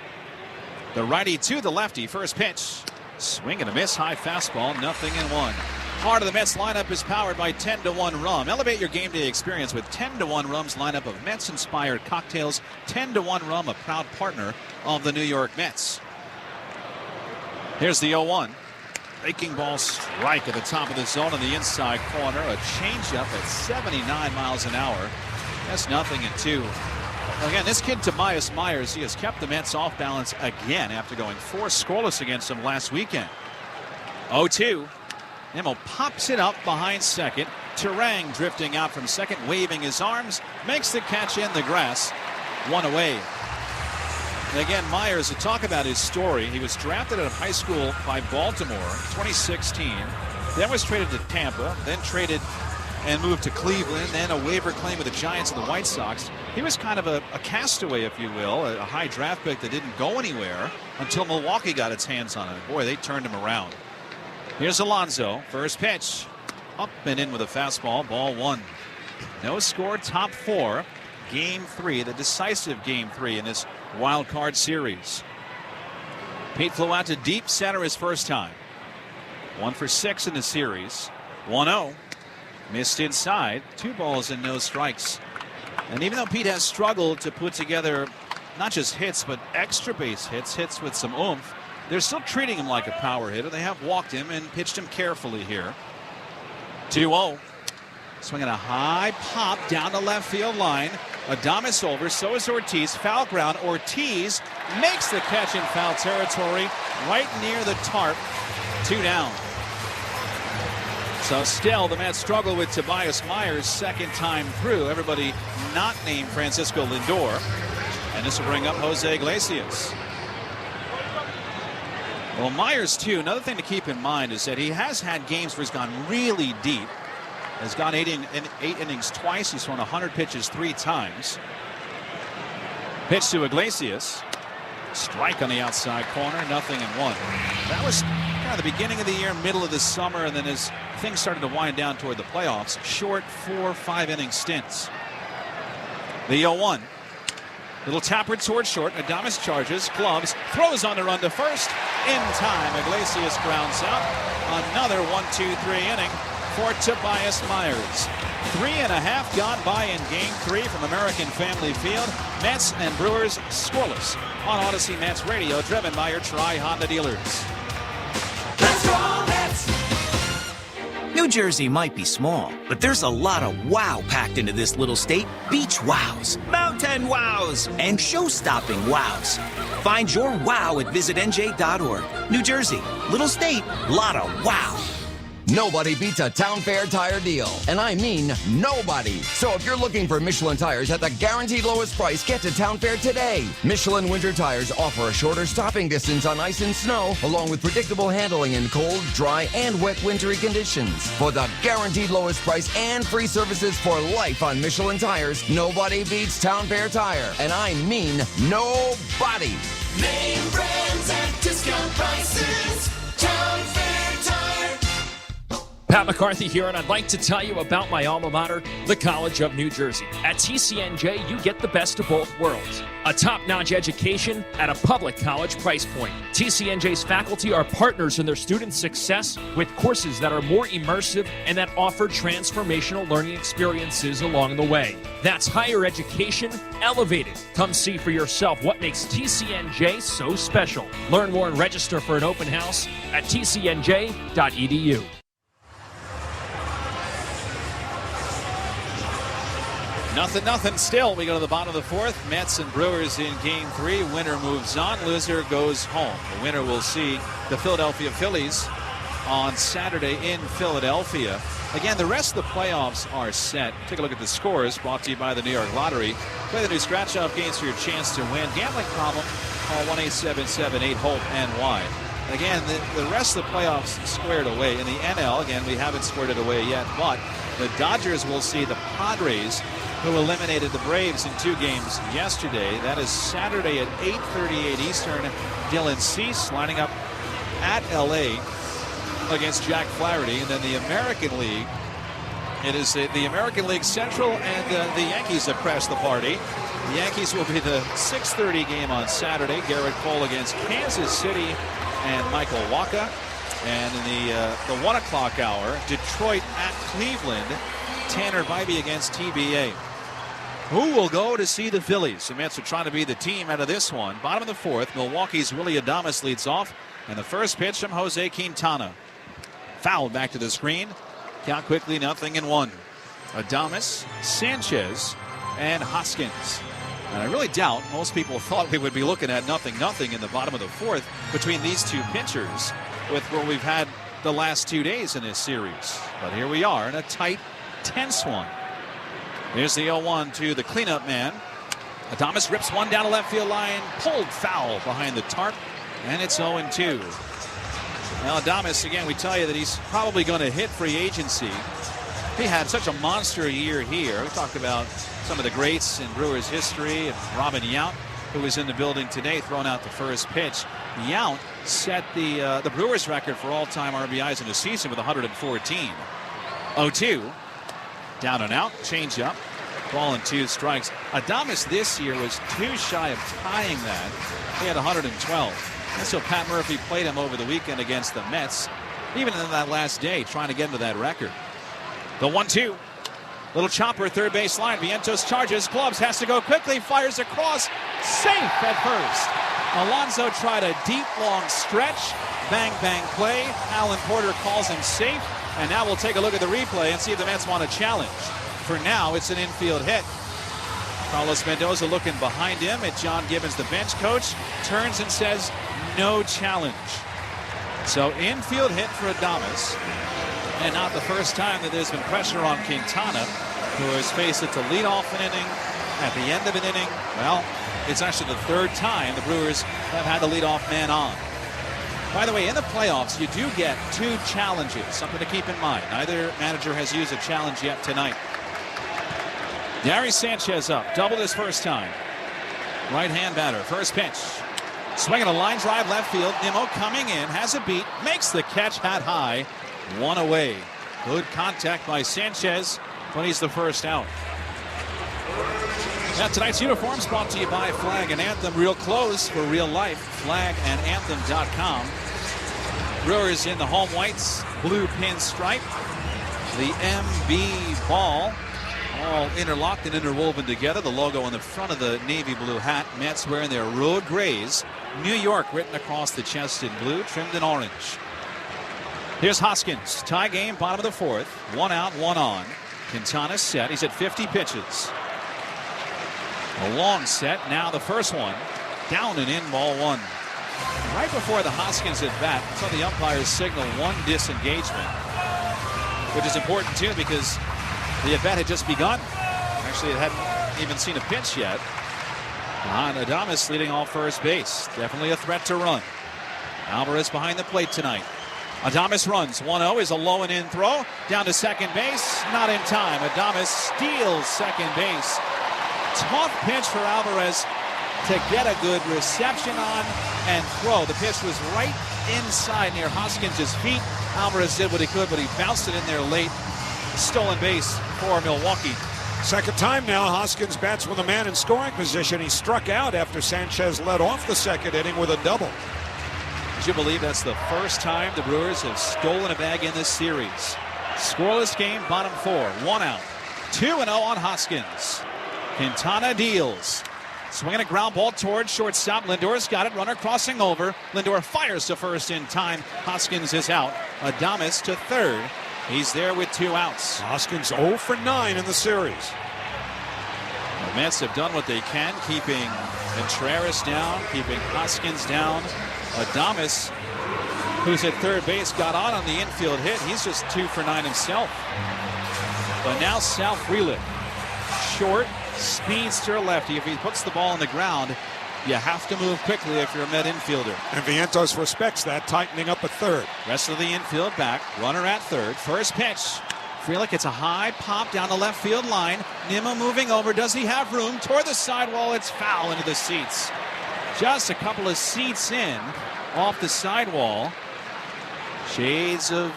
The righty to the lefty, first pitch. Swing and a miss, high fastball, 0-1. Part of the Mets lineup is powered by 10-1 Rum. Elevate your game day experience with 10-1 Rum's lineup of Mets-inspired cocktails. 10-1 Rum, a proud partner of the New York Mets. Here's the 0-1. Breaking ball strike at the top of the zone in the inside corner. A changeup at 79 miles an hour. That's 0-2. Again, this kid Tobias Myers, he has kept the Mets off balance again after going 4 scoreless against them last weekend. 0-2. Nimmo pops it up behind second. Terang drifting out from second, waving his arms, makes the catch in the grass. 1 away. And again, Myers, to talk about his story, he was drafted out of high school by Baltimore in 2016, then was traded to Tampa, then traded and moved to Cleveland, then a waiver claim with the Giants and the White Sox. He was kind of a castaway, if you will, a high draft pick that didn't go anywhere until Milwaukee got its hands on it. Boy, they turned him around. Here's Alonso, first pitch. Up and in with a fastball, ball 1. No score, top 4. Game 3, the decisive Game 3 in this wild card series. Pete flew out to deep center his first time. 1 for 6 in the series. 1-0. Missed inside. 2 balls and no strikes. And even though Pete has struggled to put together not just hits, but extra base hits with some oomph, they're still treating him like a power hitter. They have walked him and pitched him carefully here. 2-0. Swinging a high pop down the left field line. Adames over, so is Ortiz. Foul ground. Ortiz makes the catch in foul territory right near the tarp. 2 down. So still, the Mets struggle with Tobias Myers' second time through. Everybody not named Francisco Lindor. And this will bring up Jose Iglesias. Well, Myers, too, another thing to keep in mind is that he has had games where he's gone really deep. Has gone 8 innings twice. He's thrown 100 pitches 3 times. Pitch to Iglesias. Strike on the outside corner. 0-1. That was kind of the beginning of the year, middle of the summer, and then as things started to wind down toward the playoffs, short 4-5 inning stints. The 0-1. Little tapper towards short. Adames charges, gloves, throws on the run to first. In time, Iglesias grounds out. Another 1-2-3 inning for Tobias Myers. 3.5 gone by in Game 3 from American Family Field. Mets and Brewers scoreless on Odyssey Mets Radio, driven by your Tri-Honda dealers. Let's go Mets! New Jersey might be small, but there's a lot of wow packed into this little state. Beach wows, mountain wows, and show-stopping wows. Find your wow at visitnj.org. New Jersey, little state, lot of wow. Nobody beats a Town Fair tire deal, and I mean nobody. So if you're looking for Michelin tires at the guaranteed lowest price, get to Town Fair today. Michelin winter tires offer a shorter stopping distance on ice and snow, along with predictable handling in cold, dry, and wet wintry conditions. For the guaranteed lowest price and free services for life on Michelin tires, nobody beats Town Fair tire, and I mean nobody. Name brands at discount prices. Town Fair Tire. Pat McCarthy here, and I'd like to tell you about my alma mater, the College of New Jersey. At TCNJ, you get the best of both worlds. A top-notch education at a public college price point. TCNJ's faculty are partners in their students' success with courses that are more immersive and that offer transformational learning experiences along the way. That's higher education elevated. Come see for yourself what makes TCNJ so special. Learn more and register for an open house at tcnj.edu. Nothing still. We go to the bottom of the fourth. Mets and Brewers in Game 3. Winner moves on. Loser goes home. The winner will see the Philadelphia Phillies on Saturday in Philadelphia. Again, the rest of the playoffs are set. Take a look at the scores brought to you by the New York Lottery. Play the new scratch-off games for your chance to win. Gambling problem? Call 1-877-8-HOPE-NY. Again, the rest of the playoffs squared away. In the NL, again, we haven't squared it away yet, but the Dodgers will see the Padres, who eliminated the Braves in 2 games yesterday. That is Saturday at 8:38 Eastern. Dylan Cease lining up at L.A. against Jack Flaherty. And then the American League, it is the American League Central, and the Yankees have crashed the party. The Yankees will be the 6:30 game on Saturday. Garrett Cole against Kansas City and Michael Wacha. And in the 1 o'clock hour, Detroit at Cleveland. Tanner Bybee against TBA. Who will go to see the Phillies? The Mets are trying to be the team out of this one. Bottom of the fourth, Milwaukee's Willie Adames leads off. And the first pitch from Jose Quintana. Foul back to the screen. Count quickly, 0-1. Adames, Sanchez, and Hoskins. And I really doubt most people thought we would be looking at 0-0 in the bottom of the fourth between these two pitchers with what we've had the last 2 days in this series. But here we are in a tight, tense one. Here's the 0-1 to the cleanup man. Adames rips one down the left field line, pulled foul behind the tarp, and it's 0-2. Now Adames, again, we tell you that he's probably going to hit free agency. He had such a monster year here. We talked about some of the greats in Brewers history, and Robin Yount, who was in the building today, throwing out the first pitch. Yount set the Brewers record for all-time RBIs in a season with 114. 0-2. Down and out, change up, ball and 2 strikes. Adames this year was 2 shy of tying that. He had 112. And so Pat Murphy played him over the weekend against the Mets, even in that last day, trying to get into that record. The 1-2. Little chopper, third base line. Vientos charges, gloves, has to go quickly, fires across, safe at first. Alonso tried a deep, long stretch. Bang, bang play. Alan Porter calls him safe. And now we'll take a look at the replay and see if the Mets want a challenge. For now, it's an infield hit. Carlos Mendoza looking behind him at John Gibbons, the bench coach, turns and says, no challenge. So infield hit for Adames. And not the first time that there's been pressure on Quintana, who has faced it to lead off an inning at the end of an inning. Well, it's actually the third time the Brewers have had the leadoff man on. By the way, in the playoffs, you do get 2 challenges, something to keep in mind. Neither manager has used a challenge yet tonight. Gary Sanchez up, doubled his first time. Right-hand batter, first pitch. Swinging a line drive left field. Nimmo coming in, has a beat, makes the catch hat high. 1 away. Good contact by Sanchez when he's the first out. Now tonight's uniforms brought to you by Flag and Anthem. Real clothes for real life. flagandanthem.com. Brewers in the home whites, blue pinstripe. The MB ball, all interlocked and interwoven together. The logo on the front of the navy blue hat. Mets wearing their road grays. New York written across the chest in blue, trimmed in orange. Here's Hoskins. Tie game, bottom of the 4th. 1 out, 1 on. Quintana set. He's at 50 pitches. A long set. Now the first one. Down and in, ball 1. Right before the Hoskins at bat, saw the umpires signal 1 disengagement, which is important too because the at bat had just begun. Actually, it hadn't even seen a pitch yet. Adames leading off first base. Definitely a threat to run. Alvarez behind the plate tonight. Adames runs. 1-0 is a low and in throw. Down to second base. Not in time. Adames steals second base. Tough pitch for Alvarez to get a good reception on and throw. The pitch was right inside near Hoskins' feet. Alvarez did what he could, but he bounced it in there late. Stolen base for Milwaukee. Second time now, Hoskins bats with a man in scoring position. He struck out after Sanchez led off the second inning with a double. Would you believe that's the first time the Brewers have stolen a bag in this series? Scoreless game, bottom 4, 1 out. 2-0 on Hoskins. Quintana deals. Swinging a ground ball towards shortstop. Lindor's got it. Runner crossing over. Lindor fires to first in time. Hoskins is out. Adames to third. He's there with 2 outs. Hoskins 0 for 9 in the series. The Mets have done what they can, keeping Contreras down, keeping Hoskins down. Adames, who's at third base, got on the infield hit. He's just 2 for 9 himself. But now Sal Frelick, short, speedster lefty. If he puts the ball on the ground, you have to move quickly if you're a Met infielder. And Vientos respects that, tightening up at third. Rest of the infield back. Runner at third. First pitch. Frelick gets a high pop down the left field line. Nimmo moving over. Does he have room? Toward the sidewall. It's foul into the seats. Just a couple of seats in off the sidewall. Shades of,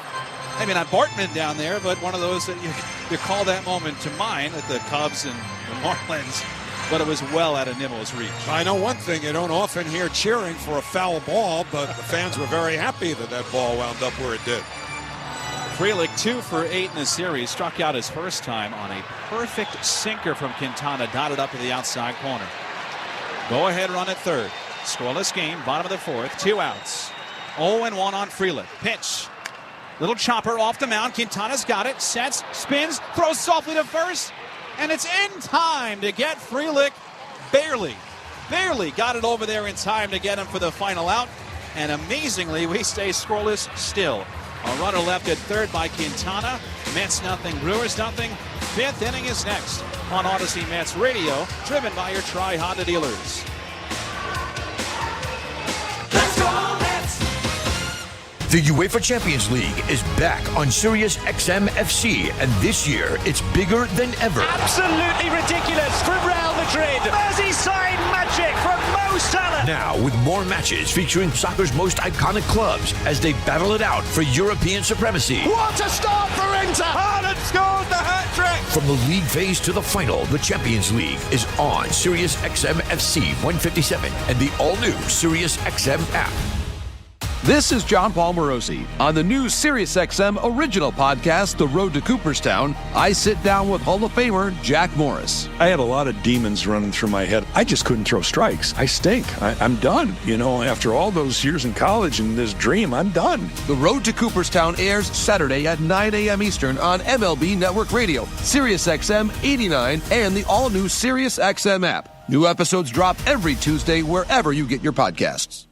maybe not Bartman down there, but one of those that you call that moment to mind at the Cubs and the Marlins. But it was well out of Nimmo's reach. I know one thing, you don't often hear cheering for a foul ball, but the fans were very happy that that ball wound up where it did. Frelick 2 for 8 in the series, struck out his first time on a perfect sinker from Quintana, dotted up to the outside corner. Go ahead run at third. Scoreless game, bottom of the 4th, 2 outs. 0-1 on Frelick. Pitch. Little chopper off the mound. Quintana's got it, sets, spins, throws softly to first. And it's in time to get Frelick. Barely got it over there in time to get him for the final out. And amazingly, we stay scoreless still. A runner left at third by Quintana. Mets nothing, Brewers nothing. 5th inning is next on Odyssey Mets Radio, driven by your Tri-Honda dealers. Let's go Mets! The UEFA Champions League is back on Sirius XM FC, and this year it's bigger than ever. Absolutely ridiculous from Real Madrid. Merseyside magic from Mo Salah. Now with more matches featuring soccer's most iconic clubs as they battle it out for European supremacy. What a start for Inter! Haaland scored the hat-trick! From the league phase to the final, the Champions League is on Sirius XM FC 157 and the all-new Sirius XM app. This is John Paul Morosi. On the new SiriusXM original podcast, The Road to Cooperstown, I sit down with Hall of Famer Jack Morris. I had a lot of demons running through my head. I just couldn't throw strikes. I stink. I'm done. You know, after all those years in college and this dream, I'm done. The Road to Cooperstown airs Saturday at 9 a.m. Eastern on MLB Network Radio, SiriusXM 89, and the all-new SiriusXM app. New episodes drop every Tuesday wherever you get your podcasts.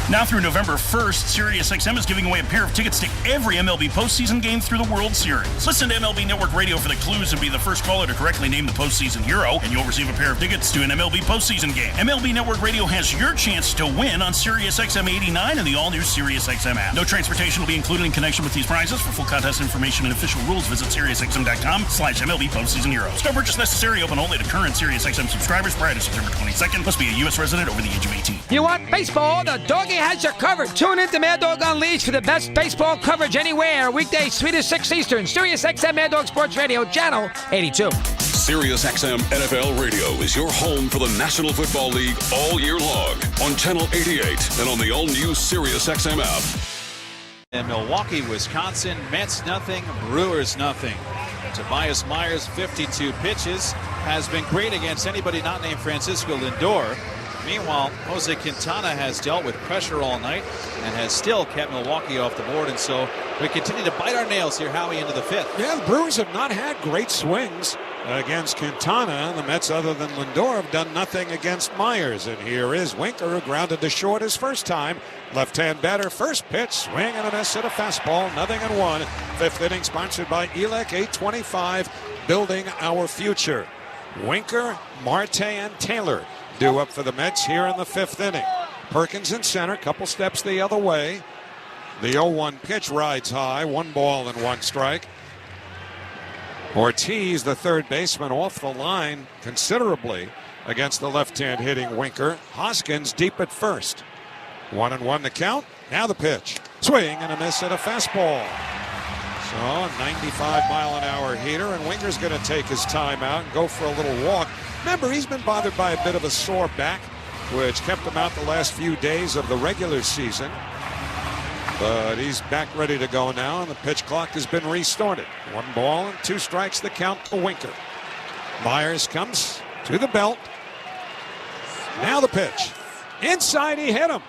Now through November 1st, SiriusXM is giving away a pair of tickets to every MLB postseason game through the World Series. Listen to MLB Network Radio for the clues and be the first caller to correctly name the postseason hero, and you'll receive a pair of tickets to an MLB postseason game. MLB Network Radio has your chance to win on SiriusXM 89 and the all-new SiriusXM app. No transportation will be included in connection with these prizes. For full contest information and official rules, visit SiriusXM.com/MLB postseason heroes. No purchase necessary. Open only to current SiriusXM subscribers prior to September 22nd. Must be a U.S. resident over the age of 18. You want baseball? The Doggy has you covered. Tune in to Mad Dog Unleashed for the best baseball coverage anywhere. Weekdays 3 to 6 Eastern. SiriusXM Mad Dog Sports Radio, channel 82. SiriusXM NFL Radio is your home for the National Football League all year long on channel 88 and on the all-new SiriusXM app. In Milwaukee, Wisconsin, Mets nothing, Brewers nothing. Tobias Myers, 52 pitches, has been great against anybody not named Francisco Lindor. Meanwhile, Jose Quintana has dealt with pressure all night and has still kept Milwaukee off the board. And so we continue to bite our nails here, Howie, into the fifth. Yeah, the Brewers have not had great swings against Quintana. The Mets, other than Lindor, have done nothing against Myers. And here is Winker, who grounded to short his first time. Left-hand batter, first pitch, swing and a miss at a fastball, 0-1. Fifth inning sponsored by Elec, 825, building our future. Winker, Marte, and Taylor due up for the Mets here in the fifth inning. Perkins in center, couple steps the other way. The 0-1 pitch rides high, 1 ball and 1 strike. Ortiz, the third baseman, off the line considerably against the left-hand hitting Winker. Hoskins deep at first. 1-1 the count. Now the pitch. Swing and a miss at a fastball. So a 95-mile-an-hour heater, and Winker's going to take his time out and go for a little walk. Remember, he's been bothered by a bit of a sore back, which kept him out the last few days of the regular season. But he's back ready to go now, and the pitch clock has been restarted. 1 ball and 2 strikes the count for Winker. Myers comes to the belt. Now the pitch. Inside, he hit him.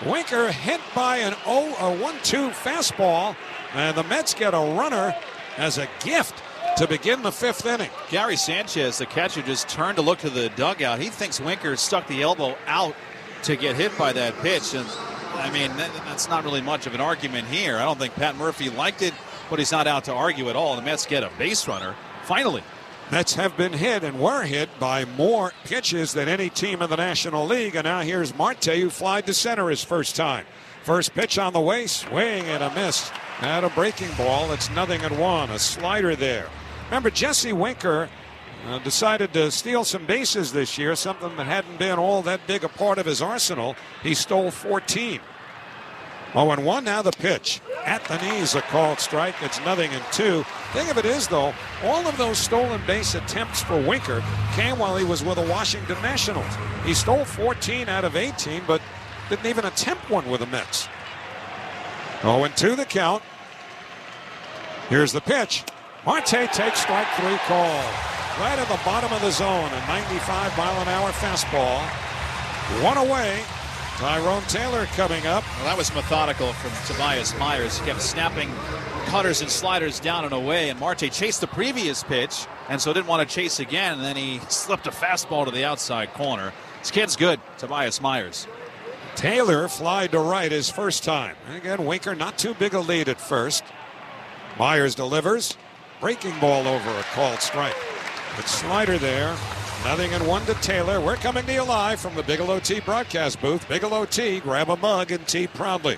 Winker hit by an 1-2 fastball, and the Mets get a runner as a gift to begin the fifth inning. Gary Sanchez, the catcher, just turned to look to the dugout. He thinks Winker stuck the elbow out to get hit by that pitch. And I mean, that's not really much of an argument here. I don't think Pat Murphy liked it, but he's not out to argue at all. The Mets get a base runner, finally. Mets have been hit and were hit by more pitches than any team in the National League. And now here's Marte, who flied to center his first time. First pitch on the way, swing and a miss. At a breaking ball, it's 0-1. A slider there. Remember, Jesse Winker decided to steal some bases this year, something that hadn't been all that big a part of his arsenal. He stole 14. 0-1, now the pitch. At the knees, a called strike. It's 0-2. Thing of it is, though, all of those stolen base attempts for Winker came while he was with the Washington Nationals. He stole 14 out of 18, but didn't even attempt one with the Mets. 0-2 the count. Here's the pitch. Marte takes strike 3 call. Right at the bottom of the zone. A 95-mile-an-hour fastball. 1 away. Tyrone Taylor coming up. Well, that was methodical from Tobias Myers. He kept snapping cutters and sliders down and away, and Marte chased the previous pitch, and so didn't want to chase again, and then he slipped a fastball to the outside corner. This kid's good, Tobias Myers. Taylor flied to right his first time. And again, Winker not too big a lead at first. Myers delivers. Breaking ball over, a called strike. But slider there. 0-1 to Taylor. We're coming to you live from the Bigelow Tea broadcast booth. Bigelow Tea, grab a mug and tea proudly.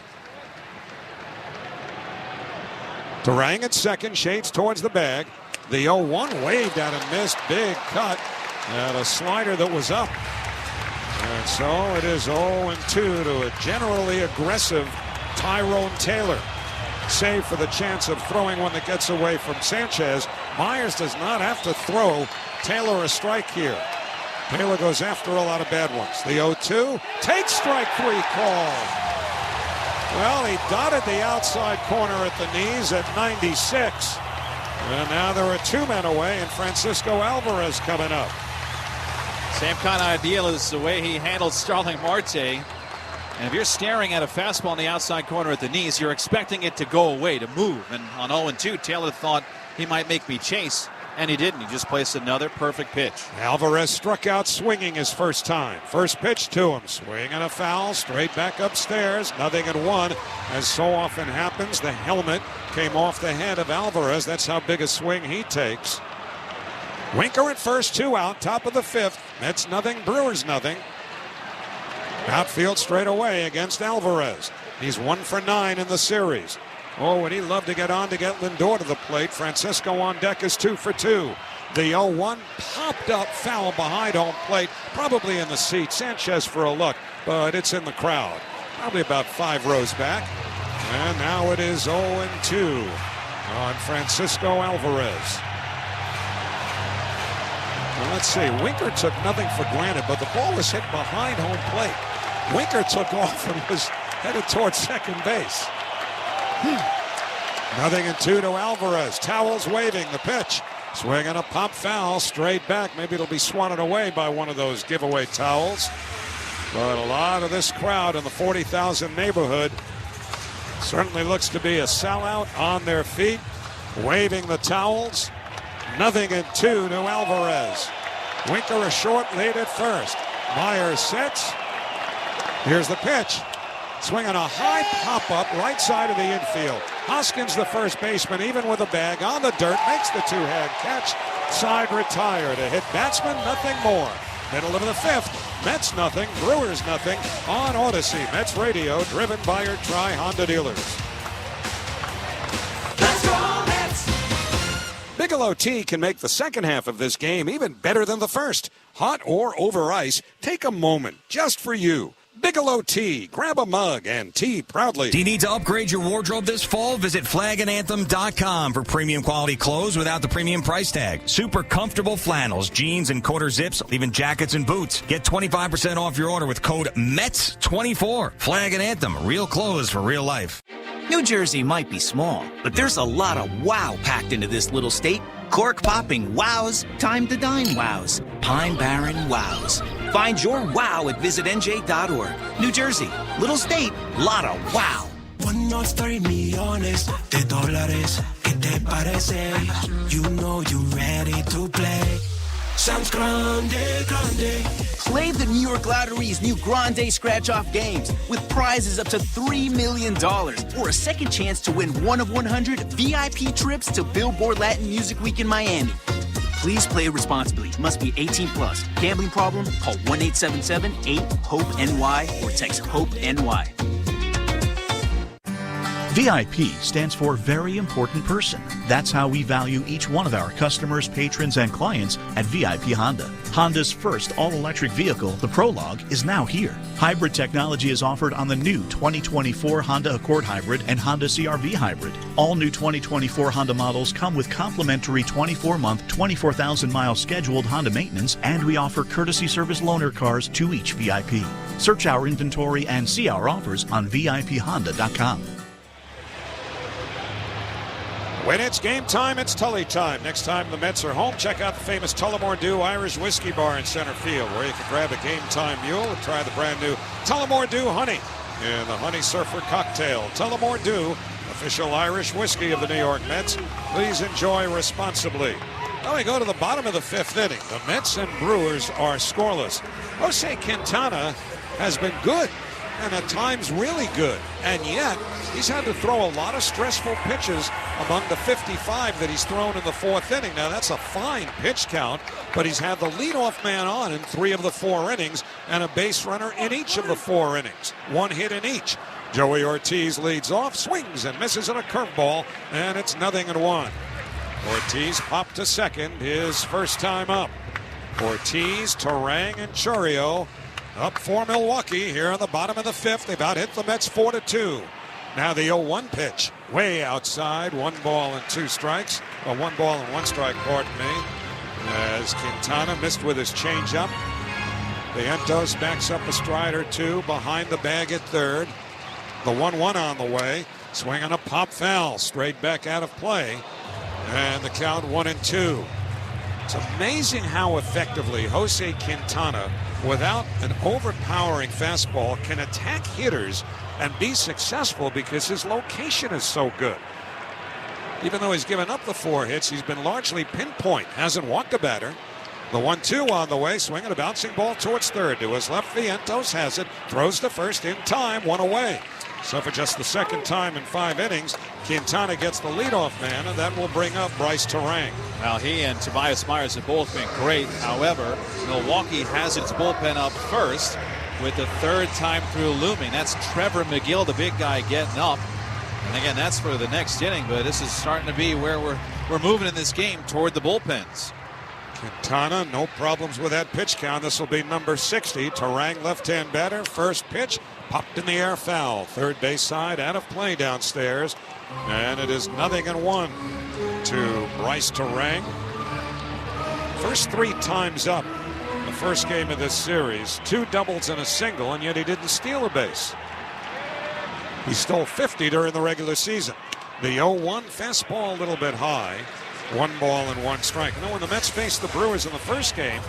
Turang at second, shades towards the bag. The 0-1 waved out and missed. Big cut. And a slider that was up. And so it is 0-2 to a generally aggressive Tyrone Taylor. Save for the chance of throwing one that gets away from Sanchez. Myers does not have to throw Taylor a strike here. Taylor goes after a lot of bad ones. The 0-2 takes strike 3 call. Well, he dotted the outside corner at the knees at 96. And now there are two men away, and Francisco Alvarez coming up. Same kind of ideal as the way he handled Starling Marte. And if you're staring at a fastball on the outside corner at the knees, you're expecting it to go away, to move. And on 0-2, Taylor thought he might make me chase, and he didn't. He just placed another perfect pitch. Alvarez struck out swinging his first time. First pitch to him. Swing and a foul. Straight back upstairs. 0-1. As so often happens, the helmet came off the head of Alvarez. That's how big a swing he takes. Winker at first, 2 out. Top of the 5th. Mets nothing, Brewers nothing. Outfield straight away against Alvarez. He's 1 for 9 in the series. Oh, would he love to get on to get Lindor to the plate. Francisco on deck is 2 for 2. The 0-1 popped up foul behind home plate, probably in the seat. Sanchez for a look, but it's in the crowd. Probably about 5 rows back. And now it is 0-2 on Francisco Alvarez. Well, let's see. Winker took nothing for granted, but the ball was hit behind home plate. Winker took off and was headed towards second base. 0-2 to Alvarez. Towels waving the pitch. Swing and a pop foul straight back. Maybe it'll be swatted away by one of those giveaway towels. But a lot of this crowd in the 40,000 neighborhood certainly looks to be a sellout on their feet, waving the towels. 0-2 to Alvarez. Winker a short lead at first. Myers sets. Here's the pitch. Swinging a high pop-up right side of the infield. Hoskins, the first baseman, even with a bag on the dirt, makes the two-hand catch. Side retired. A hit batsman, nothing more. Middle of the 5th. Mets nothing, Brewers nothing. On Odyssey, Mets radio, driven by your Tri-Honda dealers. Let's go, Mets! Bigelow Tea can make the second half of this game even better than the first. Hot or over ice, take a moment just for you. Bigelow Tea. Grab a mug and tea proudly. Do you need to upgrade your wardrobe this fall? Visit flagandanthem.com for premium quality clothes without the premium price tag. Super comfortable flannels, jeans and quarter zips, even jackets and boots. Get 25% off your order with code METS24. Flag and Anthem. Real clothes for real life. New Jersey might be small, but there's a lot of wow packed into this little state. Cork-popping wows, time to dine wows, Pine Barren wows. Find your wow at visitnj.org. New Jersey, little state, lot of wow. 103 millones de dólares. ¿Qué te parece? You know you ready to play. Sounds grande, grande. Play the New York Lottery's new Grande Scratch-Off games with prizes up to $3 million or a second chance to win 1 of 100 VIP trips to Billboard Latin Music Week in Miami. Please play responsibly. Must be 18 plus. Gambling problem? Call 1-877-8-HOPE-NY or text HOPE-NY. VIP stands for Very Important Person. That's how we value each one of our customers, patrons, and clients at VIP Honda. Honda's first all-electric vehicle, the Prologue, is now here. Hybrid technology is offered on the new 2024 Honda Accord Hybrid and Honda CR-V Hybrid. All new 2024 Honda models come with complimentary 24-month, 24,000-mile scheduled Honda maintenance, and we offer courtesy service loaner cars to each VIP. Search our inventory and see our offers on VIPHonda.com. When it's game time, it's Tully time. Next time the Mets are home, check out the famous Tullamore Dew Irish Whiskey Bar in center field, where you can grab a game time mule and try the brand new Tullamore Dew Honey in the Honey Surfer cocktail. Tullamore Dew, official Irish whiskey of the New York Mets. Please enjoy responsibly. Now we go to the bottom of the 5th inning. The Mets and Brewers are scoreless. Jose Quintana has been good, and at times really good, and yet he's had to throw a lot of stressful pitches among the 55 that he's thrown in the 4th inning. Now that's a fine pitch count, but he's had the leadoff man on in 3 of the 4 innings and a base runner in each of the 4 innings. 1 hit in each. Joey Ortiz leads off, swings and misses on a curveball, and it's 0-1. Ortiz popped to second, his first time up. Ortiz, Turang, and Chourio up for Milwaukee here on the bottom of the 5th. They've out hit the Mets 4-2. Now the 0-1 pitch, way outside, 1 ball and 2 strikes. Well, 1 ball and 1 strike, pardon me. As Quintana missed with his changeup. Vientos backs up a stride or 2 behind the bag at third. The 1-1 on the way. Swinging a pop foul. Straight back out of play. And the count 1-2. It's amazing how effectively Jose Quintana, without an overpowering fastball, can attack hitters and be successful because his location is so good. Even though he's given up the 4 hits, he's been largely pinpoint. Hasn't walked a batter. The 1-2 on the way, swinging a bouncing ball towards third. To his left, Vientos has it, throws to first in time, 1 away. So for just the second time in 5 innings, Quintana gets the leadoff man, and that will bring up Bryce Terang. Well, he and Tobias Myers have both been great. However, Milwaukee has its bullpen up first with the 3rd time through looming. That's Trevor McGill, the big guy, getting up. And again, that's for the next inning, but this is starting to be where we're moving in this game toward the bullpens. Quintana, no problems with that pitch count. This will be number 60. Terang, left-hand batter. First pitch, popped in the air, foul. Third base side, out of play downstairs. And it is 0-1 to Bryce Terang. First 3 times up the first game of this series. 2 doubles and a single, and yet he didn't steal a base. He stole 50 during the regular season. The 0-1 fastball a little bit high. 1 ball and 1 strike. You know, when the Mets faced the Brewers in the first game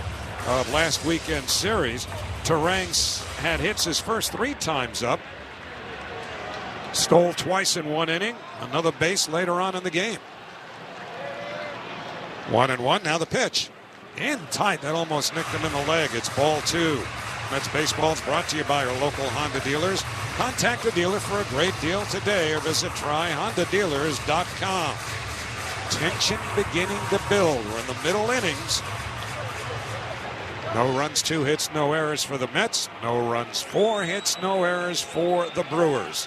of last weekend's series, Terang had hits his first 3 times up. Stole twice in 1 inning. Another base later on in the game. 1-1. Now the pitch. In tight. That almost nicked him in the leg. It's ball 2. Mets baseball is brought to you by our local Honda dealers. Contact a dealer for a great deal today or visit tryhondadealers.com. Tension beginning to build. We're in the middle innings. No runs, 2 hits, no errors for the Mets. No runs, 4 hits, no errors for the Brewers.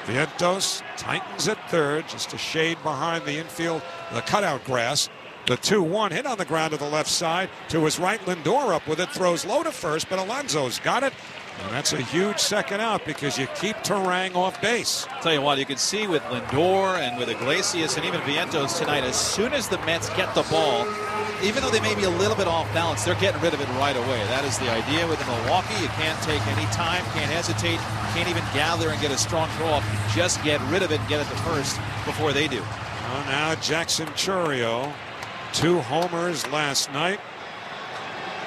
Vientos tightens at third, just a shade behind the infield, the cutout grass. The 2-1 hit on the ground to the left side. To his right, Lindor up with it, throws low to first, but Alonso's got it. And that's a huge second out because you keep Terang off base. Tell you what, you can see with Lindor and with Iglesias and even Vientos tonight, as soon as the Mets get the ball, even though they may be a little bit off balance, they're getting rid of it right away. That is the idea with Milwaukee. You can't take any time, can't hesitate, can't even gather and get a strong throw off. Just get rid of it and get it to first before they do. Well, now Jackson Chourio, 2 homers last night.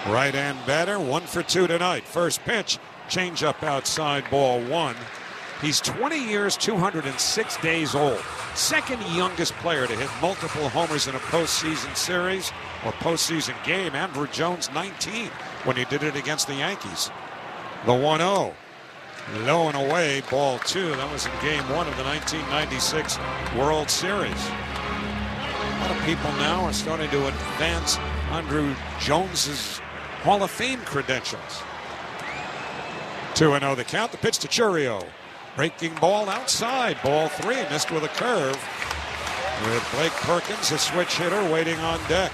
Right-hand batter, 1 for 2 tonight. First pitch, change up outside, ball 1. He's 20 years, 206 days old. Second youngest player to hit multiple homers in a postseason series or postseason game. Andrew Jones, 19, when he did it against the Yankees. The 1-0. Low and away, ball 2. That was in game 1 of the 1996 World Series. A lot of people now are starting to advance Andrew Jones's Hall of Fame credentials. 2-0 the count. The pitch to Chourio. Breaking ball outside. Ball 3. Missed with a curve. With Blake Perkins, a switch hitter, waiting on deck.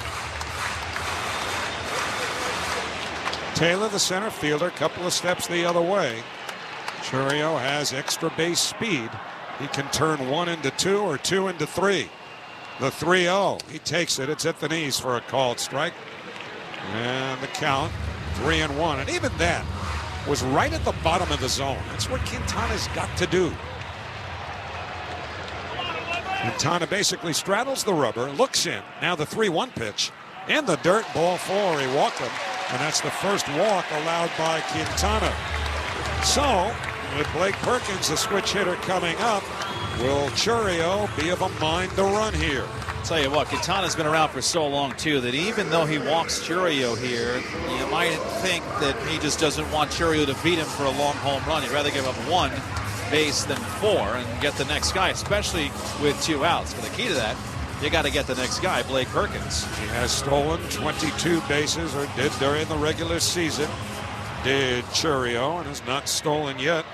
Taylor, the center fielder, couple of steps the other way. Chourio has extra base speed. He can turn 1 into 2 or 2 into 3. The 3-0. He takes it. It's at the knees for a called strike. And the count, 3-1. And even that was right at the bottom of the zone. That's what Quintana's got to do. Quintana basically straddles the rubber, looks in. Now the 3-1 pitch. In the dirt, ball 4. He walked him. And that's the first walk allowed by Quintana. So, with Blake Perkins, the switch hitter, coming up, will Chourio be of a mind to run here? Tell you what, Quintana's been around for so long, too, that even though he walks Chourio here, you might think that he just doesn't want Chourio to beat him for a long home run. He'd rather give up 1 base than 4 and get the next guy, especially with 2 outs. But the key to that, you got to get the next guy, Blake Perkins. He has stolen 22 bases, or did during the regular season. Did Chourio, and has not stolen yet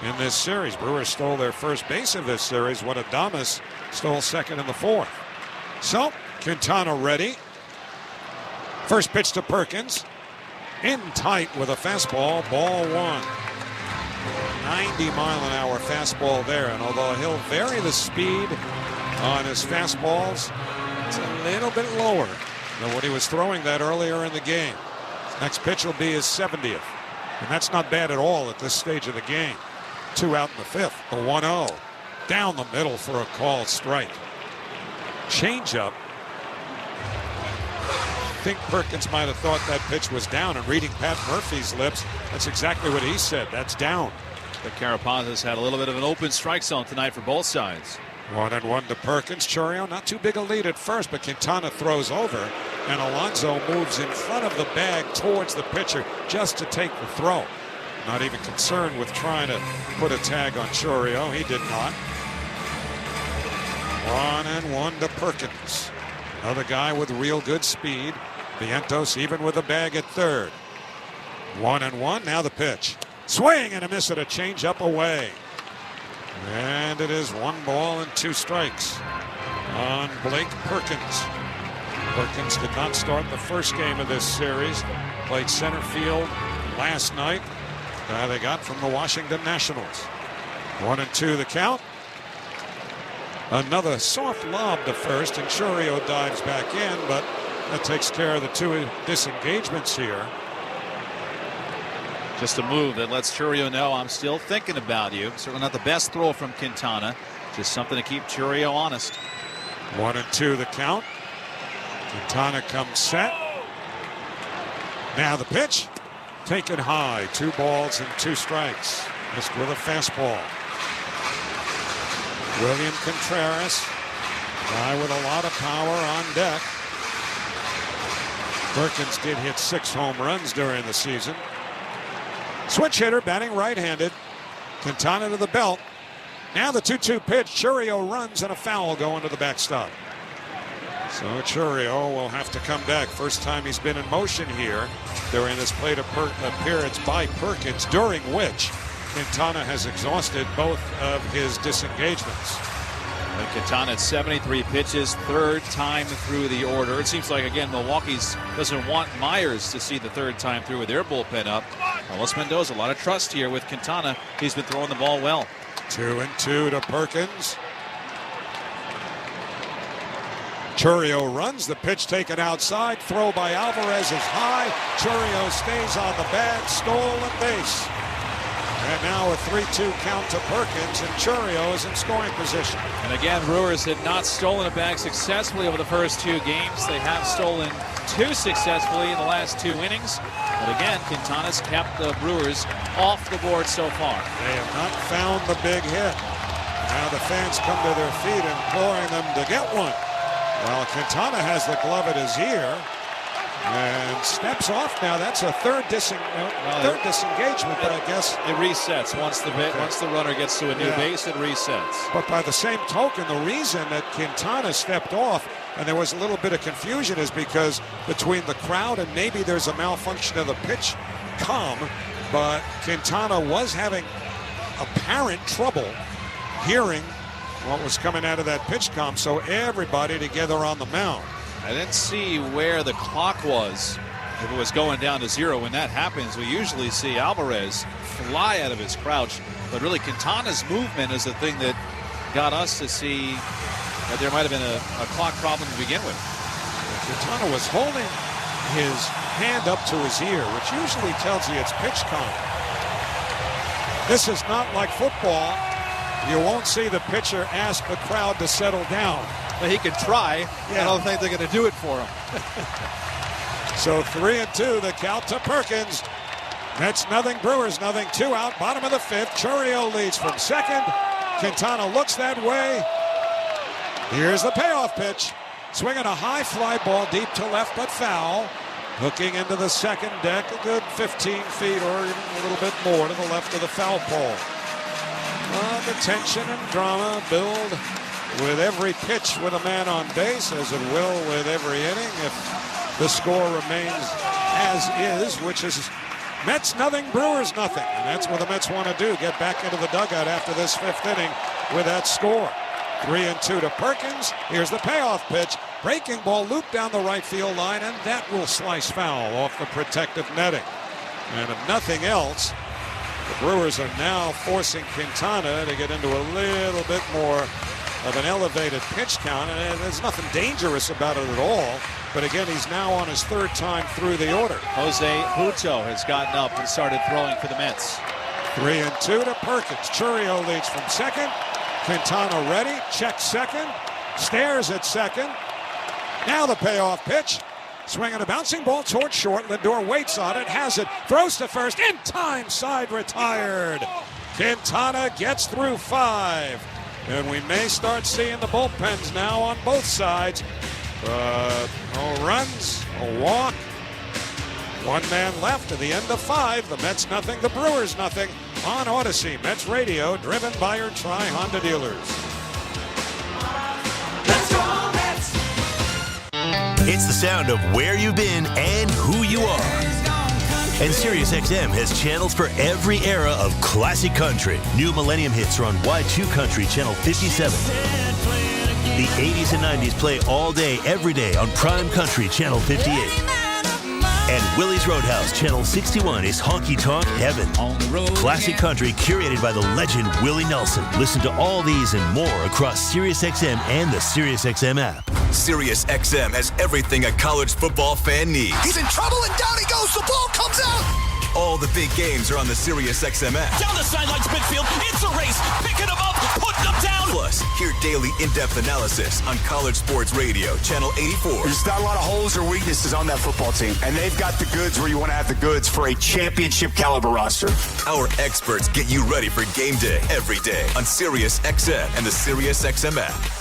in this series. Brewers stole their first base of this series when Adames stole second in the 4th. So, Quintana ready. First pitch to Perkins. In tight with a fastball, ball 1. 90-mile-an-hour fastball there, and although he'll vary the speed on his fastballs, it's a little bit lower than what he was throwing that earlier in the game. Next pitch will be his 70th, and that's not bad at all at this stage of the game. 2 out in the 5th. The 1-0. Down the middle for a called strike. Changeup. I think Perkins might have thought that pitch was down, and reading Pat Murphy's lips, that's exactly what he said. That's down. The Carapaz's had a little bit of an open strike zone tonight for both sides. 1-1 to Perkins. Chourio, not too big a lead at first, but Quintana throws over, and Alonso moves in front of the bag towards the pitcher just to take the throw. Not even concerned with trying to put a tag on Chourio. He did not. 1-1 to Perkins. Another guy with real good speed. Vientos even with a bag at third. 1-1. Now the pitch. Swing and a miss at a changeup away. And it is 1 ball and 2 strikes on Blake Perkins. Perkins did not start the first game of this series. Played center field last night. Guy they got from the Washington Nationals. 1-2 the count. Another soft lob to first, and Chourio dives back in, but that takes care of the 2 disengagements here. Just a move that lets Chourio know, I'm still thinking about you. Certainly not the best throw from Quintana. Just something to keep Chourio honest. 1-2 the count. Quintana comes set. Now the pitch. Taken high. 2 balls and 2 strikes. Missed with a fastball. William Contreras, guy with a lot of power on deck. Perkins did hit 6 home runs during the season. Switch hitter, batting right-handed. Quintana to the belt. Now the 2-2 pitch. Chourio runs and a foul going to the backstop. So Chourio will have to come back. First time he's been in motion here during this plate appearance by Perkins, during which Quintana has exhausted both of his disengagements. And Quintana at 73 pitches, 3rd time through the order. It seems like, again, Milwaukee's doesn't want Myers to see the 3rd time through with their bullpen up. Carlos Mendoza, a lot of trust here with Quintana. He's been throwing the ball well. 2-2 to Perkins. Chourio runs, the pitch taken outside. Throw by Alvarez is high. Chourio stays on the bag, stolen base. And now a 3-2 count to Perkins, and Chourio is in scoring position. And again, Brewers had not stolen a bag successfully over the first 2 games. They have stolen 2 successfully in the last 2 innings. But again, Quintana's kept the Brewers off the board so far. They have not found the big hit. Now the fans come to their feet, imploring them to get one. Well, Quintana has the glove at his ear and steps off now. That's a third disengagement, but I guess it resets once the runner gets to a new base. It resets. But by the same token, the reason that Quintana stepped off and there was a little bit of confusion is because between the crowd and maybe there's a malfunction of the pitch comm, but Quintana was having apparent trouble hearing what was coming out of that pitch comm, so everybody together on the mound. I didn't see where the clock was. If it was going down to 0, when that happens, we usually see Alvarez fly out of his crouch. But really, Quintana's movement is the thing that got us to see that there might have been a clock problem to begin with. Quintana was holding his hand up to his ear, which usually tells you it's pitch comm. This is not like football. You won't see the pitcher ask the crowd to settle down. But he could try. I don't think they're going to do it for him. So 3-2 the count to Perkins. Mets nothing, Brewers nothing. 2 out, bottom of the 5th. Chourio leads from second. Quintana looks that way. Here's the payoff pitch. Swinging a high fly ball deep to left, but foul. Hooking into the second deck, a good 15 feet or even a little bit more to the left of the foul pole. The tension and drama build with every pitch with a man on base, as it will with every inning if the score remains as is, which is Mets nothing, Brewers nothing. And that's what the Mets want to do, get back into the dugout after this 5th inning with that score. 3-2 to Perkins. Here's the payoff pitch. Breaking ball looped down the right field line, and that will slice foul off the protective netting. And if nothing else, the Brewers are now forcing Quintana to get into a little bit more of an elevated pitch count, and there's nothing dangerous about it at all. But again, he's now on his 3rd time through the order. Jose Puto has gotten up and started throwing for the Mets. 3-2 to Perkins. Churio leads from second. Quintana ready. Checks second. Stares at second. Now the payoff pitch. Swinging a bouncing ball towards short. Lindor waits on it. Has it. Throws to first. In time. Side retired. Quintana gets through 5. And we may start seeing the bullpens now on both sides. No runs. A walk. One man left at the end of 5. The Mets nothing. The Brewers nothing. On Odyssey, Mets Radio, driven by your Tri-Honda dealers. It's the sound of where you've been and who you are. And SiriusXM has channels for every era of classic country. New Millennium hits are on Y2 Country, Channel 57. The 80s and 90s play all day, every day on Prime Country, Channel 58. And Willie's Roadhouse, Channel 61 is Honky Tonk Heaven. Classic country curated by the legend Willie Nelson. Listen to all these and more across SiriusXM and the SiriusXM app. SiriusXM has everything a college football fan needs. He's in trouble and down he goes. The ball comes out. All the big games are on the SiriusXM app. Down the sidelines midfield. It's a race. Picking them up. Putting them down. Plus, hear daily in-depth analysis on College Sports Radio, Channel 84. There's not a lot of holes or weaknesses on that football team, and they've got the goods where you want to have the goods for a championship caliber roster. Our experts get you ready for game day every day on SiriusXM and the SiriusXM app.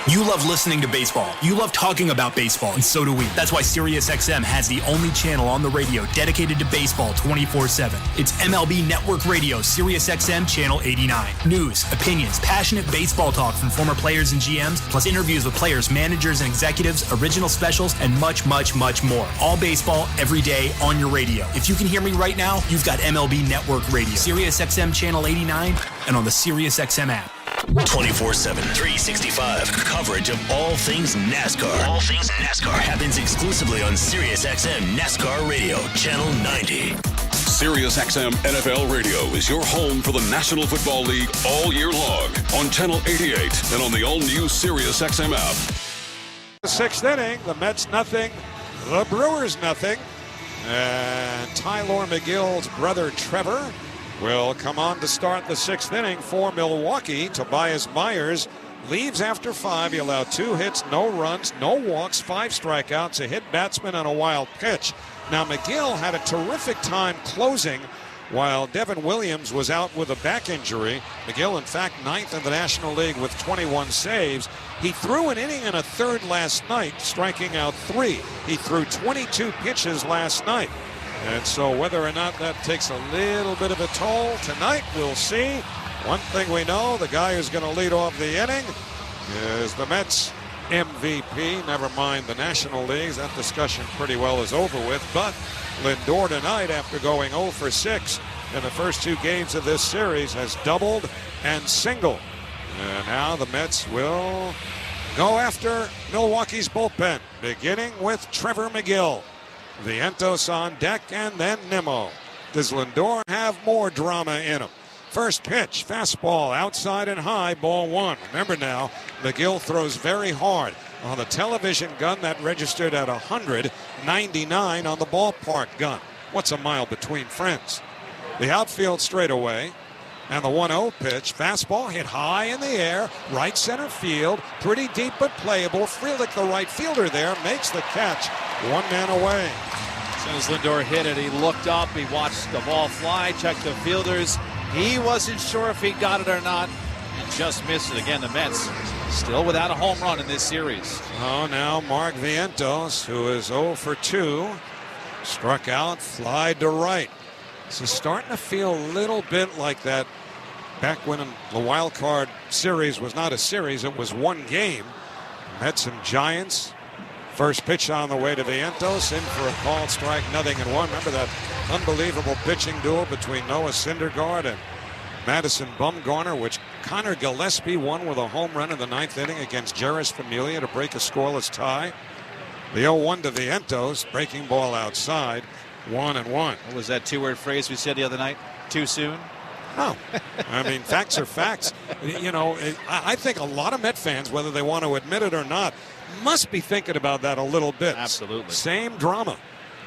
You love listening to baseball. You love talking about baseball, and so do we. That's why SiriusXM has the only channel on the radio dedicated to baseball 24/7. It's MLB Network Radio, SiriusXM Channel 89. News, opinions, passionate baseball talk from former players and GMs, plus interviews with players, managers, and executives, original specials, and much, much, much more. All baseball, every day, on your radio. If you can hear me right now, you've got MLB Network Radio, SiriusXM Channel 89, and on the SiriusXM app. 24/7, 365 coverage of all things NASCAR. All things NASCAR happens exclusively on SiriusXM NASCAR Radio, Channel 90. SiriusXM NFL Radio is your home for the National Football League all year long on Channel 88 and on the all-new SiriusXM app. The 6th inning, the Mets nothing, the Brewers nothing, and Tyler McGill's brother Trevor will come on to start the 6th inning for Milwaukee. Tobias Myers leaves after 5. He allowed 2 hits, no runs, no walks, 5 strikeouts, a hit batsman, and a wild pitch. Now McGill had a terrific time closing while Devin Williams was out with a back injury. McGill, in fact, 9th in the National League with 21 saves. He threw an inning and a third last night, striking out 3. He threw 22 pitches last night. And so whether or not that takes a little bit of a toll tonight, we'll see. One thing we know, the guy who's going to lead off the inning is the Mets MVP. Never mind the National Leagues. That discussion pretty well is over with. But Lindor tonight, after going 0 for 6 in the first 2 games of this series, has doubled and singled. And now the Mets will go after Milwaukee's bullpen, beginning with Trevor McGill. Vientos on deck, and then Nimmo. Does Lindor have more drama in him? First pitch, fastball, outside and high, ball 1. Remember now, McGill throws very hard. On the television gun, that registered at 199 on the ballpark gun. What's a mile between friends? The outfield straightaway, and the 1-0 pitch, fastball hit high in the air, right center field, pretty deep but playable. Frelick, the right fielder there, makes the catch. 1 man away. As soon as Lindor hit it, he looked up, he watched the ball fly, checked the fielders. He wasn't sure if he got it or not, and just missed it. Again, the Mets still without a home run in this series. Oh, now Mark Vientos, who is 0 for 2, struck out, flied to right. This is starting to feel a little bit like that back when the wild card series was not a series, it was 1 game. Mets and Giants. First pitch on the way to Vientos, in for a called strike, 0-1. Remember that unbelievable pitching duel between Noah Syndergaard and Madison Bumgarner, which Connor Gillespie won with a home run in the 9th inning against Jeurys Familia to break a scoreless tie. The 0-1 to Vientos, breaking ball outside, 1-1. What was that 2-word phrase we said the other night? Too soon? Oh, I mean, facts are facts. You know, I think a lot of Met fans, whether they want to admit it or not, must be thinking about that a little bit. Absolutely. Same drama.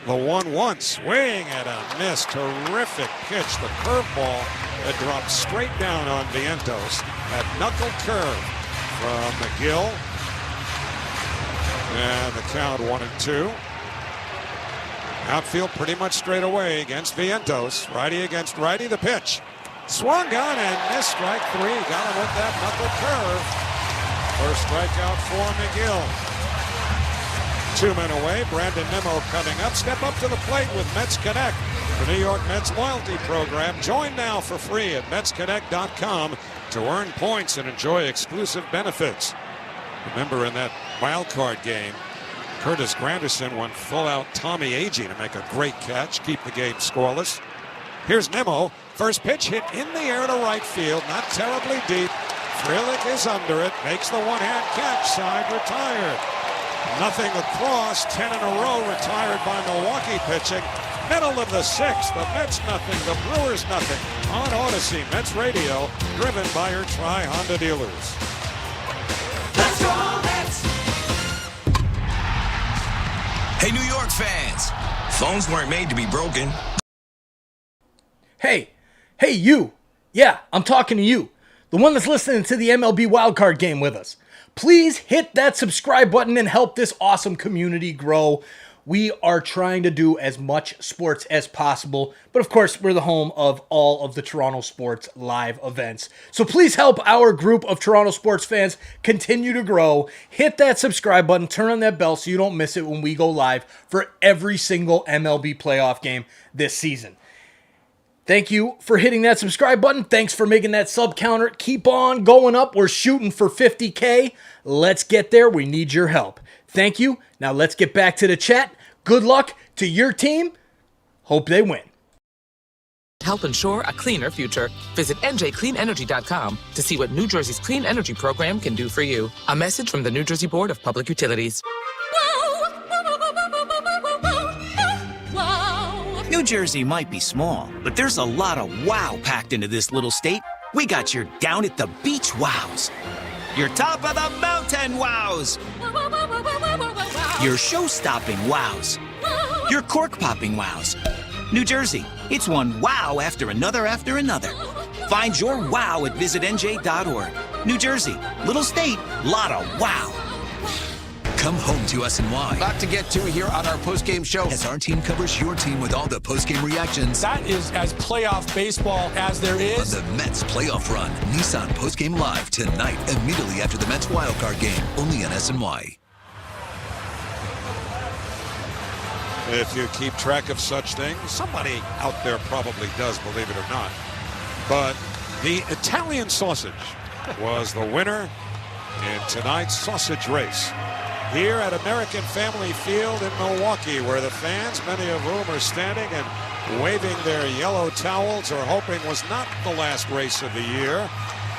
The 1-1 swing and a miss. Terrific pitch. The curveball that dropped straight down on Vientos. That knuckle curve from McGill. And the count 1-2. Outfield pretty much straight away against Vientos. Righty against righty. The pitch. Swung on and missed. Strike 3. Got him with that knuckle curve. First strikeout for McGill. 2 men away. Brandon Nimmo coming up. Step up to the plate with Mets Connect, the New York Mets loyalty program. Join now for free at MetsConnect.com to earn points and enjoy exclusive benefits. Remember, in that wild card game, Curtis Granderson went full out Tommy Agee to make a great catch, keep the game scoreless. Here's Nimmo. First pitch hit in the air to right field, not terribly deep. Frelick is under it, makes the one-hand catch, side retired. Nothing across, 10 in a row retired by Milwaukee pitching. Middle of the 6th, the Mets nothing, the Brewers nothing. On Odyssey, Mets Radio, driven by your Tri-Honda dealers. Let's go Mets! Hey, New York fans, phones weren't made to be broken. Hey, you. Yeah, I'm talking to you. The one that's listening to the MLB wildcard game with us. Please hit that subscribe button and help this awesome community grow. We are trying to do as much sports as possible, but of course, we're the home of all of the Toronto sports live events. So please help our group of Toronto sports fans continue to grow. Hit that subscribe button, turn on that bell so you don't miss it when we go live for every single MLB playoff game this season. Thank you for hitting that subscribe button. Thanks for making that sub counter keep on going up. We're shooting for 50K. Let's get there. We need your help. Thank you. Now let's get back to the chat. Good luck to your team. Hope they win. Help ensure a cleaner future. Visit njcleanenergy.com to see what New Jersey's clean energy program can do for you. A message from the New Jersey Board of Public Utilities. New Jersey might be small, but there's a lot of wow packed into this little state. We got your down at the beach wows, your top of the mountain wows, your show-stopping wows, your cork-popping wows. New Jersey, it's one wow after another after another. Find your wow at visitnj.org. New Jersey, little state, lot of wow. Come home to SNY. About to get to here on our postgame show. As our team covers your team with all the postgame reactions. That is as playoff baseball as there is. On the Mets playoff run. Nissan Postgame Live tonight, immediately after the Mets wildcard game. Only on SNY. If you keep track of such things, somebody out there probably does, believe it or not. But the Italian sausage was the winner in tonight's sausage race here at American Family Field in Milwaukee, where the fans, many of whom are standing and waving their yellow towels, are hoping was not the last race of the year.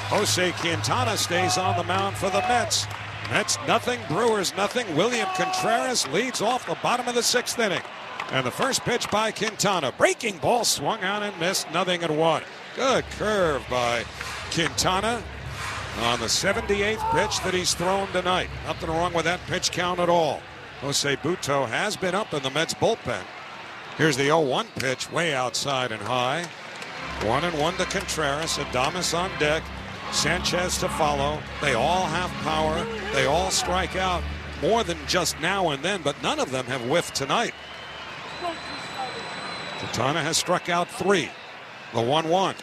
Jose Quintana stays on the mound for the Mets. Mets nothing, Brewers nothing. William Contreras leads off the bottom of the 6th inning. And the first pitch by Quintana. Breaking ball swung on and missed, 0-1. Good curve by Quintana on the 78th pitch that he's thrown tonight. Nothing wrong with that pitch count at all. Jose Butto has been up in the Mets bullpen. Here's the 0-1 pitch, way outside and high. 1-1 to Contreras. Adames on deck. Sanchez to follow. They all have power. They all strike out more than just now and then, but none of them have whiffed tonight. Quintana has struck out 3. The 1-1.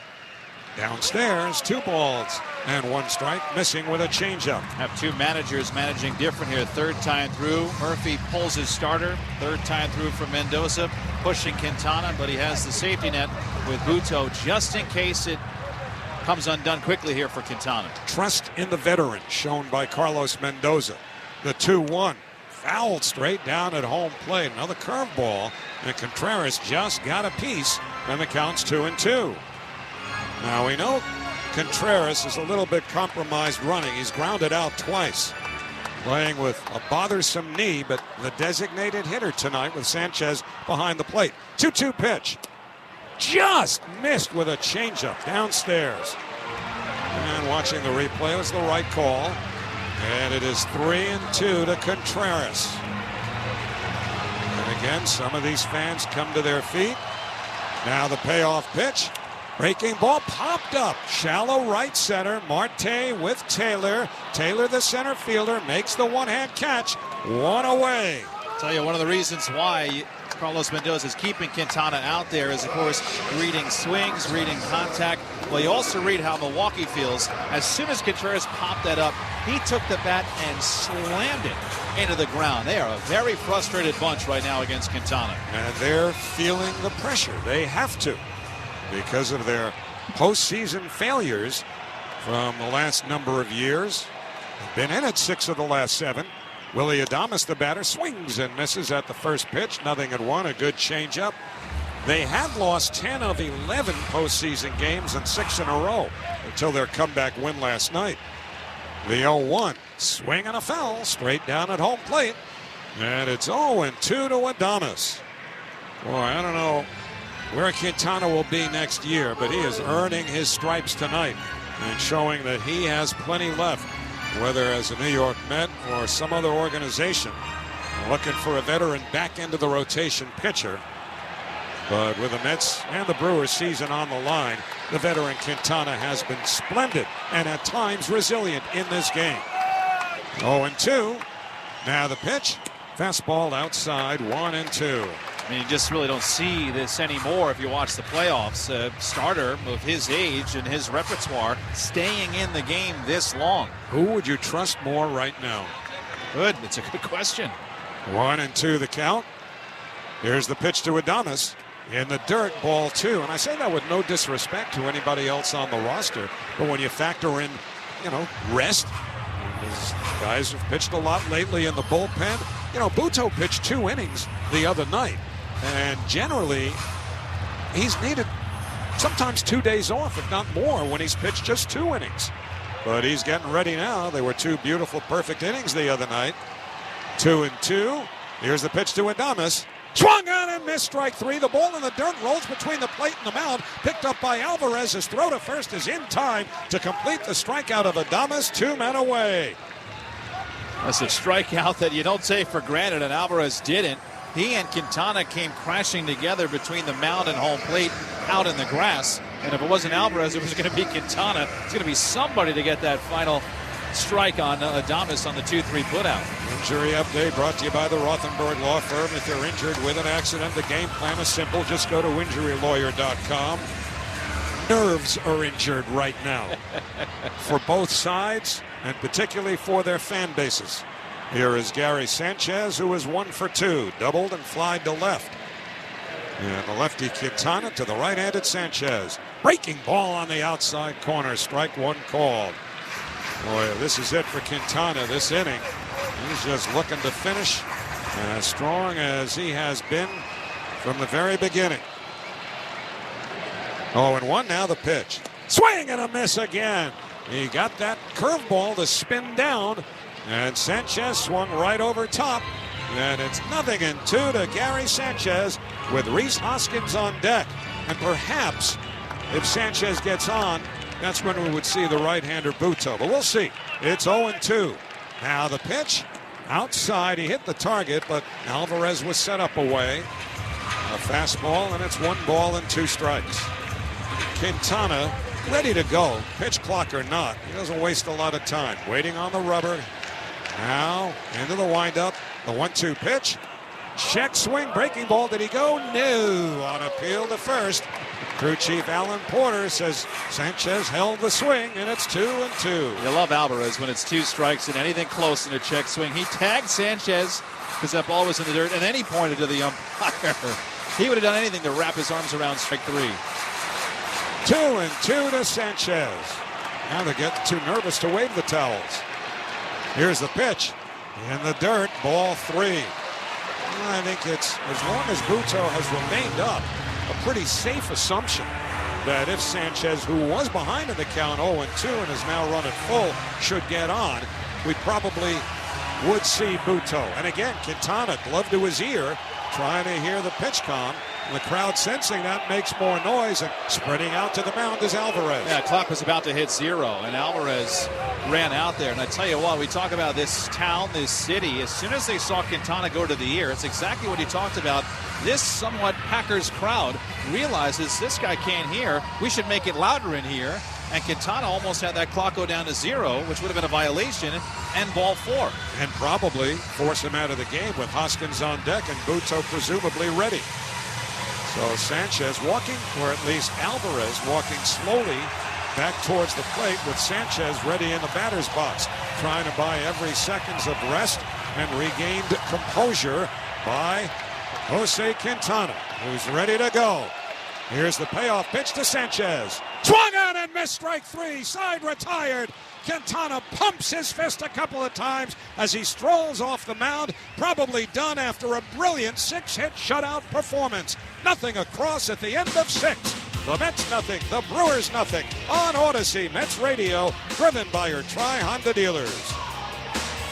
Downstairs, 2 balls and 1 strike, missing with a changeup. Have 2 managers managing different here. Third time through, Murphy pulls his starter. Third time through for Mendoza, pushing Quintana, but he has the safety net with Butto just in case it comes undone quickly here for Quintana. Trust in the veteran shown by Carlos Mendoza. The 2-1. Fouled straight down at home plate. Another curveball, and Contreras just got a piece, and the count's 2-2. Now we know Contreras is a little bit compromised running. He's grounded out twice, playing with a bothersome knee, but the designated hitter tonight with Sanchez behind the plate. 2-2 pitch. Just missed with a changeup downstairs. And watching the replay, it was the right call. And it is 3-2 to Contreras. And again, some of these fans come to their feet. Now the payoff pitch. Breaking ball popped up. Shallow right center. Marte with Taylor. Taylor, the center fielder, makes the one-hand catch. One away. I'll tell you, one of the reasons why Carlos Mendoza is keeping Quintana out there is, of course, reading swings, reading contact. Well, you also read how Milwaukee feels. As soon as Contreras popped that up, he took the bat and slammed it into the ground. They are a very frustrated bunch right now against Quintana. And they're feeling the pressure. They have to, because of their postseason failures from the last number of years. They've been in it 6 of the last 7. Willie Adames, the batter, swings and misses at the first pitch. 0-1, a good changeup. They had lost 10 of 11 postseason games and 6 in a row until their comeback win last night. The 0-1, swing and a foul straight down at home plate. And it's 0-2 to Adames. Boy, I don't know where Quintana will be next year, but he is earning his stripes tonight and showing that he has plenty left, whether as a New York Met or some other organization looking for a veteran back into the rotation pitcher. But with the Mets and the Brewers season on the line, the veteran Quintana has been splendid and at times resilient in this game. 0-2. Now the pitch. Fastball outside, 1-2. I mean, you just really don't see this anymore if you watch the playoffs. A starter of his age and his repertoire staying in the game this long. Who would you trust more right now? Good. It's a good question. 1-2 the count. Here's the pitch to Adames. In the dirt, ball 2. And I say that with no disrespect to anybody else on the roster. But when you factor in, rest, these guys have pitched a lot lately in the bullpen. Buto pitched 2 innings the other night. And generally, he's needed sometimes 2 days off, if not more, when he's pitched just 2 innings. But he's getting ready now. They were 2 beautiful, perfect innings the other night. 2-2. Here's the pitch to Adames. Swung on and missed, strike 3. The ball in the dirt rolls between the plate and the mound. Picked up by Alvarez. His throw to first is in time to complete the strikeout of Adames. 2 men away. That's a strikeout that you don't take for granted, and Alvarez didn't. He and Quintana came crashing together between the mound and home plate out in the grass. And if it wasn't Alvarez, it was going to be Quintana. It's going to be somebody to get that final strike on Adames on the 2-3 putout. Injury update brought to you by the Rothenberg Law Firm. If you're injured with an accident, the game plan is simple. Just go to injurylawyer.com. Nerves are injured right now for both sides, and particularly for their fan bases. Here is Gary Sanchez, who is 1 for 2, doubled and flied to left. And the lefty Quintana to the right-handed Sanchez. Breaking ball on the outside corner, strike 1 called. Boy, this is it for Quintana this inning. He's just looking to finish as strong as he has been from the very beginning. 0-1, now the pitch. Swing and a miss again. He got that curveball to spin down, and Sanchez swung right over top. And it's 0-2 to Gary Sanchez with Rhys Hoskins on deck. And perhaps if Sanchez gets on, that's when we would see the right-hander Buto. But we'll see. It's 0-2. Now the pitch. Outside, he hit the target, but Alvarez was set up away. A fastball, and it's 1 ball and 2 strikes. Quintana ready to go, pitch clock or not. He doesn't waste a lot of time. Waiting on the rubber. Now into the windup. The 1-2 pitch. Check swing, breaking ball. Did he go? No. On appeal to first. Crew chief Alan Porter says Sanchez held the swing, and it's 2-2. You love Alvarez when it's 2 strikes and anything close in a check swing. He tagged Sanchez because that ball was in the dirt, and then he pointed to the umpire. He would have done anything to wrap his arms around strike 3. 2-2 to Sanchez. Now they're getting too nervous to wave the towels. Here's the pitch. In the dirt, ball 3. I think it's, as long as Buto has remained up, a pretty safe assumption that if Sanchez, who was behind in the count 0-2 and is now running full, should get on, we probably would see Buto. And again, Quintana, glove to his ear, trying to hear the pitch com. The crowd sensing that makes more noise, and sprinting out to the mound is Alvarez. Yeah, clock was about to hit 0, and Alvarez ran out there. And I tell you what, we talk about this town, this city. As soon as they saw Quintana go to the air, it's exactly what he talked about. This somewhat Packers crowd realizes this guy can't hear. We should make it louder in here. And Quintana almost had that clock go down to 0, which would have been a violation, and ball 4. And probably force him out of the game with Hoskins on deck and Buto presumably ready. So Sanchez walking, or at least Alvarez walking slowly back towards the plate with Sanchez ready in the batter's box, trying to buy every seconds of rest, and regained composure by Jose Quintana, who's ready to go. Here's the payoff pitch to Sanchez. Swung on and missed, strike 3, side retired. Quintana pumps his fist a couple of times as he strolls off the mound, probably done after a brilliant 6-hit shutout performance. Nothing across at the end of 6. The Mets nothing, the Brewers nothing. On Odyssey, Mets Radio, driven by your Tri-Honda dealers.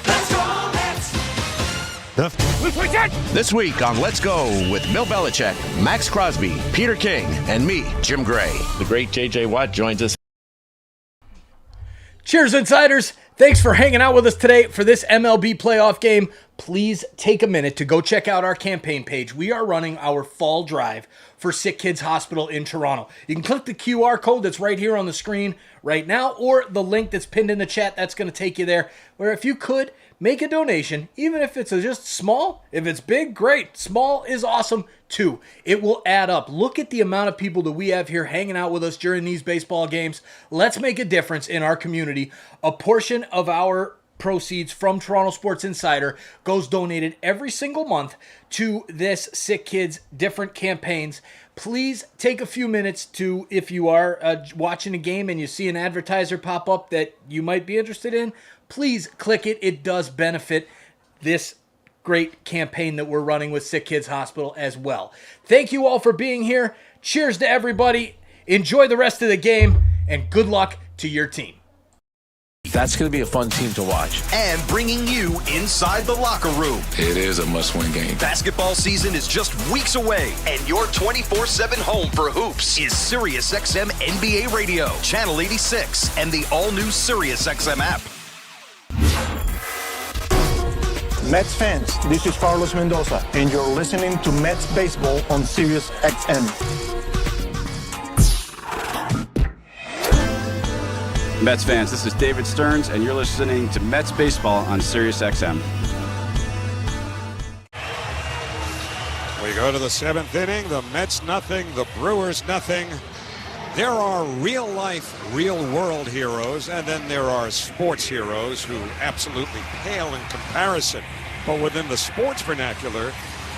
Let's go, Mets! This week on Let's Go with Bill Belichick, Max Crosby, Peter King, and me, Jim Gray. The great J.J. Watt joins us. Cheers, Insiders. Thanks for hanging out with us today for this MLB playoff game. Please take a minute to go check out our campaign page. We are running our fall drive for Sick Kids Hospital in Toronto. You can click the QR code that's right here on the screen right now, or the link that's pinned in the chat. That's going to take you there, where if you could, make a donation, even if it's just small. If it's big, great. Small is awesome too. It will add up. Look at the amount of people that we have here hanging out with us during these baseball games. Let's make a difference in our community. A portion of our proceeds from Toronto Sports Insider goes donated every single month to this Sick Kids different campaigns. Please take a few minutes to, if you are watching a game and you see an advertiser pop up that you might be interested in, please click it. It does benefit this great campaign that we're running with Sick Kids Hospital as well. Thank you all for being here. Cheers to everybody. Enjoy the rest of the game, and good luck to your team. That's going to be a fun team to watch. And bringing you inside the locker room. It is a must-win game. Basketball season is just weeks away, and your 24/7 home for hoops is SiriusXM NBA Radio, Channel 86, and the all-new SiriusXM app. Mets fans, this is Carlos Mendoza, and you're listening to Mets Baseball on SiriusXM. Mets fans, this is David Stearns, and you're listening to Mets Baseball on SiriusXM. We go to the 7th inning. The Mets nothing, the Brewers nothing. There are real-life, real-world heroes, and then there are sports heroes who absolutely pale in comparison. But within the sports vernacular,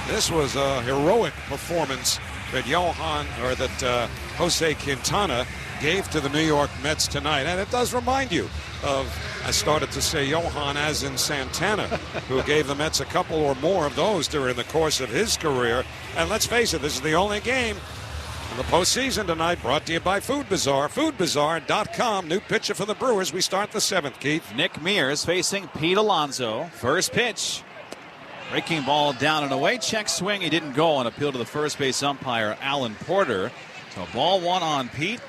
this was a heroic performance that Jose Quintana gave to the New York Mets tonight. And it does remind you of, I started to say Johan as in Santana, who gave the Mets a couple or more of those during the course of his career. And let's face it, this is the only game in the postseason tonight, brought to you by Food Bazaar. FoodBazaar.com. New pitcher for the Brewers. We start the 7th, Keith. Nick Mears facing Pete Alonso. First pitch. Breaking ball down and away. Check swing. He didn't go on appeal to the first base umpire, Alan Porter. So ball 1 on Pete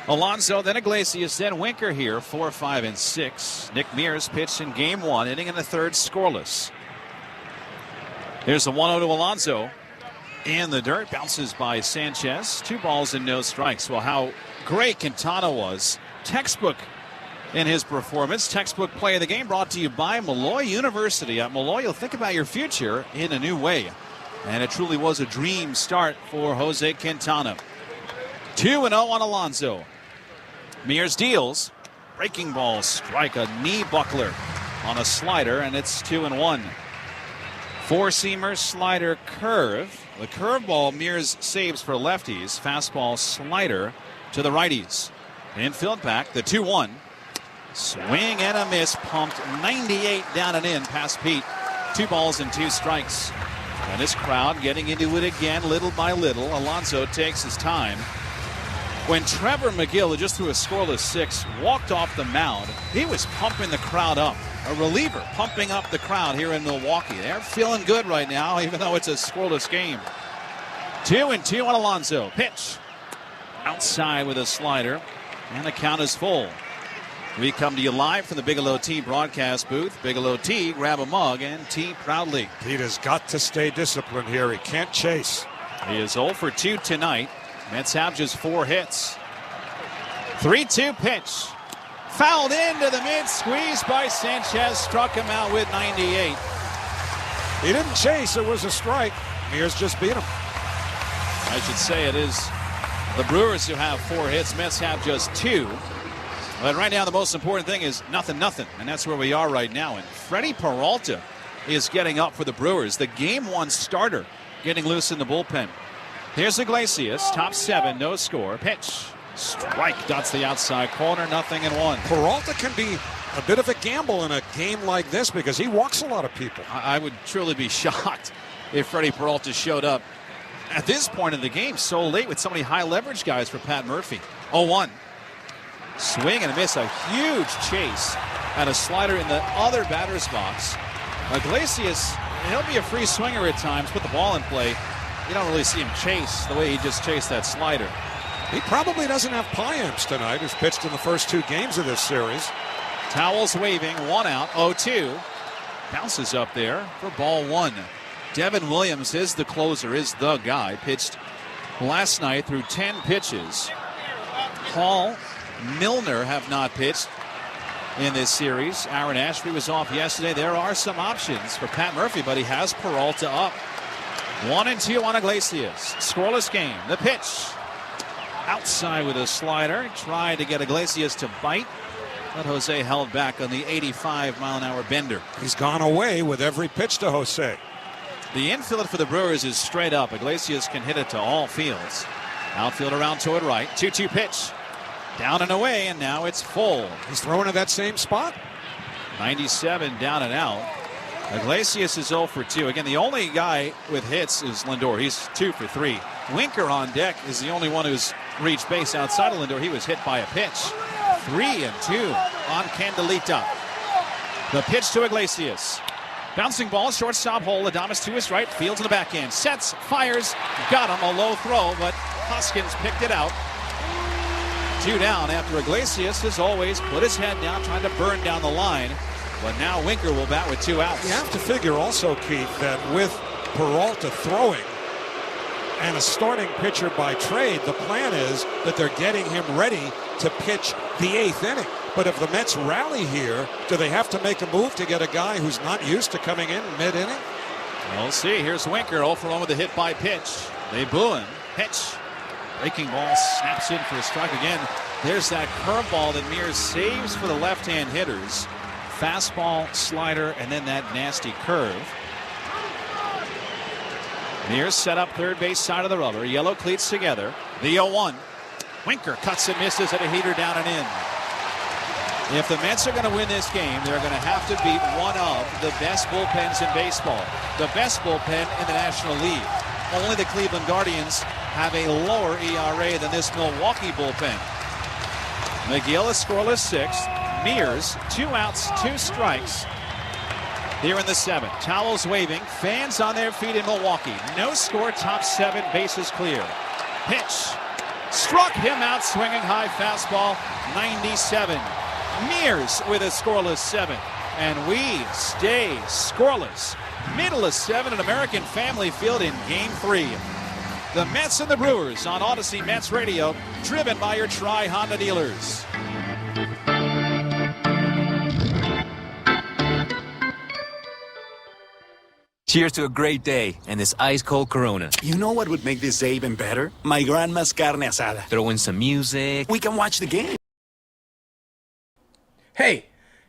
Alonso, then Iglesias, then Winker here, 4, 5, and 6. Nick Mears pitched in game 1, inning in the 3rd, scoreless. There's the 1-0 to Alonso. In the dirt, bounces by Sanchez. 2 balls and no strikes. Well, how great Quintana was. Textbook in his performance. Textbook play of the game brought to you by Malloy University. At Malloy, you'll think about your future in a new way. And it truly was a dream start for Jose Quintana. 2-0 on Alonso. Mears deals. Breaking ball, strike, a knee buckler on a slider, and it's 2-1. 4-seamer, slider, curve. The curveball Mears saves for lefties. Fastball, slider to the righties. Infield back, the 2-1. Swing and a miss, pumped 98 down and in past Pete. 2 balls and 2 strikes. And this crowd getting into it again little by little. Alonso takes his time. When Trevor McGill, who just threw a scoreless 6, walked off the mound, he was pumping the crowd up. A reliever pumping up the crowd here in Milwaukee. They're feeling good right now, even though it's a scoreless game. 2-2 on Alonso. Pitch. Outside with a slider. And the count is full. We come to you live from the Bigelow Tea broadcast booth. Bigelow Tea, grab a mug and tea proudly. Pete has got to stay disciplined here. He can't chase. He is 0 for 2 tonight. Mets have just 4 hits. 3-2 pitch. Fouled into the mid, squeezed by Sanchez. Struck him out with 98. He didn't chase. It was a strike. Mears just beat him. I should say it is the Brewers who have 4 hits. Mets have just 2. But right now the most important thing is nothing. And that's where we are right now. And Freddie Peralta is getting up for the Brewers. The Game 1 starter getting loose in the bullpen. Here's Iglesias. Top 7. No score. Pitch. Strike. Dots the outside corner. 0-1. Peralta can be a bit of a gamble in a game like this because he walks a lot of people. I would truly be shocked if Freddie Peralta showed up at this point in the game so late with so many high leverage guys for Pat Murphy. 0-1. Swing and a miss. A huge chase and a slider in the other batter's box. Iglesias, he'll be a free swinger at times, put the ball in play. You don't really see him chase the way he just chased that slider. He probably doesn't have Payams tonight, who's pitched in the first 2 games of this series. Towels waving, 1 out, 0-2. Bounces up there for ball 1. Devin Williams is the closer, is the guy. Pitched last night through 10 pitches. Hall, Milner have not pitched in this series. Aaron Ashby was off yesterday. There are some options for Pat Murphy, but he has Peralta up. 1-2 on Iglesias. Scoreless game. The pitch. Outside with a slider. Tried to get Iglesias to bite, but Jose held back on the 85-mile-an-hour bender. He's gone away with every pitch to Jose. The infield for the Brewers is straight up. Iglesias can hit it to all fields. Outfield around toward right. 2-2 pitch. Down and away, and now it's full. He's throwing to that same spot. 97 down and out. Iglesias is 0 for 2. Again, the only guy with hits is Lindor. He's 2 for 3. Winker on deck is the only one who's reached base outside of Lindor. He was hit by a pitch. 3-2 on Candelita. The pitch to Iglesias. Bouncing ball, shortstop hole. Adames to his right, fields in the backhand. Sets, fires, got him. A low throw, but Hoskins picked it out. 2 down after Iglesias has always put his head down, trying to burn down the line. But now Winker will bat with 2 outs. You have to figure also, Keith, that with Peralta throwing and a starting pitcher by trade, the plan is that they're getting him ready to pitch the 8th inning. But if the Mets rally here, do they have to make a move to get a guy who's not used to coming in mid-inning? We'll see. Here's Winker, 0 for 1 with a hit by pitch. They boo him. Pitch. Breaking ball snaps in for a strike again. There's that curveball that Mears saves for the left-hand hitters. Fastball, slider, and then that nasty curve. Mears set up third base side of the rubber. Yellow cleats together. The 0-1. Winker cuts and misses at a heater down and in. If the Mets are going to win this game, they're going to have to beat one of the best bullpens in baseball. The best bullpen in the National League. Only the Cleveland Guardians have a lower ERA than this Milwaukee bullpen. McGill is scoreless 6th. Mears, 2 outs, 2 strikes. Here in the 7th. Towels waving. Fans on their feet in Milwaukee. No score, top 7, bases clear. Pitch. Struck him out, swinging high fastball, 97. Mears with a scoreless 7th. And we stay scoreless. Middle of 7 at American Family Field in Game 3. The Mets and the Brewers on Odyssey Mets Radio, driven by your Tri-Honda dealers. Cheers to a great day and this ice-cold Corona. You know what would make this day even better? My grandma's carne asada. Throw in some music. We can watch the game. Hey,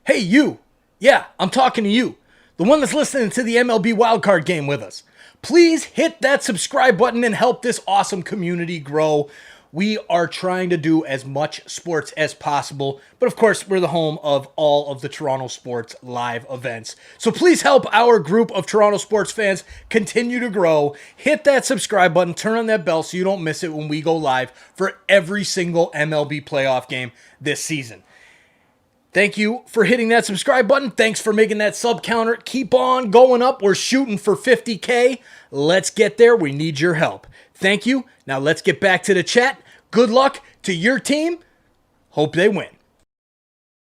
you. Yeah, I'm talking to you. The one that's listening to the MLB wildcard game with us. Please hit that subscribe button and help this awesome community grow. We are trying to do as much sports as possible, but of course, we're the home of all of the Toronto sports live events. So please help our group of Toronto sports fans continue to grow. Hit that subscribe button, turn on that bell so you don't miss it when we go live for every single MLB playoff game this season. Thank you for hitting that subscribe button. Thanks for making that sub counter keep on going up. We're shooting for 50K. Let's get there. We need your help. Thank you. Now let's get back to the chat. Good luck to your team. Hope they win.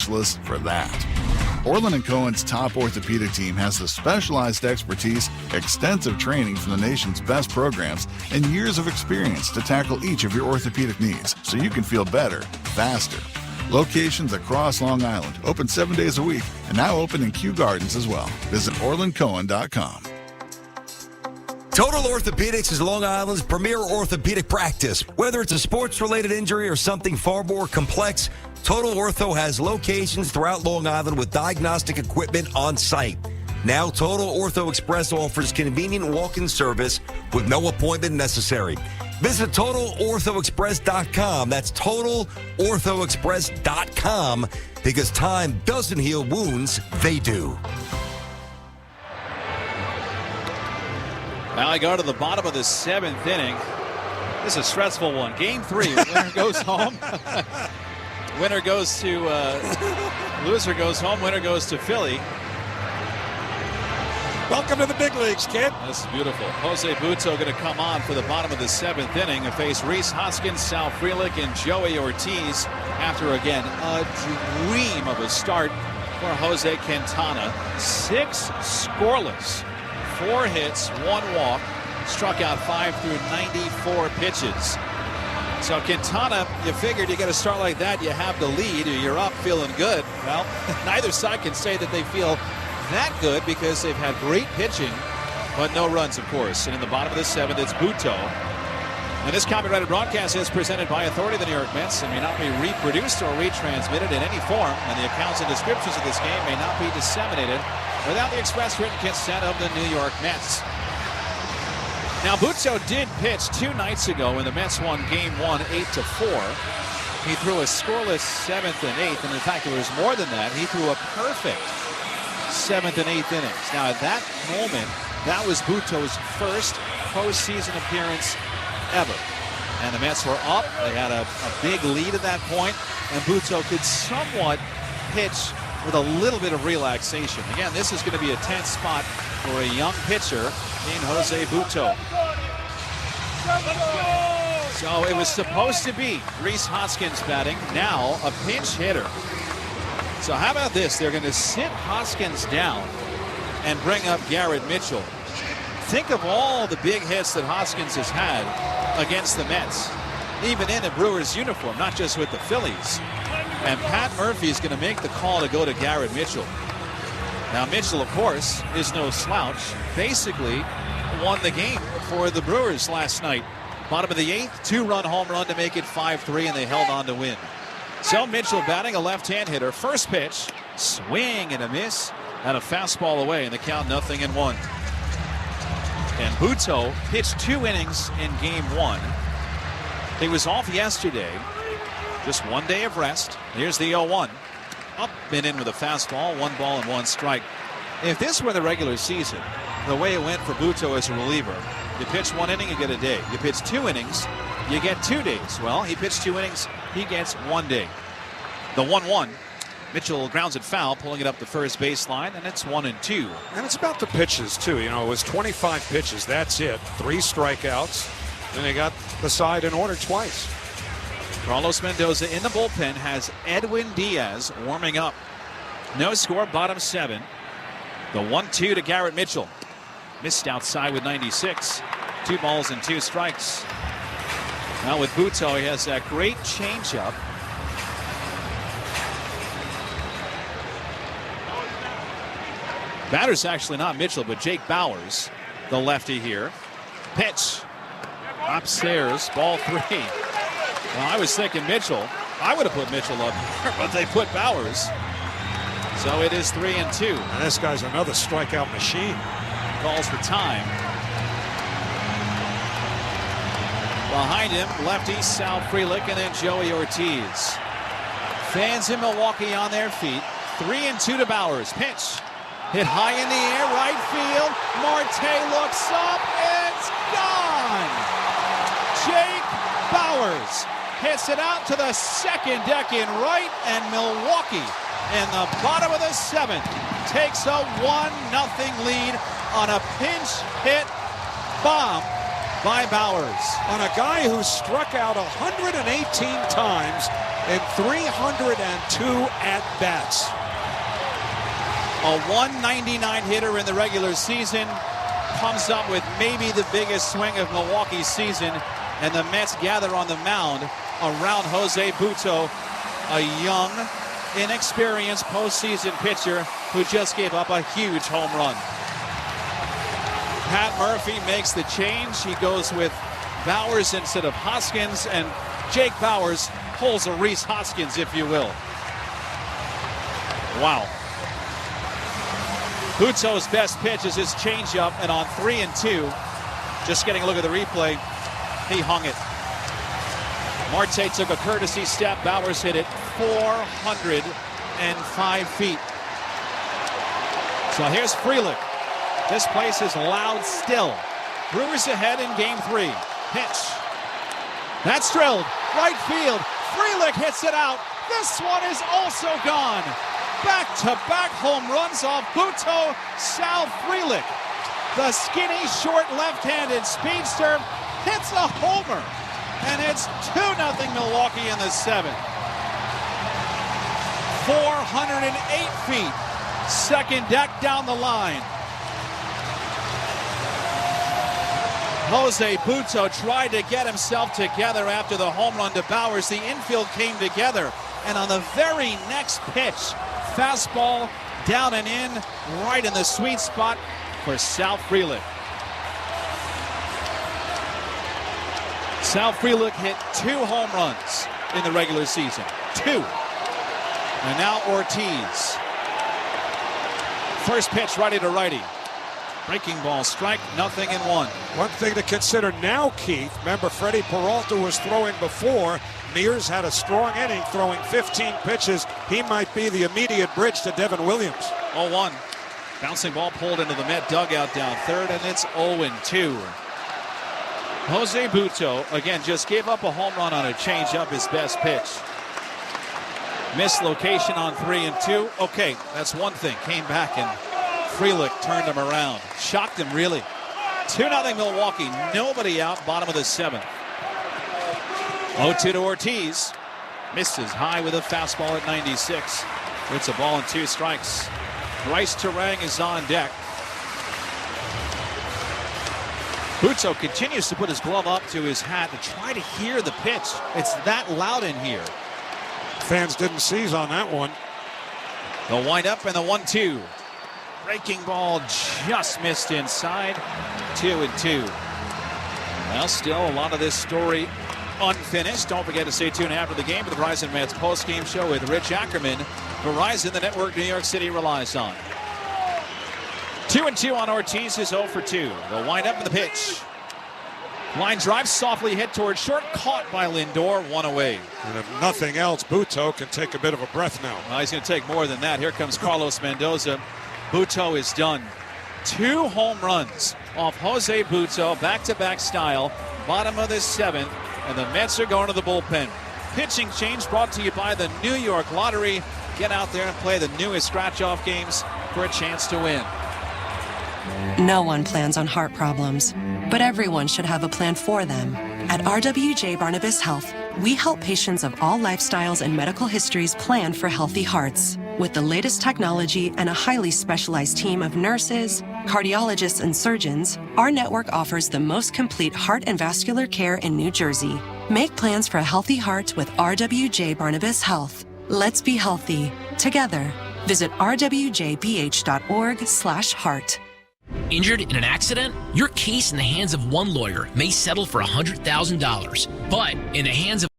For that. Orland & Cohen's top orthopedic team has the specialized expertise, extensive training from the nation's best programs, and years of experience to tackle each of your orthopedic needs so you can feel better, faster. Locations across Long Island, open 7 days a week, and now open in Kew Gardens as well. Visit OrlandCohen.com. Total Orthopedics is Long Island's premier orthopedic practice. Whether it's a sports-related injury or something far more complex, Total Ortho has locations throughout Long Island with diagnostic equipment on site. Now, Total Ortho Express offers convenient walk-in service with no appointment necessary. Visit TotalOrthoExpress.com. That's TotalOrthoExpress.com, because time doesn't heal wounds, they do. Now I go to the bottom of the 7th inning. This is a stressful one. Game 3. Winner goes home. Winner goes to loser goes home. Winner goes to Philly. Welcome to the big leagues, kid. This is beautiful. Jose Butto going to come on for the bottom of the 7th inning and face Rhys Hoskins, Sal Frelick, and Joey Ortiz after, again, a dream of a start for Jose Quintana. 6 scoreless, 4 hits, 1 walk, struck out 5 through 94 pitches. So Quintana, you figured you get a start like that, you have the lead, you're up feeling good. Well, neither side can say that they feel that good because they've had great pitching, but no runs, of course. And in the bottom of the 7th, it's Butto. And this copyrighted broadcast is presented by authority of the New York Mets and may not be reproduced or retransmitted in any form, and the accounts and descriptions of this game may not be disseminated without the express written consent of the New York Mets. Now, Butto did pitch 2 nights ago when the Mets won Game 1 8-4. He threw a scoreless 7th and 8th, and in fact, there was more than that. He threw a perfect 7th and 8th innings. Now, at that moment, that was Butto's first postseason appearance ever. And the Mets were up. They had a big lead at that point, and Butto could somewhat pitch with a little bit of relaxation. Again, this is going to be a tense spot for a young pitcher named Jose Butto. So it was supposed to be Rhys Hoskins batting, now a pinch hitter. So how about this? They're going to sit Hoskins down and bring up Garrett Mitchell. Think of all the big hits that Hoskins has had against the Mets, even in a Brewers uniform, not just with the Phillies. And Pat Murphy is going to make the call to go to Garrett Mitchell. Now, Mitchell, of course, is no slouch. Basically won the game for the Brewers last night. Bottom of the 8th, 2-run home run to make it 5-3, and they held on to win. So Mitchell batting, a left-hand hitter. First pitch, swing and a miss, and a fastball away, and the count 0-1. And Butto pitched 2 innings in Game 1. He was off yesterday. Just 1 day of rest. Here's the 0-1. Up and in with a fastball, 1 ball and 1 strike. If this were the regular season, the way it went for Butto as a reliever, you pitch 1 inning, you get a day. You pitch 2 innings, you get 2 days. Well, he pitched 2 innings, he gets 1 day. The 1-1. Mitchell grounds it foul, pulling it up the first baseline, and it's 1-2. And it's about the pitches, too. You know, it was 25 pitches. That's it. 3 strikeouts. And they got the side in order twice. Carlos Mendoza in the bullpen has Edwin Diaz warming up. No score, bottom 7. The 1-2 to Garrett Mitchell. Missed outside with 96. 2 balls and 2 strikes. Now with Butto, he has that great changeup. Batter's actually not Mitchell, but Jake Bowers, the lefty here. Pitch. Upstairs, ball 3. Well, I was thinking Mitchell. I would have put Mitchell up here, but they put Bowers. So it is 3-2. And this guy's another strikeout machine. Calls for time. Behind him, lefty Sal Frelick and then Joey Ortiz. Fans in Milwaukee on their feet. 3-2 to Bowers. Pitch. Hit high in the air, right field. Marte looks up. It's gone. Jake Bowers hits it out to the second deck in right, and Milwaukee in the bottom of the 7th takes a 1-0 lead on a pinch hit bomb by Bowers. On a guy who struck out 118 times in 302 at-bats. A 199 hitter in the regular season comes up with maybe the biggest swing of Milwaukee's season, and the Mets gather on the mound around Jose Butto, a young, inexperienced postseason pitcher who just gave up a huge home run. Pat Murphy makes the change. He goes with Bowers instead of Hoskins, and Jake Bowers pulls a Reese Hoskins, if you will. Wow. Butto's best pitch is his changeup, and on 3-2, just getting a look at the replay, he hung it. Marte took a courtesy step. Bowers hit it 405 feet. So here's Frelick. This place is loud still. Brewers ahead in game 3. Pitch. That's drilled. Right field. Frelick hits it out. This one is also gone. Back-to-back home runs off Butto, Sal Frelick. The skinny, short, left-handed speedster hits a homer. And it's 2-0 Milwaukee in the 7th. 408 feet. Second deck down the line. Jose Butto tried to get himself together after the home run to Bowers. The infield came together. And on the very next pitch, fastball down and in, right in the sweet spot for Sal Frelick. Sal Frelick hit 2 home runs in the regular season. 2. And now Ortiz. First pitch righty to righty. Breaking ball, strike, 0-1. One thing to consider now, Keith, remember Freddie Peralta was throwing before. Mears had a strong inning throwing 15 pitches. He might be the immediate bridge to Devin Williams. 0-1. Bouncing ball pulled into the Met dugout down third, and it's 0-2. Jose Butto, again, just gave up a home run on a changeup, his best pitch. Missed location on 3-2. Okay, that's one thing. Came back and Frelick turned him around. Shocked him, really. 2-0 Milwaukee. Nobody out, bottom of the 7th. 0-2 to Ortiz. Misses high with a fastball at 96. It's a ball and 2 strikes. Bryce Terang is on deck. Butto continues to put his glove up to his hat to try to hear the pitch. It's that loud in here. Fans didn't seize on that one. The windup and the 1-2. Breaking ball just missed inside. 2-2. Well, still a lot of this story unfinished. Don't forget to stay tuned after the game for the Verizon Mets post-game show with Rich Ackerman. Verizon, the network New York City relies on. 2-2 on Ortiz is 0-2. The windup and the pitch. Line drive softly hit towards short, caught by Lindor, 1 away. And if nothing else, Butto can take a bit of a breath now. Well, he's going to take more than that. Here comes Carlos Mendoza. Butto is done. 2 home runs off Jose Butto, back-to-back style, bottom of the 7th, and the Mets are going to the bullpen. Pitching change brought to you by the New York Lottery. Get out there and play the newest scratch-off games for a chance to win. No one plans on heart problems, but everyone should have a plan for them. At RWJ Barnabas Health, we help patients of all lifestyles and medical histories plan for healthy hearts. With the latest technology and a highly specialized team of nurses, cardiologists, and surgeons, our network offers the most complete heart and vascular care in New Jersey. Make plans for a healthy heart with RWJ Barnabas Health. Let's be healthy together. Visit rwjbh.org/heart. Injured in an accident? Your case in the hands of one lawyer may settle for $100,000, but in the hands of...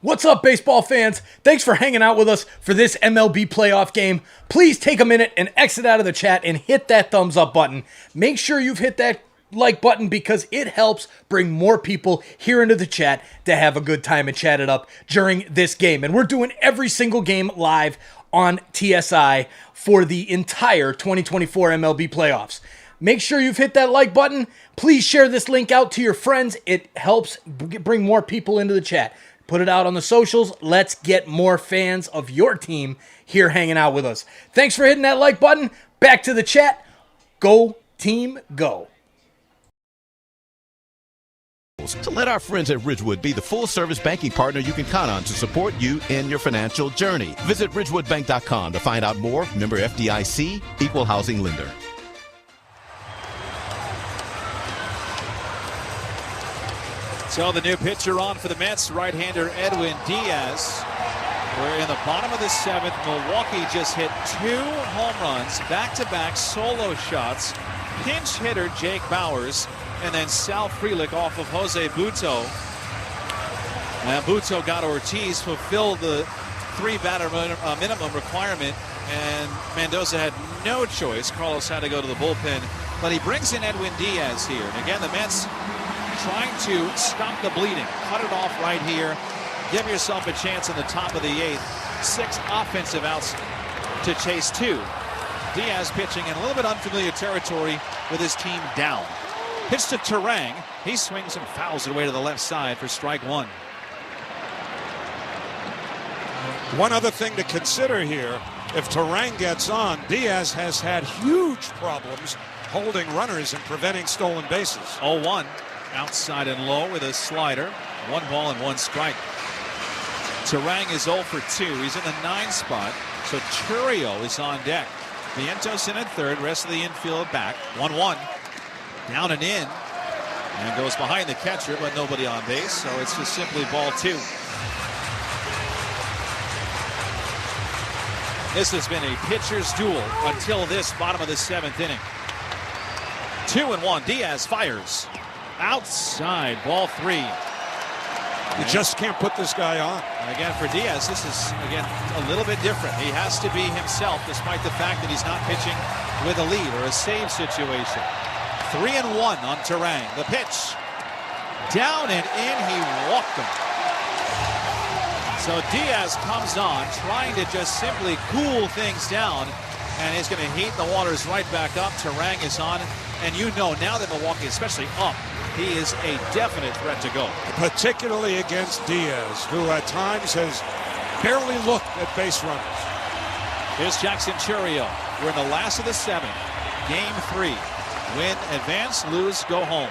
What's up, baseball fans? Thanks for hanging out with us for this MLB playoff game. Please take a minute and exit out of the chat and hit that thumbs up button. Make sure you've hit that like button because it helps bring more people here into the chat to have a good time and chat it up during this game. And we're doing every single game live on TSI for the entire 2024 MLB playoffs. Make sure you've hit that like button. Please share this link out to your friends. It helps bring more people into the chat. Put it out on the socials. Let's get more fans of your team here hanging out with us. Thanks for hitting that like button. Back to the chat. Go team, go. So let our friends at Ridgewood be the full-service banking partner you can count on to support you in your financial journey. Visit ridgewoodbank.com to find out more. Member FDIC, Equal Housing Lender. So the new pitcher on for the Mets, right-hander Edwin Diaz. We're in the bottom of the 7th. Milwaukee just hit 2 home runs, back-to-back solo shots. Pinch hitter Jake Bauers, and then Sal Frelick off of Jose Butto. And Butto got Ortiz, fulfilled the 3-batter minimum requirement, and Mendoza had no choice. Carlos had to go to the bullpen, but he brings in Edwin Diaz here. And again, the Mets trying to stop the bleeding. Cut it off right here. Give yourself a chance in the top of the 8th. 6 offensive outs to chase 2. Diaz pitching in a little bit unfamiliar territory with his team down. Pitch to Turang. He swings and fouls it away to the left side for strike 1. One other thing to consider here, if Turang gets on, Diaz has had huge problems holding runners and preventing stolen bases. 0-1. Outside and low with a slider. 1 ball and 1 strike. Turang is 0 for 2. He's in the 9 spot. So Churio is on deck. Vientos in at third. Rest of the infield back. 1-1. Down and in. And goes behind the catcher, but nobody on base. So it's just simply ball 2. This has been a pitcher's duel until this bottom of the 7th inning. 2-1. Diaz fires. Outside, ball 3. You just can't put this guy on. And again, for Diaz, this is, again, a little bit different. He has to be himself, despite the fact that he's not pitching with a lead or a save situation. 3-1 on Turang. The pitch. Down and in, he walked him. So Diaz comes on, trying to just simply cool things down, and he's going to heat the waters right back up. Turang is on, and you know now that Milwaukee, especially up, he is a definite threat to go. Particularly against Diaz, who at times has barely looked at base runners. Here's Jackson Churio. We're in the last of the 7th. Game 3. Win, advance, lose, go home.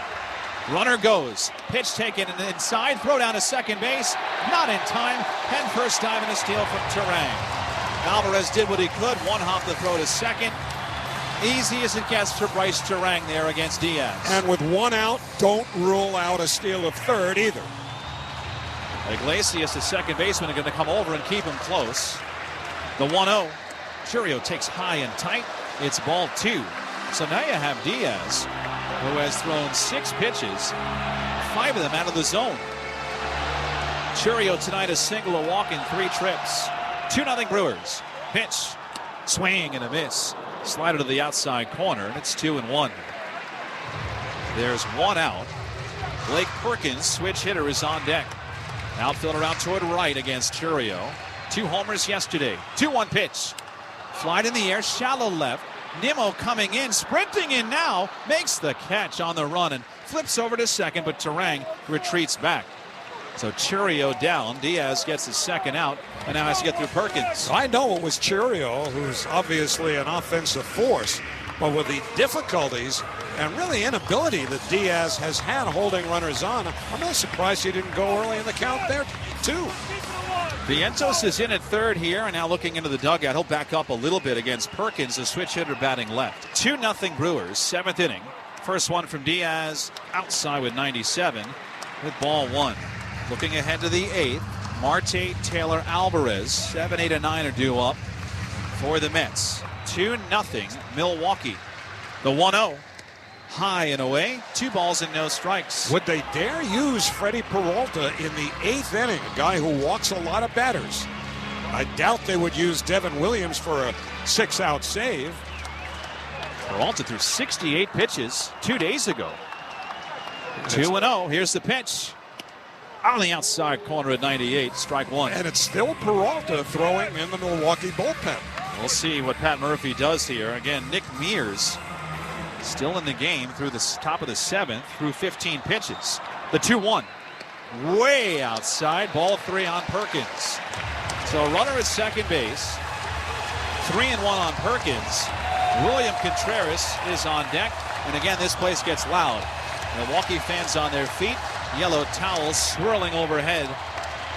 Runner goes. Pitch taken inside. Throw down to second base. Not in time. Head first dive and a steal from Turang. Alvarez did what he could. 1 hop the throw to second. Easy as it gets for Bryce Turang there against Diaz. And with 1 out, don't rule out a steal of third either. Iglesias, the second baseman, are going to come over and keep him close. The 1-0. Churio takes high and tight. It's ball 2. So now you have Diaz, who has thrown 6 pitches, 5 of them out of the zone. Churio tonight a single, a walk in 3 trips. 2-0 Brewers. Pitch. Swing and a miss. Slider to the outside corner, and it's 2-1. There's 1 out. Blake Perkins, switch hitter, is on deck. Outfielder out toward right against Churio. 2 homers yesterday. 2-1 pitch. Flied in the air, shallow left. Nimmo coming in, sprinting in now, makes the catch on the run and flips over to second, but Turang retreats back. So Churio down. Diaz gets his second out and now has to get through Perkins. I know it was Churio, who's obviously an offensive force, but with the difficulties and really inability that Diaz has had holding runners on, I'm really surprised he didn't go early in the count there, too. Vientos is in at third here and now looking into the dugout. He'll back up a little bit against Perkins, the switch hitter batting left. 2-0 Brewers, 7th inning. First one from Diaz, outside with 97 with ball 1. Looking ahead to the 8th, Marte, Taylor, Alvarez. 7, 8, and 9 are due up for the Mets. 2-0 Milwaukee. The 1-0. High and away. 2 balls and no strikes. Would they dare use Freddie Peralta in the 8th inning, a guy who walks a lot of batters? I doubt they would use Devin Williams for a 6-out save. Peralta threw 68 pitches 2 days ago. 2-0. Here's the pitch. On the outside corner at 98, strike 1. And it's still Peralta throwing in the Milwaukee bullpen. We'll see what Pat Murphy does here. Again, Nick Mears still in the game through the top of the 7th, through 15 pitches. The 2-1. Way outside, ball 3 on Perkins. So runner at second base. 3-1 on Perkins. William Contreras is on deck. And again, this place gets loud. Milwaukee fans on their feet. yellow towels swirling overhead.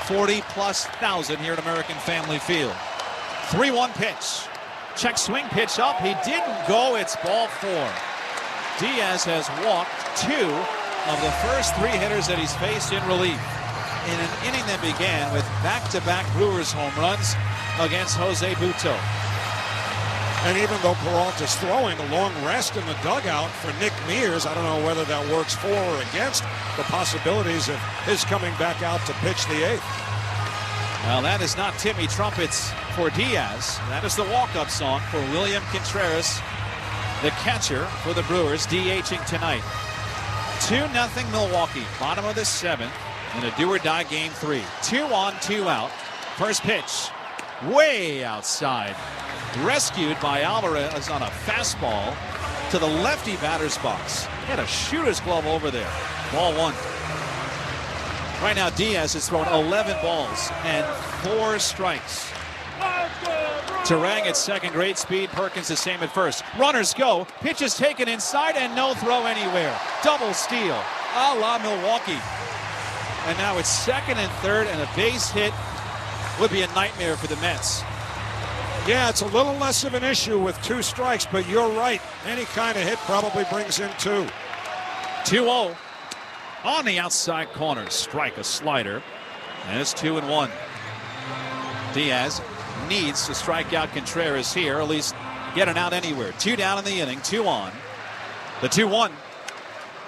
40+ thousand here at American Family Field. 3-1 pitch. Check swing pitch up. He didn't go. It's ball 4. Diaz has walked 2 of the first 3 hitters that he's faced in relief in an inning that began with back-to-back Brewers home runs against Jose Butto. And even though Peralta's throwing, a long rest in the dugout for Nick Mears. I don't know whether that works for or against the possibilities of his coming back out to pitch the 8th. Well, that is not Timmy Trumpets for Diaz. That is the walk-up song for William Contreras, the catcher for the Brewers, DHing tonight. 2-0 Milwaukee, bottom of the 7th in a do-or-die game 3. 2 on, 2 out. First pitch, way outside. Rescued by Alvarez on a fastball to the lefty batter's box. He had a shooter's glove over there. Ball 1. Right now, Diaz has thrown 11 balls and 4 strikes. Terang at second, great speed. Perkins the same at first. Runners go. Pitch is taken inside and no throw anywhere. Double steal, a la Milwaukee. And now it's second and third, and a base hit would be a nightmare for the Mets. Yeah, it's a little less of an issue with 2 strikes, but you're right. Any kind of hit probably brings in 2. 2-0 on the outside corner. Strike, a slider, and it's 2-1. Diaz needs to strike out Contreras here, or at least get an out anywhere. 2 down in the inning, 2 on. The 2-1.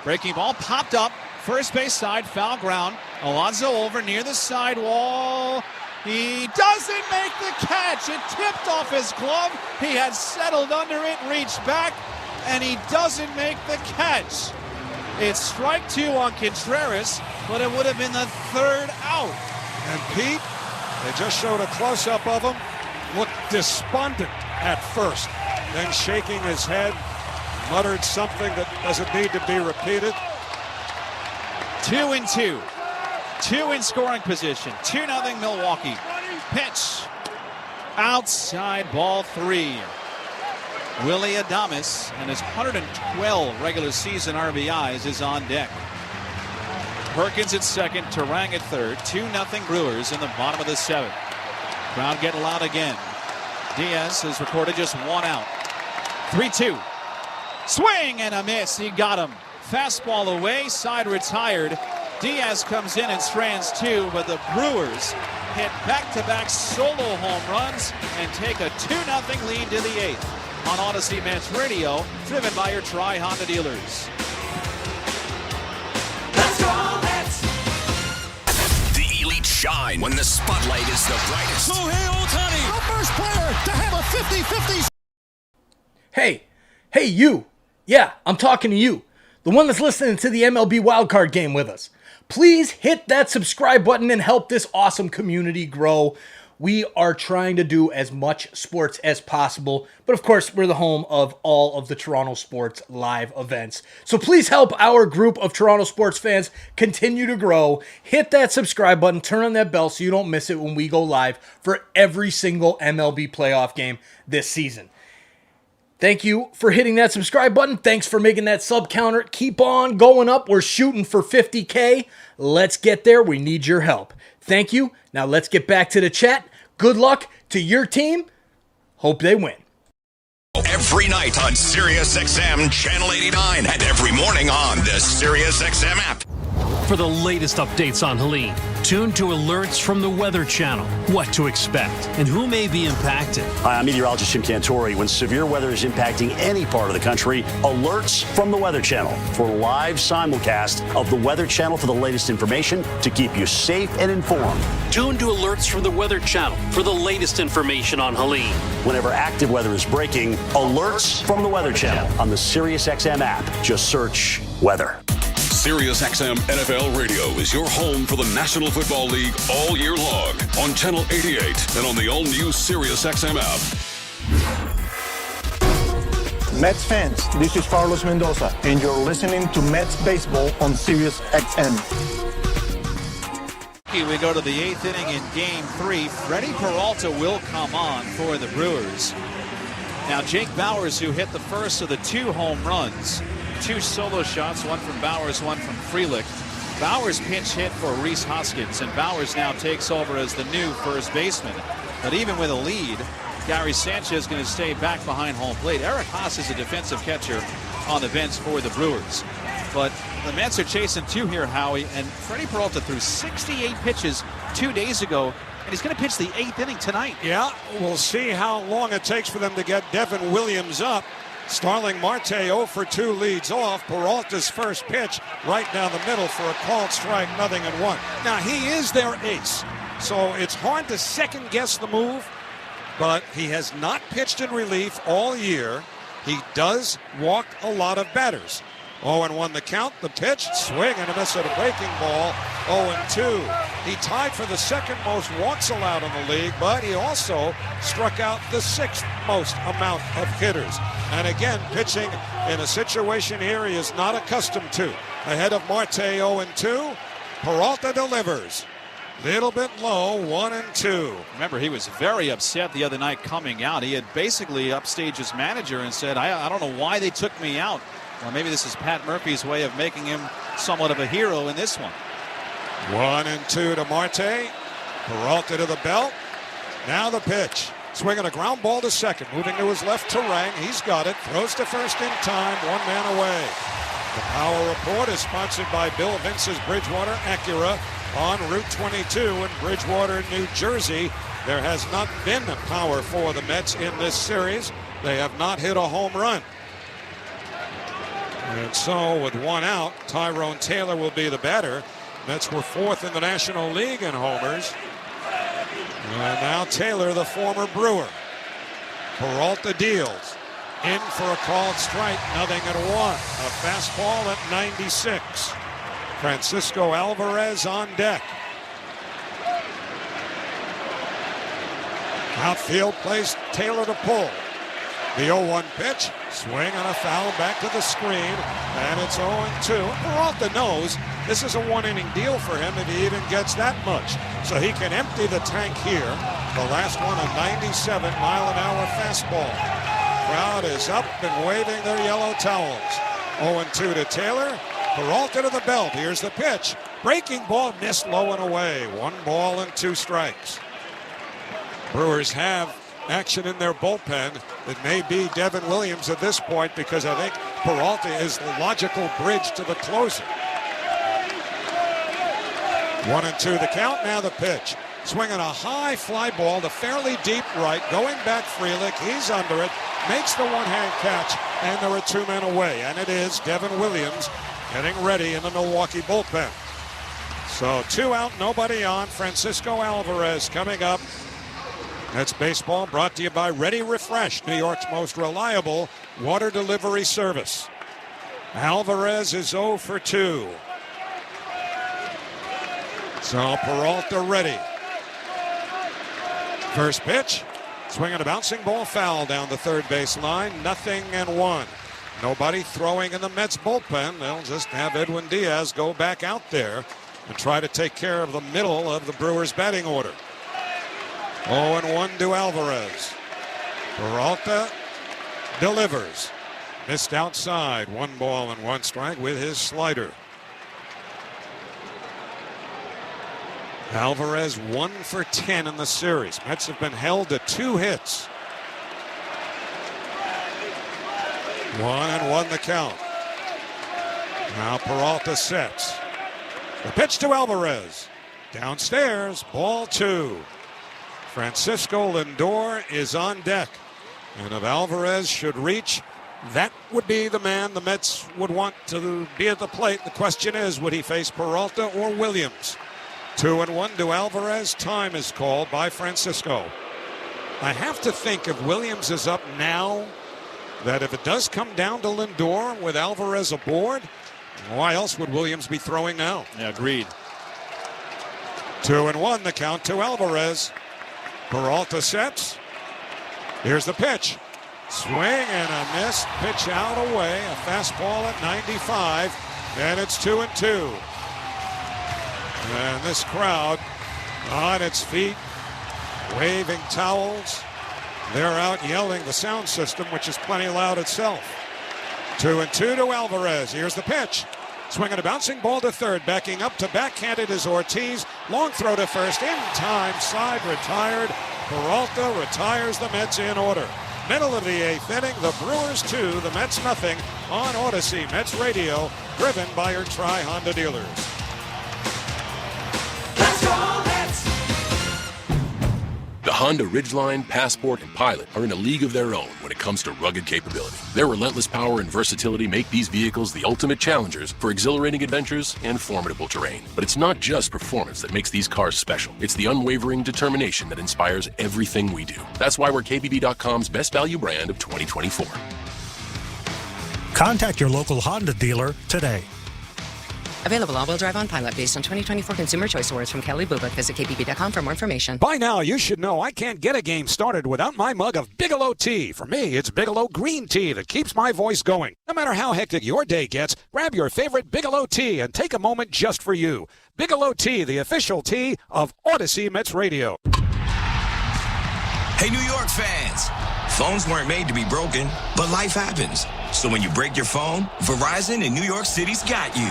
Breaking ball popped up. First base side, foul ground. Alonso over near the sidewall. He doesn't make the catch. It tipped off his glove. He had settled under it, reached back, and he doesn't make the catch. It's strike 2 on Contreras, but it would have been the 3rd out. And Pete, they just showed a close-up of him. Looked despondent at first. Then shaking his head, muttered something that doesn't need to be repeated. 2-2. 2 in scoring position. 2-0 Milwaukee. Pitch. Outside, ball 3. Willie Adames and his 112 regular season RBIs is on deck. Perkins at second, Terang at third. 2-0 Brewers in the bottom of the 7th. Crowd getting loud again. Diaz has recorded just 1 out. 3-2. Swing and a miss. He got him. Fastball away, side retired. Diaz comes in and strands 2, but the Brewers hit back-to-back solo home runs and take a 2-0 lead to the 8th on Odyssey Mets Radio, driven by your Tri-Honda dealers. Let's go Mets! The elite shine when the spotlight is the brightest. Shohei Ohtani, the first player to have a 50-50. Hey, you. Yeah, I'm talking to you. The one that's listening to the MLB wildcard game with us. Please hit that subscribe button and help this awesome community grow. We are trying to do as much sports as possible, but of course, we're the home of all of the Toronto sports live events. So please help our group of Toronto sports fans continue to grow. Hit that subscribe button, turn on that bell so you don't miss it when we go live for every single MLB playoff game this season. Thank you for hitting that subscribe button. Thanks for making that sub counter keep on going up. We're shooting for 50K. Let's get there. We need your help. Thank you. Now let's get back to the chat. Good luck to your team. Hope they win. Every night on SiriusXM Channel 89 and every morning on the SiriusXM app. For the latest updates on Helene, tune to alerts from the Weather Channel. What to expect and who may be impacted. Hi, I'm meteorologist Jim Cantori. When severe weather is impacting any part of the country, alerts from the Weather Channel for live simulcast of the Weather Channel for the latest information to keep you safe and informed. Tune to alerts from the Weather Channel for the latest information on Helene. Whenever active weather is breaking, alerts from the Weather Channel on the SiriusXM app. Just search weather. SiriusXM NFL Radio is your home for the National Football League all year long on Channel 88 and on the all-new SiriusXM app. Mets fans, this is Carlos Mendoza, and you're listening to Mets Baseball on SiriusXM. We go to the 8th inning in Game 3. Freddie Peralta will come on for the Brewers. Now, Jake Bauers, who hit the first of the 2 home runs, 2 solo shots, one from Bauers, one from Frelick, Bauer's pinch hit for Rhys Hoskins, and Bauers now takes over as the new first baseman. But even with a lead, Gary Sanchez is going to stay back behind home plate. Eric Haas is a defensive catcher on the bench for the Brewers. But the Mets are chasing 2 here, Howie, and Freddie Peralta threw 68 pitches 2 days ago, and he's going to pitch the 8th inning tonight. Yeah, we'll see how long it takes for them to get Devin Williams up. Starling Marte 0 for 2 leads off. Peralta's first pitch right down the middle for a called strike, 0-1. Now, he is their ace, so it's hard to second-guess the move, but he has not pitched in relief all year. He does walk a lot of batters. 0-1 the count, the pitch, swing and a miss at a breaking ball, 0-2. He tied for the second most walks allowed in the league, but he also struck out the 6th most amount of hitters. And again, pitching in a situation here he is not accustomed to. Ahead of Marte, 0-2. Peralta delivers. Little bit low, 1-2. Remember, he was very upset the other night coming out. He had basically upstaged his manager and said, I don't know why they took me out. Well, maybe this is Pat Murphy's way of making him somewhat of a hero in this one. 1-2 to Marte. Peralta to the belt. Now the pitch. Swinging a ground ball to second. Moving to his left, Terang. He's got it. Throws to first in time. 1 man away. The Power Report is sponsored by Bill Vince's Bridgewater Acura on Route 22 in Bridgewater, New Jersey. There has not been a power for the Mets in this series. They have not hit a home run. And so with 1 out, Tyrone Taylor will be the batter. Mets were 4th in the National League in homers. And now Taylor, the former Brewer. Peralta deals. In for a called strike, 0-1. A fastball at 96. Francisco Alvarez on deck. Outfield plays Taylor to pull. The 0-1 pitch, swing and a foul back to the screen, and it's 0-2. Peralta knows this is a 1-inning deal for him if he even gets that much. So he can empty the tank here. The last one, a 97-mile-an-hour fastball. Crowd is up and waving their yellow towels. 0-2 to Taylor. Peralta to the belt. Here's the pitch. Breaking ball missed low and away. 1 ball and 2 strikes. Brewers have action in their bullpen. It may be Devin Williams at this point because I think Peralta is the logical bridge to the closer. 1-2 the count. Now the pitch. Swinging a high fly ball to fairly deep right. Going back Frelick. He's under it. Makes the one-hand catch. And there are 2 men away. And it is Devin Williams getting ready in the Milwaukee bullpen. So 2 out, nobody on. Francisco Alvarez coming up. That's baseball brought to you by Ready Refresh, New York's most reliable water delivery service. Alvarez is 0 for 2. So Peralta ready. First pitch, swinging a bouncing ball foul down the third base line, 0-1. Nobody throwing in the Mets bullpen. They'll just have Edwin Diaz go back out there and try to take care of the middle of the Brewers batting order. 0-1 to Alvarez. Peralta delivers. Missed outside. 1 ball and 1 strike with his slider. Alvarez 1 for 10 in the series. Mets have been held to 2 hits. 1-1 the count. Now Peralta sets. The pitch to Alvarez. Downstairs, ball 2. Francisco Lindor is on deck. And if Alvarez should reach, that would be the man the Mets would want to be at the plate. The question is, would he face Peralta or Williams? 2-1 to Alvarez. Time is called by Francisco. I have to think if Williams is up now, that if it does come down to Lindor with Alvarez aboard, why else would Williams be throwing now? Yeah, agreed. 2-1 the count to Alvarez. Peralta sets. Here's the pitch. Swing and a miss. Pitch out away. A fastball at 95. And it's 2-2. And this crowd on its feet, waving towels. They're out yelling the sound system, which is plenty loud itself. 2-2 to Alvarez. Here's the pitch. Swinging a bouncing ball to third. Backing up to backhanded is Ortiz. Long throw to first. In time. Side retired. Peralta retires the Mets in order. Middle of the 8th inning. The Brewers 2, the Mets nothing on Odyssey Mets Radio, driven by your Tri-Honda dealers. Let's go Mets! The Honda Ridgeline, Passport, and Pilot are in a league of their own when it comes to rugged capability. Their relentless power and versatility make these vehicles the ultimate challengers for exhilarating adventures and formidable terrain. But it's not just performance that makes these cars special. It's the unwavering determination that inspires everything we do. That's why we're KBB.com's best value brand of 2024. Contact your local Honda dealer today. Available all-wheel drive on Pilot based on 2024 Consumer Choice Awards from Kelly Blue Book. Visit kbb.com for more information. By now, you should know I can't get a game started without my mug of Bigelow tea. For me, it's Bigelow green tea that keeps my voice going. No matter how hectic your day gets, grab your favorite Bigelow tea and take a moment just for you. Bigelow tea, the official tea of Odyssey Mets Radio. Hey, New York fans. Phones weren't made to be broken, but life happens. So when you break your phone, Verizon in New York City's got you.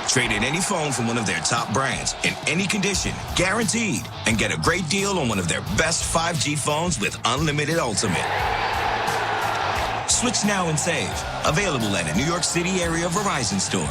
Trade in any phone from one of their top brands in any condition, guaranteed, and get a great deal on one of their best 5G phones with unlimited ultimate. Switch now and save. Available at a New York City area Verizon store.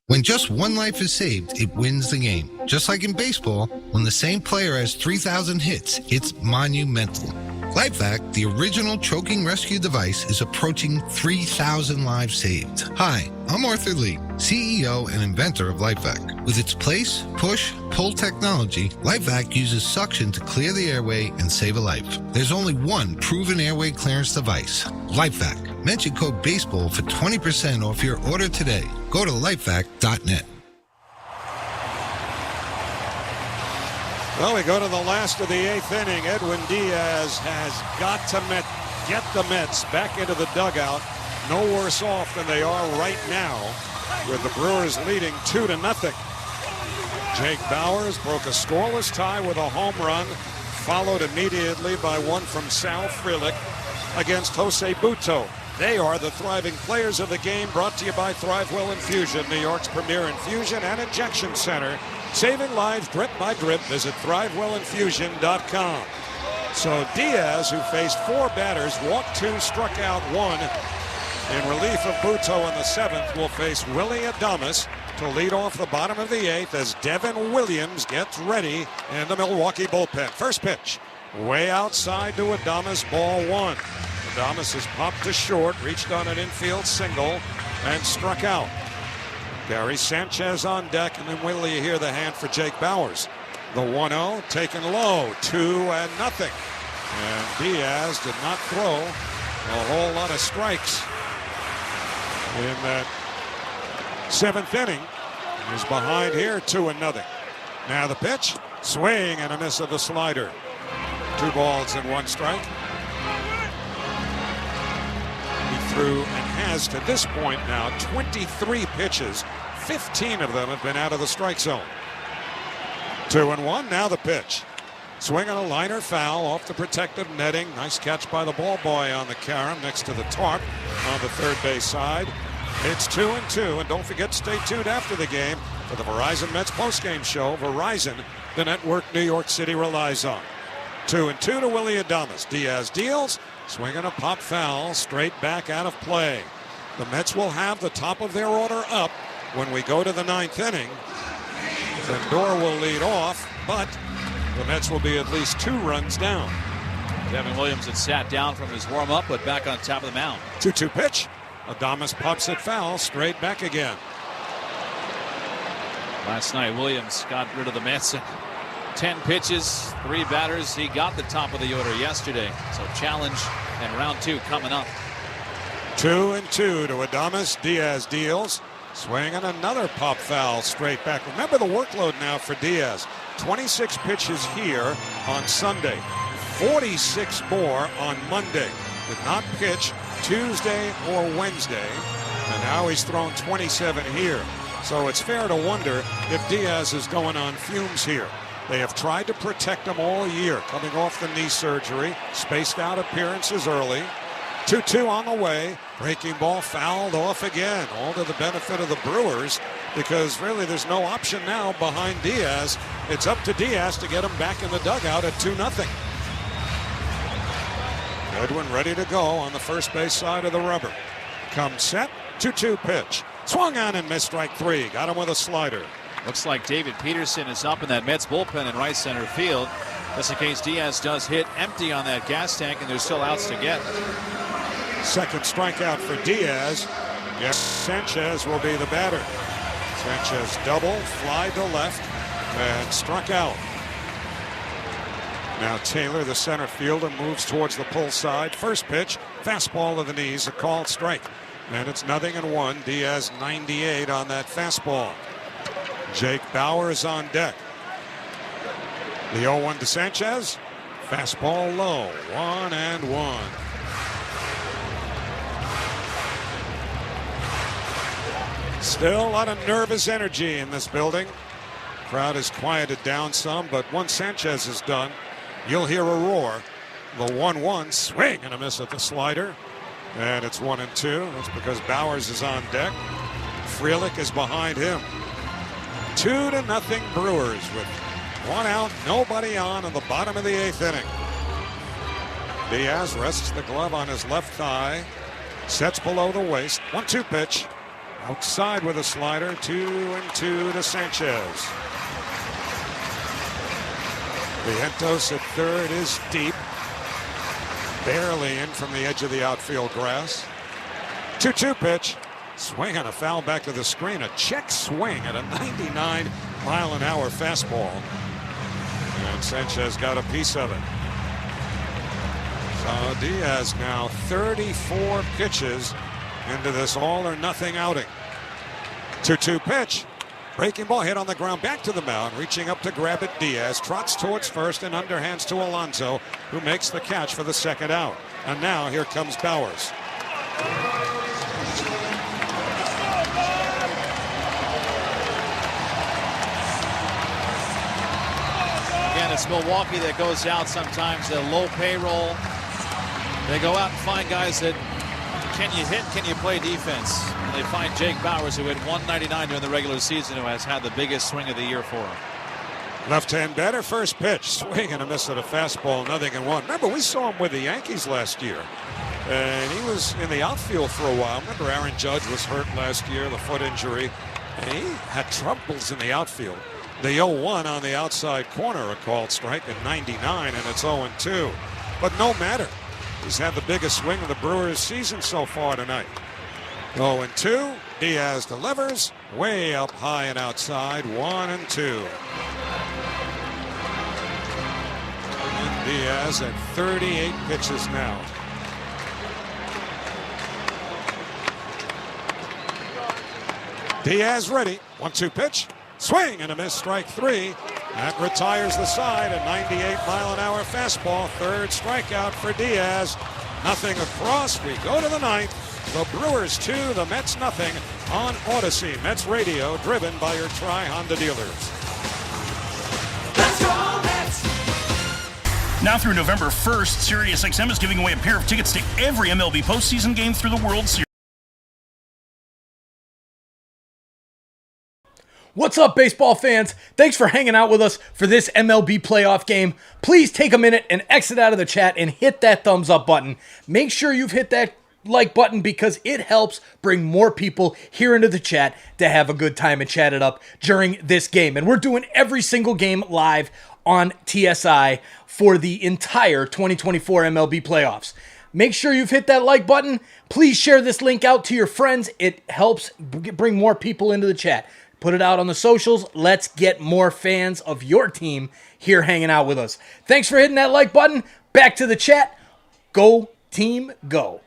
When just one life is saved, it wins the game. Just like in baseball, when the same player has 3,000 hits, it's monumental. LifeVac, the original choking rescue device, is approaching 3,000 lives saved. Hi, I'm Arthur Lee, CEO and inventor of LifeVac. With its place, push, pull technology, LifeVac uses suction to clear the airway and save a life. There's only one proven airway clearance device, LifeVac. Mention code BASEBALL for 20% off your order today. Go to lifevac.net. Well, we go to the last of the 8th inning. Edwin Diaz has got to get the Mets back into the dugout. No worse off than they are right now, with the Brewers leading 2-0. Jake Bauers broke a scoreless tie with a home run, followed immediately by one from Sal Frelick against Jose Butto. They are the thriving players of the game, brought to you by ThriveWell Infusion, New York's premier infusion and injection center. Saving lives drip by drip. Visit ThriveWellInfusion.com. So Diaz, who faced 4 batters, walked 2, struck out 1. In relief of Butto in the 7th, will face Willie Adames to lead off the bottom of the 8th as Devin Williams gets ready in the Milwaukee bullpen. First pitch, way outside to Adames, ball 1. Adames is popped to short, reached on an infield single, and struck out. Gary Sanchez on deck, and then will you hear the hand for Jake Bauers. The 1-0 taken low, 2-0. And Diaz did not throw a whole lot of strikes in that 7th inning. He's behind here, 2-0. Now the pitch, swing and a miss of the slider. 2 balls and 1 strike. He threw and has to this point now 23 pitches. 15 of them have been out of the strike zone. 2-1. Now the pitch. Swing on a liner foul off the protective netting. Nice catch by the ball boy on the carom next to the tarp on the third base side. It's 2-2. And don't forget, stay tuned after the game for the Verizon Mets postgame show. Verizon, the network New York City relies on. 2-2 to Willie Adames. Diaz deals. Swinging a pop foul straight back out of play. The Mets will have the top of their order up when we go to the 9th inning. Lindor will lead off, but the Mets will be at least 2 runs down. Devin Williams had sat down from his warm-up, but back on top of the mound. 2-2 pitch. Adames pops it foul, straight back again. Last night, Williams got rid of the Mets. 10 pitches, 3 batters. He got the top of the order yesterday. So challenge and round 2 coming up. 2-2 to Adames. Diaz deals. Swing and another pop foul straight back. Remember the workload now for Diaz. 26 pitches here on Sunday. 46 more on Monday. Did not pitch Tuesday or Wednesday. And now he's thrown 27 here. So it's fair to wonder if Diaz is going on fumes here. They have tried to protect him all year, coming off the knee surgery, spaced out appearances early. 2-2 on the way. Breaking ball fouled off again, all to the benefit of the Brewers, because really there's no option now behind Diaz. It's up to Diaz to get him back in the dugout at 2-0. Goodwin ready to go on the first base side of the rubber. Comes set, 2-2 pitch. Swung on and missed, strike three. Got him with a slider. Looks like David Peterson is up in that Mets bullpen in right center field. Just in case Diaz does hit empty on that gas tank and there's still outs to get. Second strikeout for Diaz. Yes, Sanchez will be the batter. Sanchez double, fly to left, and struck out. Now Taylor, the center fielder, moves towards the pull side. First pitch, fastball to the knees, a called strike. And it's 0-1. Diaz 98 on that fastball. Jake Bauers on deck. The 0-1 to Sanchez. Fastball low, 1-1. Still a lot of nervous energy in this building. Crowd has quieted down some, but once Sanchez is done, you'll hear a roar. The 1-1 swing and a miss at the slider. And it's 1-2. That's because Bauers is on deck. Frelick is behind him. 2-0 Brewers with one out, nobody on in the bottom of the eighth inning. Diaz rests the glove on his left thigh. Sets below the waist. 1-2 pitch. Outside with a slider. 2-2 to Sanchez. Vientos at third is deep. Barely in from the edge of the outfield grass. 2-2 pitch. Swing and a foul back to the screen. A check swing at a 99-mile-an-hour fastball. And Sanchez got a piece of it. So Diaz now 34 pitches into this all-or-nothing outing. 2-2 pitch. Breaking ball hit on the ground, back to the mound, reaching up to grab it. Diaz trots towards first and underhands to Alonso, who makes the catch for the second out. And now here comes Bauers. Again, it's Milwaukee that goes out sometimes. They're low payroll. They go out and find guys that can you hit, can you play defense? And they find Jake Bauers, who hit 199 during the regular season, who has had the biggest swing of the year for him. Left-hand batter, first pitch. Swing and a miss at a fastball, 0-1. Remember, we saw him with the Yankees last year. And he was in the outfield for a while. Remember, Aaron Judge was hurt last year, the foot injury. And he had troubles in the outfield. The 0-1 on the outside corner, a called strike at 99, and it's 0-2. But no matter. He's had the biggest swing of the Brewers season so far tonight. 0-2. Diaz delivers. Way up high and outside. 1-2. And Diaz at 38 pitches now. Diaz ready. 1-2 pitch. Swing and a miss, strike three. That retires the side. A 98-mile-an-hour fastball. Third strikeout for Diaz. Nothing across. We go to the ninth. The Brewers 2, the Mets nothing on Odyssey. Mets radio, driven by your Tri-Honda dealers. Let's go Mets! Now through November 1st, SiriusXM is giving away a pair of tickets to every MLB postseason game through the World Series. What's up, baseball fans? Thanks for hanging out with us for this MLB playoff game. Please take a minute and exit out of the chat and hit that thumbs up button. Make sure you've hit that like button because it helps bring more people here into the chat to have a good time and chat it up during this game. And we're doing every single game live on TSI for the entire 2024 MLB playoffs. Make sure you've hit that like button. Please share this link out to your friends. It helps bring more people into the chat. Put it out on the socials. Let's get more fans of your team here hanging out with us. Thanks for hitting that like button. Back to the chat. Go team, go.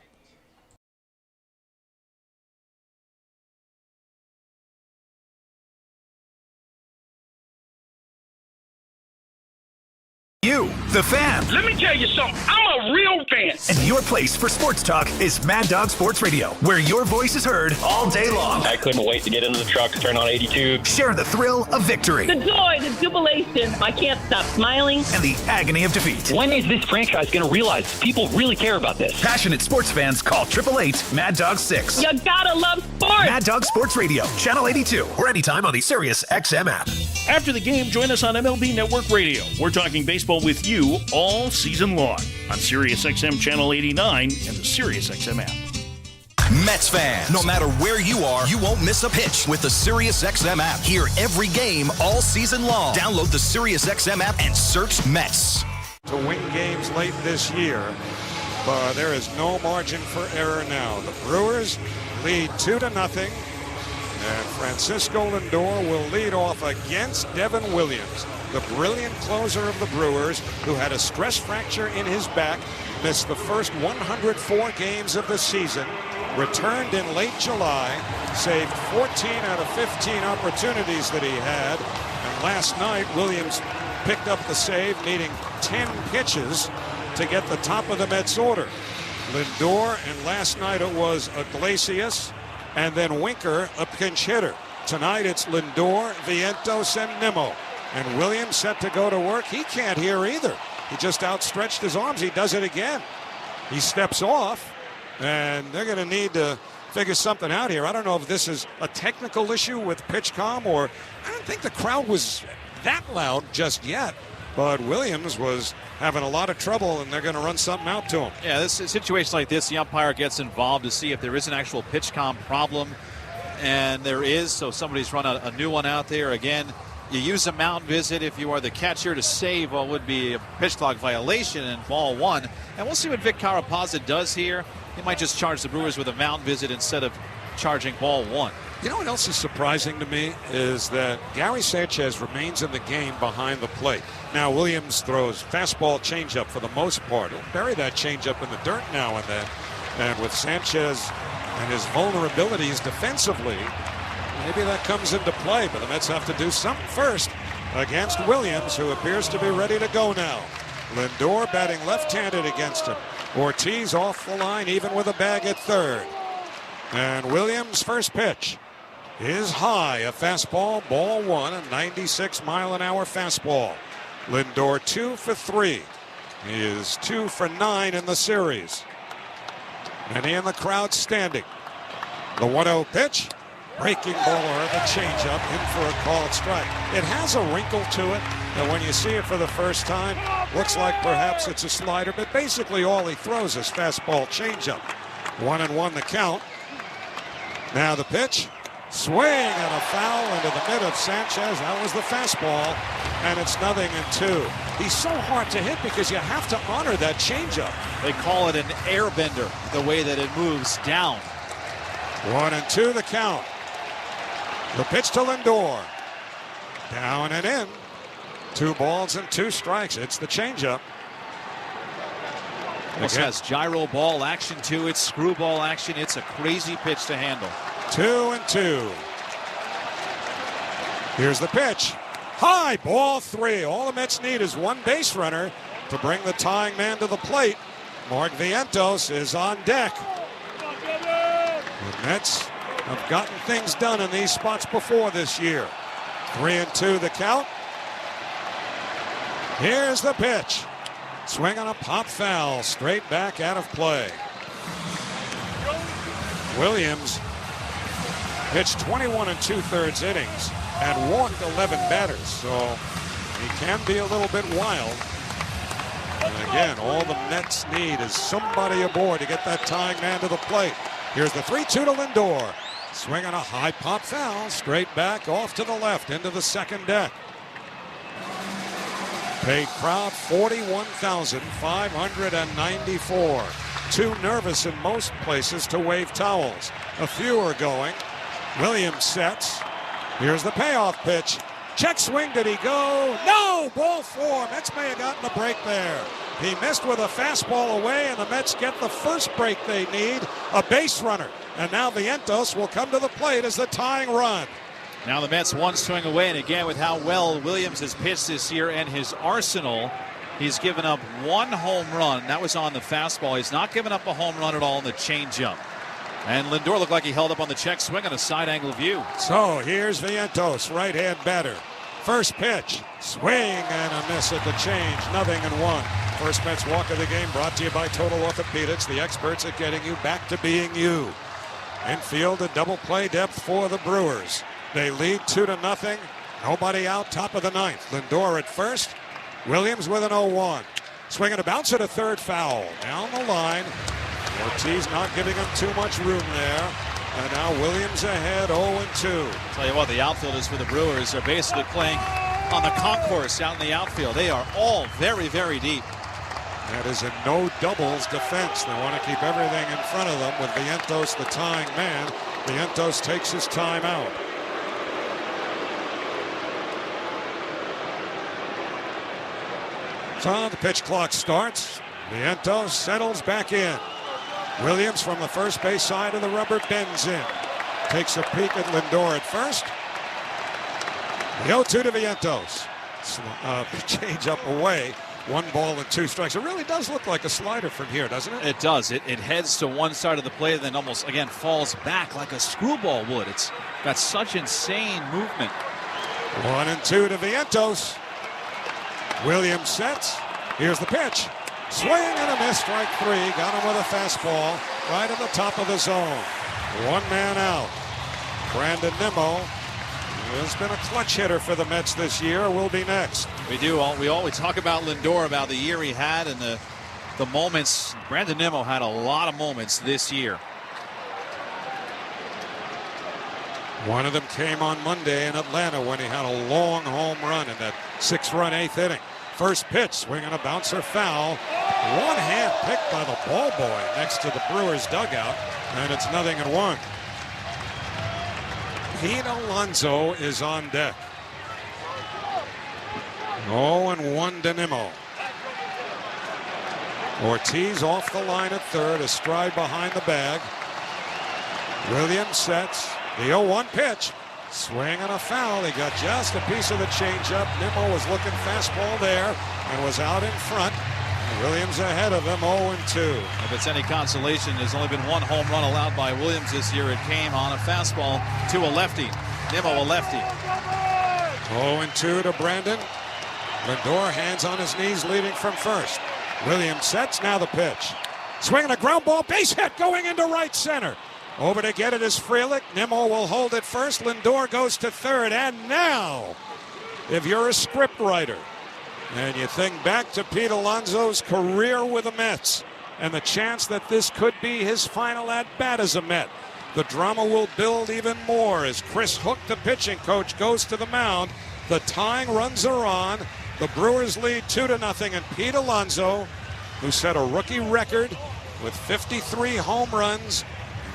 You, the fan. Let me tell you something. I'm a real fan. And your place for sports talk is Mad Dog Sports Radio, where your voice is heard all day long. I couldn't wait to get into the truck, turn on 82. Share the thrill of victory. The joy, the jubilation. I can't stop smiling. And the agony of defeat. When is this franchise going to realize people really care about this? Passionate sports fans call 888-MAD-DOG-6. You gotta love sports. Mad Dog Sports Radio, Channel 82, or anytime on the Sirius XM app. After the game, join us on MLB Network Radio. We're talking baseball with you all season long on Sirius XM Channel 89 and the Sirius XM app. Mets fans, no matter where you are, you won't miss a pitch with the Sirius XM app. Hear every game all season long. Download the Sirius XM app and search Mets. To win games late this year, but there is no margin for error now. The Brewers lead 2-0. And Francisco Lindor will lead off against Devin Williams, the brilliant closer of the Brewers, who had a stress fracture in his back, missed the first 104 games of the season, returned in late July, saved 14 out of 15 opportunities that he had, and last night Williams picked up the save, needing 10 pitches to get the top of the Mets order. Lindor, and last night it was Iglesias, and then Winker, a pinch hitter. Tonight it's Lindor, Vientos, and Nimmo. And Williams set to go to work. He can't hear either. He just outstretched his arms. He does it again. He steps off, and they're going to need to figure something out here. I don't know if this is a technical issue with PitchCom, or I don't think the crowd was that loud just yet. But Williams was having a lot of trouble, and they're going to run something out to him. Yeah, this situation like this, the umpire gets involved to see if there is an actual PitchCom problem, and there is, so somebody's run a new one out there. Again, you use a mound visit if you are the catcher to save what would be a pitch clock violation in ball one. And we'll see what Vic Carapazza does here. He might just charge the Brewers with a mound visit instead of charging ball one. You know what else is surprising to me is that Gary Sanchez remains in the game behind the plate. Now, Williams throws fastball changeup for the most part. He'll bury that changeup in the dirt now and then. And with Sanchez and his vulnerabilities defensively, maybe that comes into play. But the Mets have to do something first against Williams, who appears to be ready to go now. Lindor batting left-handed against him. Ortiz off the line, even with a bag at third. And Williams' first pitch is high, a fastball, ball one, a 96-mile-an-hour fastball. Lindor 2 for 3. He is 2 for 9 in the series. Many in the crowd standing. The 1-0 pitch, breaking ball, or the changeup, in for a called strike. It has a wrinkle to it, and when you see it for the first time, looks like perhaps it's a slider, but basically all he throws is fastball changeup. 1-1 the count. Now the pitch, swing and a foul into the mid of Sanchez. That was the fastball, and it's 0-2. He's so hard to hit because you have to honor that changeup. They call it an airbender, the way that it moves down. 1-2 the count. The pitch to Lindor. Down and in. 2 balls and 2 strikes. It's the changeup. Also has gyro ball action to it, screwball action. It's a crazy pitch to handle. 2-2. Here's the pitch. High, ball 3. All the Mets need is one base runner to bring the tying man to the plate. Mark Vientos is on deck. The Mets have gotten things done in these spots before this year. 3-2 the count. Here's the pitch. Swing on a pop foul, straight back out of play. Williams pitched 21 2/3 innings and walked 11 batters, so he can be a little bit wild. And again, all the Mets need is somebody aboard to get that tying man to the plate. Here's the 3-2 to Lindor. Swing on a high pop foul, straight back off to the left into the second deck. Paid crowd 41,594. Too nervous in most places to wave towels. A few are going. Williams sets. Here's the payoff pitch. Check swing, did he go? No! Ball 4. Mets may have gotten the break there. He missed with a fastball away, and the Mets get the first break they need, a base runner. And now Vientos will come to the plate as the tying run. Now the Mets one swing away, and again with how well Williams has pitched this year and his arsenal, He's given up one home run. That was on the fastball. He's not given up a home run at all in the changeup. And Lindor looked like he held up on the check swing on a side angle view. So here's Vientos, right-hand batter. First pitch, swing and a miss at the change, 0-1. First Mets walk of the game brought to you by Total Orthopedics, the experts at getting you back to being you. Infield, a double play depth for the Brewers. They lead 2-0. Nobody out, top of the ninth. Lindor at first. Williams with an 0-1. Swing and a bounce at a third, foul. Down the line. Ortiz not giving him too much room there. And now Williams ahead, 0-2. Tell you what, the outfielders for the Brewers are basically playing on the concourse out in the outfield. They are all very, very deep. That is a no doubles defense. They want to keep everything in front of them with Vientos the tying man. Vientos takes his time out. So the pitch clock starts. Vientos settles back in. Williams from the first base side of the rubber bends in. Takes a peek at Lindor at first. The 0-2 to Vientos. Change up away. 1 ball and 2 strikes. It really does look like a slider from here, doesn't it? It does. It heads to one side of the plate and then almost, again, falls back like a screwball would. It's got such insane movement. 1-2 to Vientos. Williams sets. Here's the pitch. Swing and a miss, strike 3. Got him with a fastball right at the top of the zone. 1 man out. Brandon Nimmo has been a clutch hitter for the Mets this year. Will be next. We always talk about Lindor, about the year he had and the moments. Brandon Nimmo had a lot of moments this year. One of them came on Monday in Atlanta when he had a long home run in that 6-run 8th inning. First pitch, swing and a bouncer, foul. One hand picked by the ball boy next to the Brewers dugout, and it's 0-1. Pete Alonso is on deck. 0-1 to Nimmo. Ortiz off the line at third, a stride behind the bag. Williams sets the 0-1 pitch. Swing and a foul. He got just a piece of the changeup. Nimmo was looking fastball there and was out in front. Williams ahead of him, 0-2. If it's any consolation, there's only been 1 home run allowed by Williams this year. It came on a fastball to a lefty. Nimmo a lefty. 0-2 to Brandon. Lindor, hands on his knees, leading from first. Williams sets, now the pitch. Swing and a ground ball, base hit going into right center. Over to get it is Frelick. Nimmo will hold it first. Lindor goes to third. And now, if you're a script writer and you think back to Pete Alonso's career with the Mets and the chance that this could be his final at-bat as a Met, the drama will build even more as Chris Hook, the pitching coach, goes to the mound. The tying runs are on. The Brewers lead 2-0. And Pete Alonso, who set a rookie record with 53 home runs,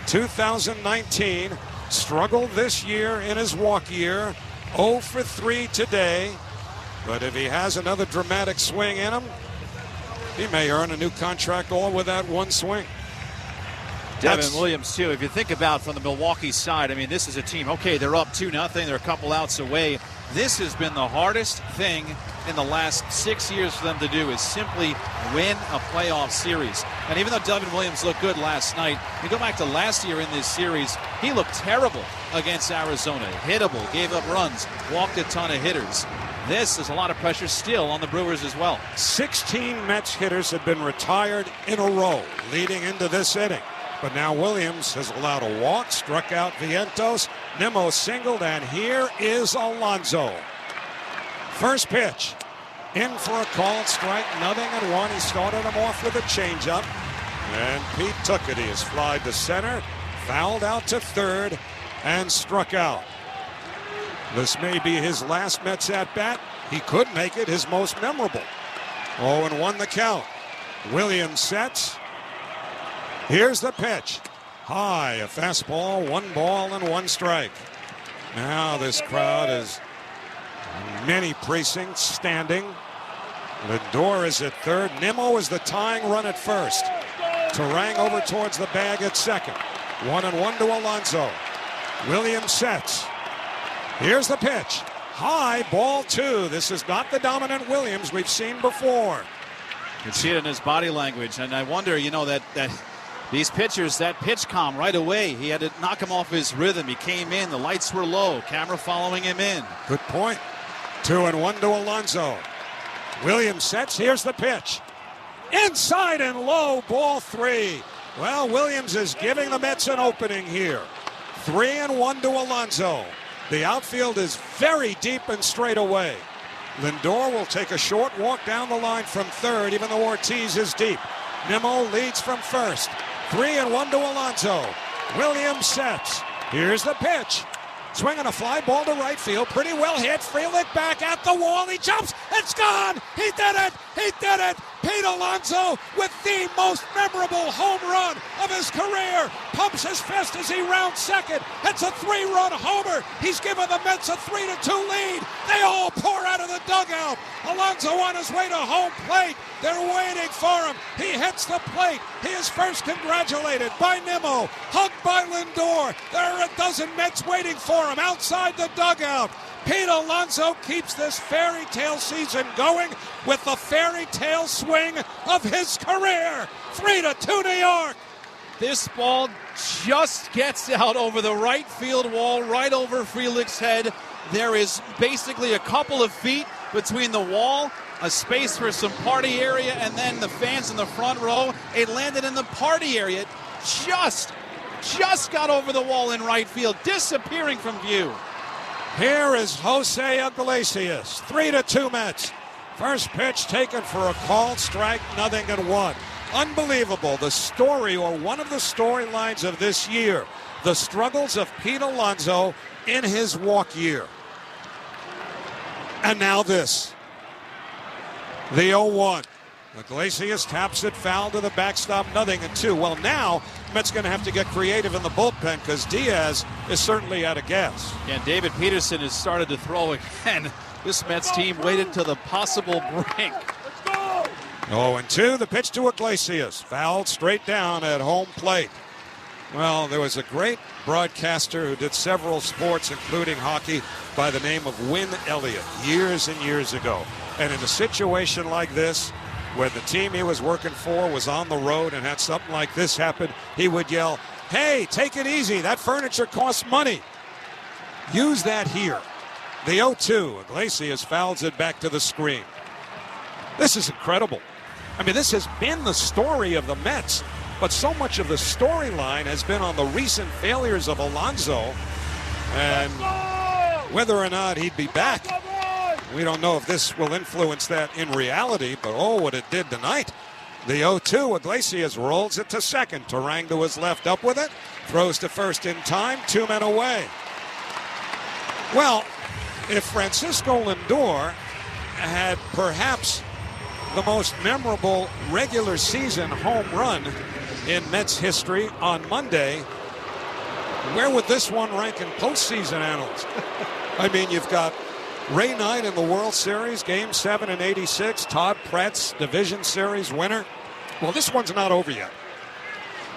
2019, struggled this year in his walk year, 0 for 3 today, but if he has another dramatic swing in him, he may earn a new contract all with that one swing. Devin Williams, too. If you think about from the Milwaukee side, I mean, this is a team, okay, they're up 2-0, they're a couple outs away. This has been the hardest thing in the last 6 years for them to do, is simply win a playoff series. And even though Devin Williams looked good last night, you go back to last year in this series, he looked terrible against Arizona. Hittable, gave up runs, walked a ton of hitters. This is a lot of pressure still on the Brewers as well. 16 Mets hitters have been retired in a row leading into this inning. But now Williams has allowed a walk, struck out Vientos. Nimmo singled, and here is Alonso. First pitch. In for a called strike, 0-1. He started him off with a changeup. And Pete took it. He is flied to center, fouled out to third, and struck out. This may be his last Mets at-bat. He could make it his most memorable. 0-1 the count. Williams sets. Here's the pitch. High, a fastball, 1 ball and 1 strike. Now this crowd is many precincts standing. Lindor is at third. Nimmo is the tying run at first. Terang over towards the bag at second. 1-1 to Alonso. Williams sets. Here's the pitch. High, ball 2. This is not the dominant Williams we've seen before. You can see it in his body language. And I wonder, that these pitchers, that pitch calm right away. He had to knock him off his rhythm. He came in. The lights were low. Camera following him in. Good point. 2-1 to Alonso. Williams sets. Here's the pitch. Inside and low, ball 3. Well, Williams is giving the Mets an opening here. 3-1 to Alonso. The outfield is very deep and straight away. Lindor will take a short walk down the line from third, even though Ortiz is deep. Nimmo leads from first. 3-1 to Alonso. Williams sets. Here's the pitch. Swinging a fly ball to right field. Pretty well hit. Frelick back at the wall. He jumps. It's gone. He did it. He did it. Pete Alonso with the most memorable home run of his career. Pumps as fast as he rounds second. It's a 3-run homer. He's given the Mets a 3-2 lead. They all pour out of the dugout. Alonso on his way to home plate. They're waiting for him. He hits the plate. He is first congratulated by Nimmo. Hugged by Lindor. There are a dozen Mets waiting for him outside the dugout. Pete Alonso keeps this fairy tale season going with the fairy tale swing of his career. 3-2 New York. This ball just gets out over the right field wall, right over Frelick's head. There is basically a couple of feet between the wall, a space for some party area, and then the fans in the front row. It landed in the party area. Just got over the wall in right field, disappearing from view. Here is Jose Iglesias. 3-2 Mets. First pitch taken for a called strike, 0-1. Unbelievable. The story, or one of the storylines of this year, the struggles of Pete Alonso in his walk year. And now this. The 0-1. Iglesias taps it foul to the backstop, 0-2. Well, now Mets going to have to get creative in the bullpen because Diaz is certainly out of gas. Yeah, David Peterson has started to throw again. This Mets team waited to the possible brink. 0-2, the pitch to Iglesias. Fouled straight down at home plate. Well, there was a great broadcaster who did several sports, including hockey, by the name of Win Elliott, years and years ago. And in a situation like this, when the team he was working for was on the road and had something like this happen, he would yell, "Hey, take it easy. That furniture costs money." Use that here. The 0-2. Iglesias fouls it back to the screen. This is incredible. I mean, this has been the story of the Mets, but so much of the storyline has been on the recent failures of Alonso and whether or not he'd be back. We don't know if this will influence that in reality, but oh, what it did tonight. The 0-2, Iglesias rolls it to second. Turang to his left, up with it. Throws to first in time, 2 men away. Well, if Francisco Lindor had perhaps the most memorable regular season home run in Mets history on Monday, where would this one rank in postseason annals? I mean, you've got Ray Knight in the World Series, Game 7 in '86. Todd Pratt's Division Series winner. Well, this one's not over yet.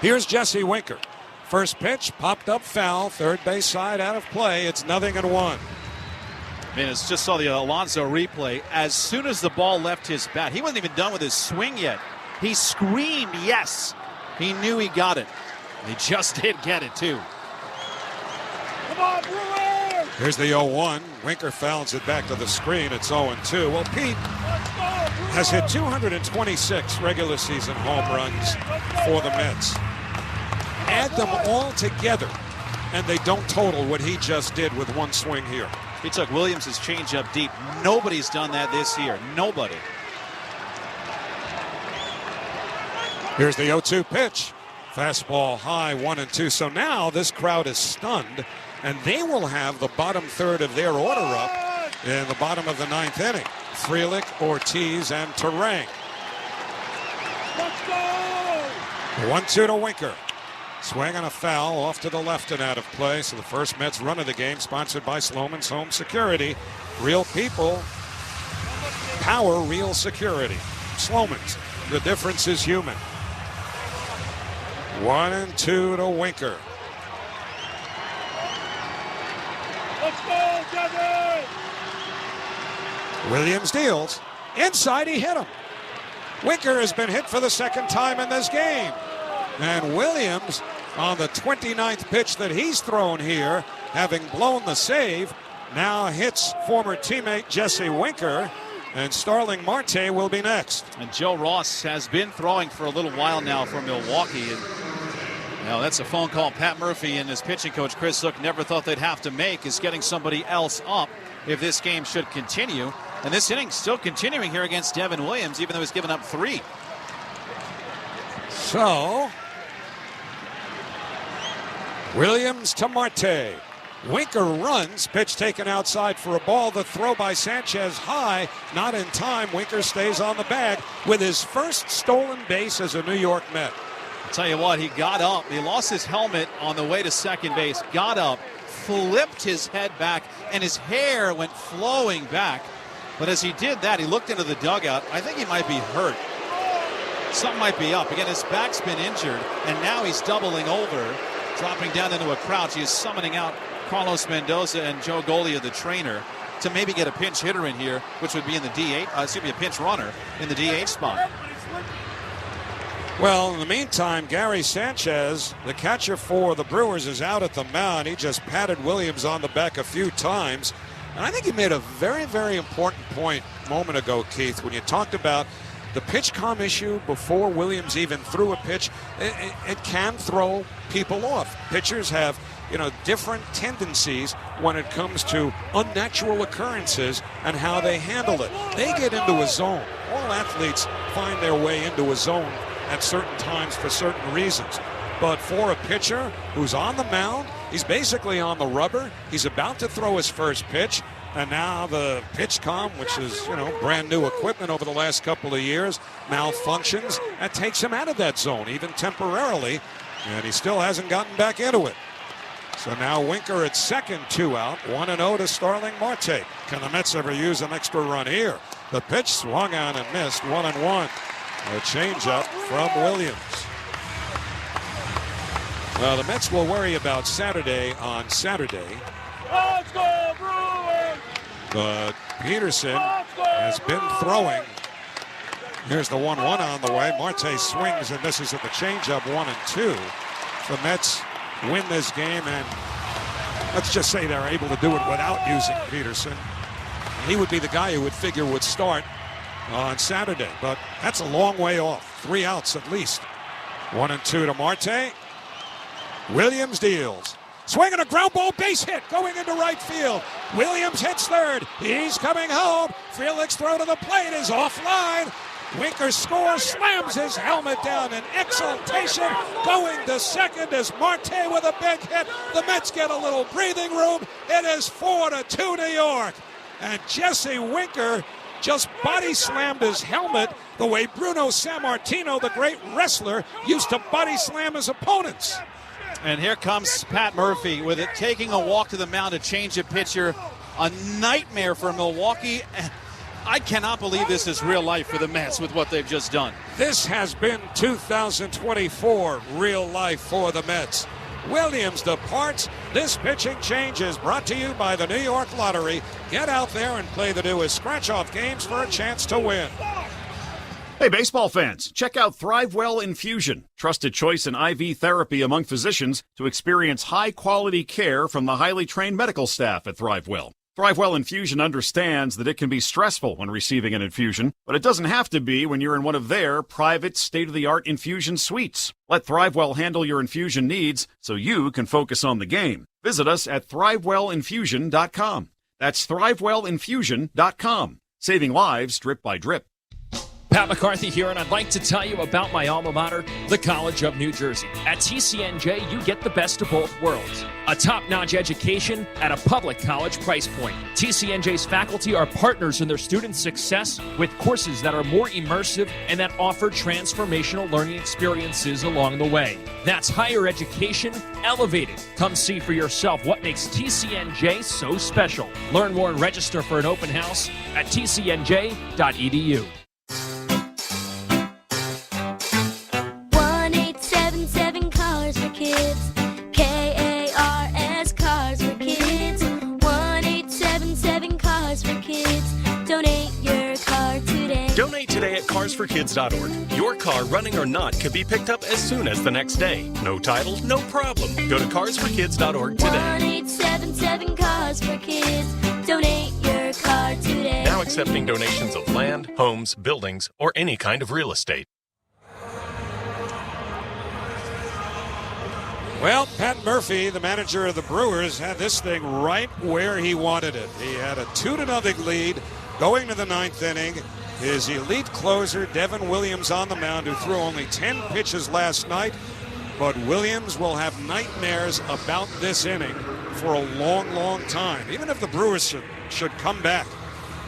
Here's Jesse Winker. First pitch, popped up foul. Third base side out of play. It's 0-1. I mean, it's just saw the Alonso replay. As soon as the ball left his bat, he wasn't even done with his swing yet. He screamed yes. He knew he got it. He just did get it, too. Come on, Brewers! Here's the 0-1. Winker fouls it back to the screen. It's 0-2. Well, Pete has hit 226 regular season home runs for the Mets. Add them all together, and they don't total what he just did with one swing here. He took Williams' changeup deep. Nobody's done that this year. Nobody. Here's the 0-2 pitch. Fastball high, 1-2. So now this crowd is stunned, and they will have the bottom third of their order up in the bottom of the 9th inning. Frelick, Ortiz, and Turang. Let's go! 1-2 to Winker. Swing and a foul off to the left and out of play. So the first Mets run of the game, sponsored by Sloman's Home Security. Real people, power, real security. Sloman's, the difference is human. 1-2 to Winker. Let's go, Devin! Williams deals. Inside, he hit him. Winker has been hit for the second time in this game. And Williams, on the 29th pitch that he's thrown here, having blown the save, now hits former teammate Jesse Winker. And Starling Marte will be next. And Joe Ross has been throwing for a little while now for Milwaukee. And now that's a phone call Pat Murphy and his pitching coach Chris Zook never thought they'd have to make, is getting somebody else up if this game should continue. And this inning still continuing here against Devin Williams, even though he's given up 3. So, Williams to Marte. Winker runs, pitch taken outside for a ball. The throw by Sanchez high, not in time. Winker stays on the bag with his first stolen base as a New York Met. I'll tell you what, he got up. He lost his helmet on the way to second base, got up, flipped his head back, and his hair went flowing back. But as he did that, he looked into the dugout. I think he might be hurt. Something might be up. Again, his back's been injured, and now he's doubling over, dropping down into a crouch. He is summoning out Carlos Mendoza and Joe Golia, the trainer, to maybe get a pinch hitter in here, which would be in the DH, a pinch runner in the DH spot. Well, in the meantime, Gary Sanchez, the catcher for the Brewers, is out at the mound. He just patted Williams on the back a few times. And I think he made a very, very important point a moment ago, Keith, when you talked about the pitch comm issue before Williams even threw a pitch. It can throw people off. Pitchers have, different tendencies when it comes to unnatural occurrences and how they handle it. They get into a zone. All athletes find their way into a zone at certain times for certain reasons. But for a pitcher who's on the mound, he's basically on the rubber. He's about to throw his first pitch. And now the pitch comm, which is, brand new equipment over the last couple of years, malfunctions. That takes him out of that zone, even temporarily. And he still hasn't gotten back into it. So now Winker at second, 2 out, 1-0 to Starling Marte. Can the Mets ever use an extra run here? The pitch swung on and missed, 1-1. A changeup from Williams. Well, the Mets will worry about Saturday on Saturday. Let's go, Brewers! But Peterson has been throwing. Here's the 1-1 on the way. Marte swings and misses at the changeup, 1-2. The Mets win this game, and let's just say they're able to do it without using Peterson. He would be the guy who would figure would start on Saturday, but that's a long way off. 3 outs at least. 1-2 to Marte. Williams deals. Swinging a ground ball, base hit, going into right field. Williams hits third. He's coming home. Felix throw to the plate is offline. Winker scores, slams his helmet down in exultation. Going to second is Marte with a big hit. The Mets get a little breathing room. It is 4-2 New York. And Jesse Winker just body slammed his helmet the way Bruno Sammartino, the great wrestler, used to body slam his opponents. And here comes Pat Murphy with it, taking a walk to the mound to change a pitcher. A nightmare for Milwaukee. I cannot believe this is real life for the Mets with what they've just done. This has been 2024 real life for the Mets. Williams departs. This pitching change is brought to you by the New York Lottery. Get out there and play the newest scratch-off games for a chance to win. Hey, baseball fans, check out ThriveWell Infusion, trusted choice in IV therapy among physicians to experience high-quality care from the highly trained medical staff at ThriveWell. ThriveWell Infusion understands that it can be stressful when receiving an infusion, but it doesn't have to be when you're in one of their private, state-of-the-art infusion suites. Let ThriveWell handle your infusion needs so you can focus on the game. Visit us at ThriveWellInfusion.com. That's ThriveWellInfusion.com. Saving lives drip by drip. Pat McCarthy here, and I'd like to tell you about my alma mater, the College of New Jersey. At TCNJ, you get the best of both worlds. A top-notch education at a public college price point. TCNJ's faculty are partners in their students' success with courses that are more immersive and that offer transformational learning experiences along the way. That's higher education elevated. Come see for yourself what makes TCNJ so special. Learn more and register for an open house at tcnj.edu. 1-877 Cars for Kids. KARS Cars for Kids. 1-877 Cars for Kids. Donate your car today. Donate today at Cars carsforkids.org. Your car, running or not, can be picked up as soon as the next day. No title, no problem. Go to carsforkids.org today. 1-877 Cars for Kids. Donate your car today. Now accepting donations of land, homes, buildings, or any kind of real estate. Well, Pat Murphy, the manager of the Brewers, had this thing right where he wanted it. He had a 2-0 lead going to the ninth inning. His elite closer, Devin Williams, on the mound, who threw only 10 pitches last night. But Williams will have nightmares about this inning for a long, long time. Even if the Brewers should come back.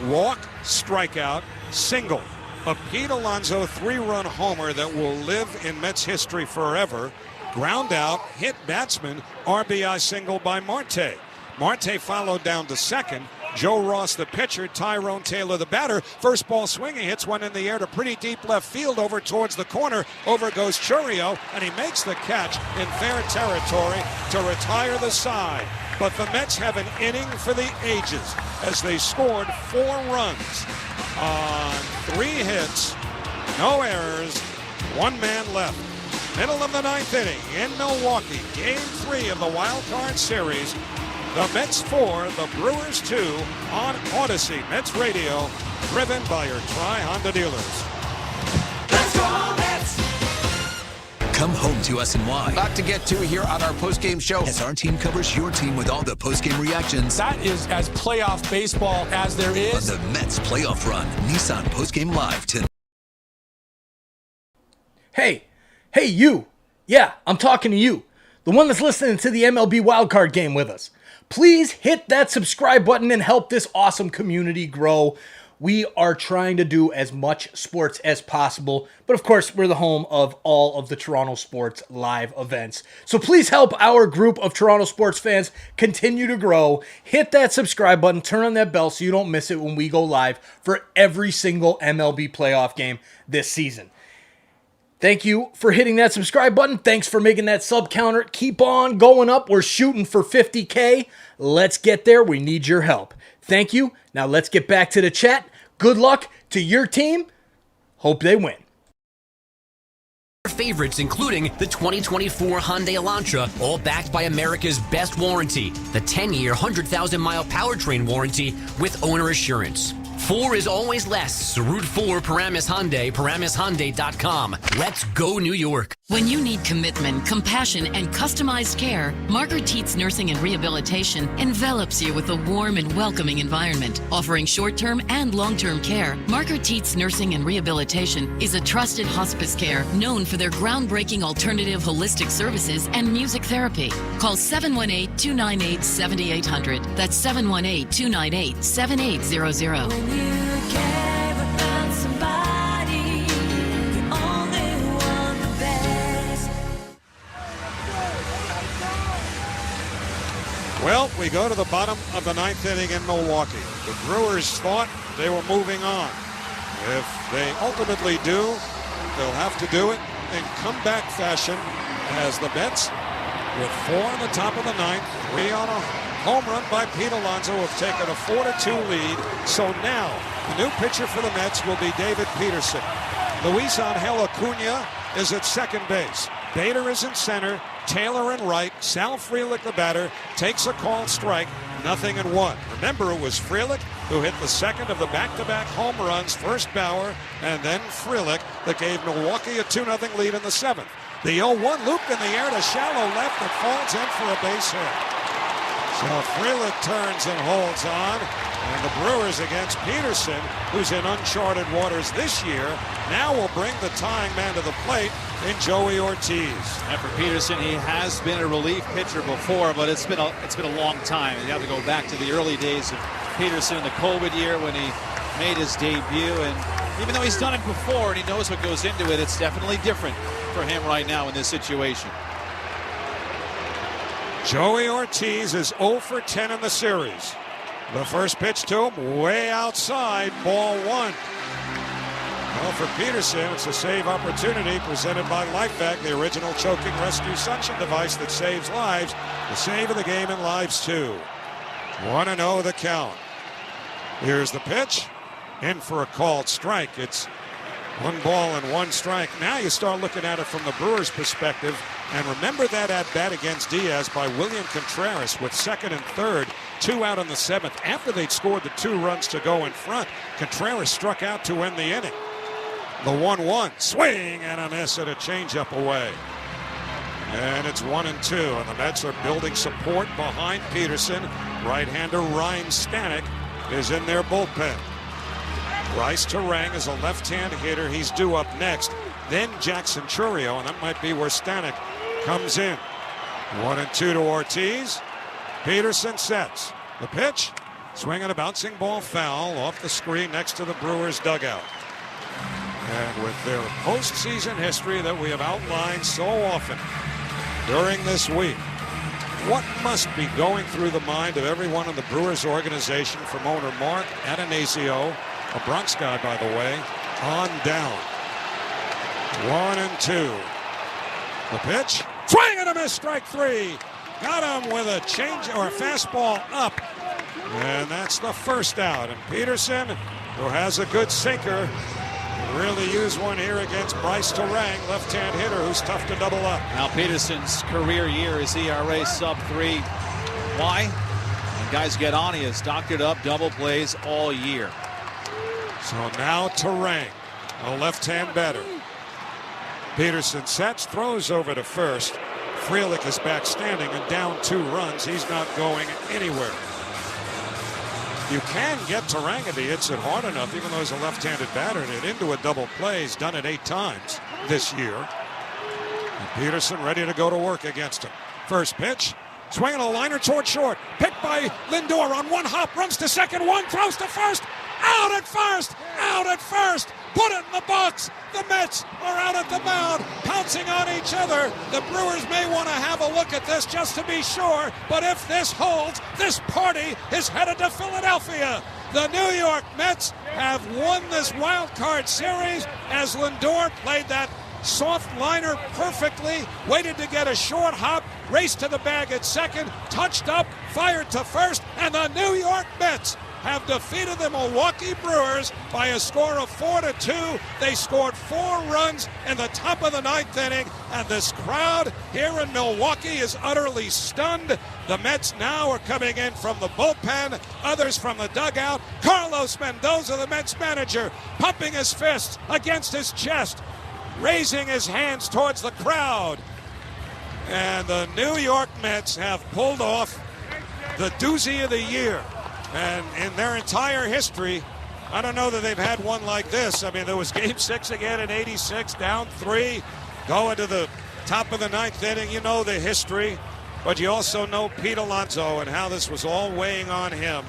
Walk, strikeout, single. A Pete Alonso 3-run homer that will live in Mets history forever. Ground out, hit batsman, RBI single by Marte. Marte followed down to second. Joe Ross, the pitcher, Tyrone Taylor, the batter. First ball swinging, hits one in the air to pretty deep left field over towards the corner. Over goes Churio, and he makes the catch in fair territory to retire the side. But the Mets have an inning for the ages as they scored 4 runs on 3 hits, no errors, 1 man left. Middle of the ninth inning in Milwaukee, Game 3 of the Wild Card Series. The Mets 4, the Brewers 2 on Odyssey Mets Radio, driven by your Tri-Honda dealers. Let's go Mets! Come home to SNY. Lot to get to here on our postgame show. As our team covers your team with all the postgame reactions. That is as playoff baseball as there is. On the Mets playoff run, Nissan Postgame Live tonight. Hey, you. Yeah, I'm talking to you. The one that's listening to the MLB wildcard game with us. Please hit that subscribe button and help this awesome community grow. We are trying to do as much sports as possible, but of course, we're the home of all of the Toronto sports live events. So please help our group of Toronto sports fans continue to grow. Hit that subscribe button, turn on that bell so you don't miss it when we go live for every single MLB playoff game this season. Thank you for hitting that subscribe button. Thanks for making that sub counter keep on going up. We're shooting for 50K. Let's get there. We need your help. Thank you. Now let's get back to the chat. Good luck to your team. Hope they win. Favorites including the 2024 Hyundai Elantra, all backed by America's best warranty, the 10-year, 100,000-mile powertrain warranty with owner assurance. 4 is always less, so root 4 Paramus Hyundai, ParamusHyundai.com. Let's go New York. When you need commitment, compassion, and customized care, Margaret Teets Nursing and Rehabilitation envelops you with a warm and welcoming environment. Offering short-term and long-term care, Margaret Teets Nursing and Rehabilitation is a trusted hospice care known for their groundbreaking alternative holistic services and music therapy. Call 718-298-7800. That's 718-298-7800. When you care about somebody, you only want the best. Well, we go to the bottom of the ninth inning in Milwaukee. The Brewers thought they were moving on. If they ultimately do, they'll have to do it in comeback fashion as the Mets, with 4 in the top of the ninth, 3 on a home run by Pete Alonso, have taken a 4-2 lead. So now the new pitcher for the Mets will be David Peterson. Luis Angel Acuna is at second base. Bader is in center. Taylor in right. Sal Frelick, the batter, takes a called strike. 0-1. Remember, it was Frelick who hit the second of the back-to-back home runs, first Bauer and then Frelick, that gave Milwaukee a 2-0 lead in the 7th. The 0-1 looped in the air to shallow left that falls in for a base hit. So Frelick turns and holds on, and the Brewers against Peterson, who's in uncharted waters this year, now will bring the tying man to the plate in Joey Ortiz. And for Peterson, he has been a relief pitcher before, but it's been a long time. You have to go back to the early days of Peterson in the COVID year when he made his debut, and even though he's done it before and he knows what goes into it, it's definitely different for him right now in this situation. Joey Ortiz is 0 for 10 in the series. The first pitch to him, way outside, ball 1. Well, for Peterson, it's a save opportunity presented by LifeVac, the original choking rescue suction device that saves lives. The save of the game in lives, too. 1-0 the count. Here's the pitch. In for a called strike. It's 1 ball and 1 strike. Now you start looking at it from the Brewers' perspective. And remember that at-bat against Diaz by William Contreras with 2nd and 3rd, 2 out in the 7th. After they'd scored the 2 runs to go in front, Contreras struck out to end the inning. The 1-1, swing and a miss at a changeup away. And it's 1-2, and the Mets are building support behind Peterson. Right-hander Ryan Stanek is in their bullpen. Bryce Terang is a left-hand hitter. He's due up next. Then Jackson Churio, and that might be where Stanek comes in. 1-2 to Ortiz. Peterson sets. The pitch, swinging a bouncing ball foul off the screen next to the Brewers dugout. And with their postseason history that we have outlined so often during this week, what must be going through the mind of everyone in the Brewers organization, from owner Mark Atanasio, a Bronx guy, by the way, on down. 1-2. The pitch, swing and a miss, strike 3. Got him with a change or a fastball up. And that's the first out. And Peterson, who has a good sinker, really used one here against Bryce Terang, left-hand hitter who's tough to double up. Now Peterson's career year is ERA sub-3. Why? When guys get on, he has doctored up double plays all year. So now Terang, a left-hand batter. Peterson sets, throws over to first. Frelick is back standing and down 2 runs. He's not going anywhere. You can get Terang if he hits it hard enough, even though he's a left-handed batter, and it into a double play. He's done it 8 times this year. And Peterson ready to go to work against him. First pitch, swinging a liner toward short. Picked by Lindor on 1 hop, runs to second, 1, throws to first. Out at first! Out at first! Put it in the box! The Mets are out at the mound, pouncing on each other. The Brewers may want to have a look at this just to be sure, but if this holds, this party is headed to Philadelphia. The New York Mets have won this wild card series as Lindor played that soft liner perfectly, waited to get a short hop, raced to the bag at second, touched up, fired to first, and the New York Mets have defeated the Milwaukee Brewers by a score of 4-2. They scored 4 runs in the top of the 9th inning, and this crowd here in Milwaukee is utterly stunned. The Mets now are coming in from the bullpen, others from the dugout. Carlos Mendoza, the Mets manager, pumping his fists against his chest, raising his hands towards the crowd. And the New York Mets have pulled off the doozy of the year. And in their entire history, I don't know that they've had one like this. I mean, there was Game 6 again in '86, down 3, going to the top of the 9th inning. You know the history, but you also know Pete Alonso and how this was all weighing on him.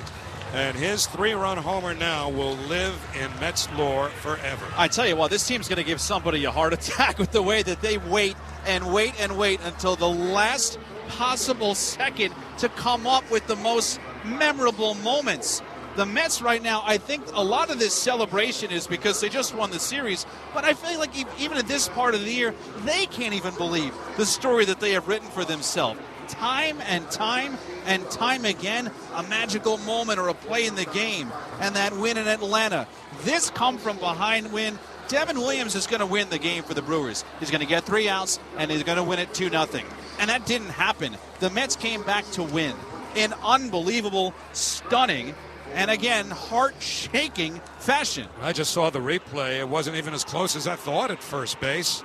And his 3-run homer now will live in Mets lore forever. I tell you what, this team's going to give somebody a heart attack with the way that they wait and wait and wait until the last possible second to come up with the most memorable moments. The Mets right now, I think a lot of this celebration is because they just won the series, but I feel like even at this part of the year, they can't even believe the story that they have written for themselves. Time and time and time again, a magical moment or a play in the game, and that win in Atlanta. This come from behind win. Devin Williams is going to win the game for the Brewers. He's going to get 3 outs, and he's going to win it 2-0. And that didn't happen. The Mets came back to win in unbelievable, stunning, and again, heart-shaking fashion. I just saw the replay. It wasn't even as close as I thought at first base.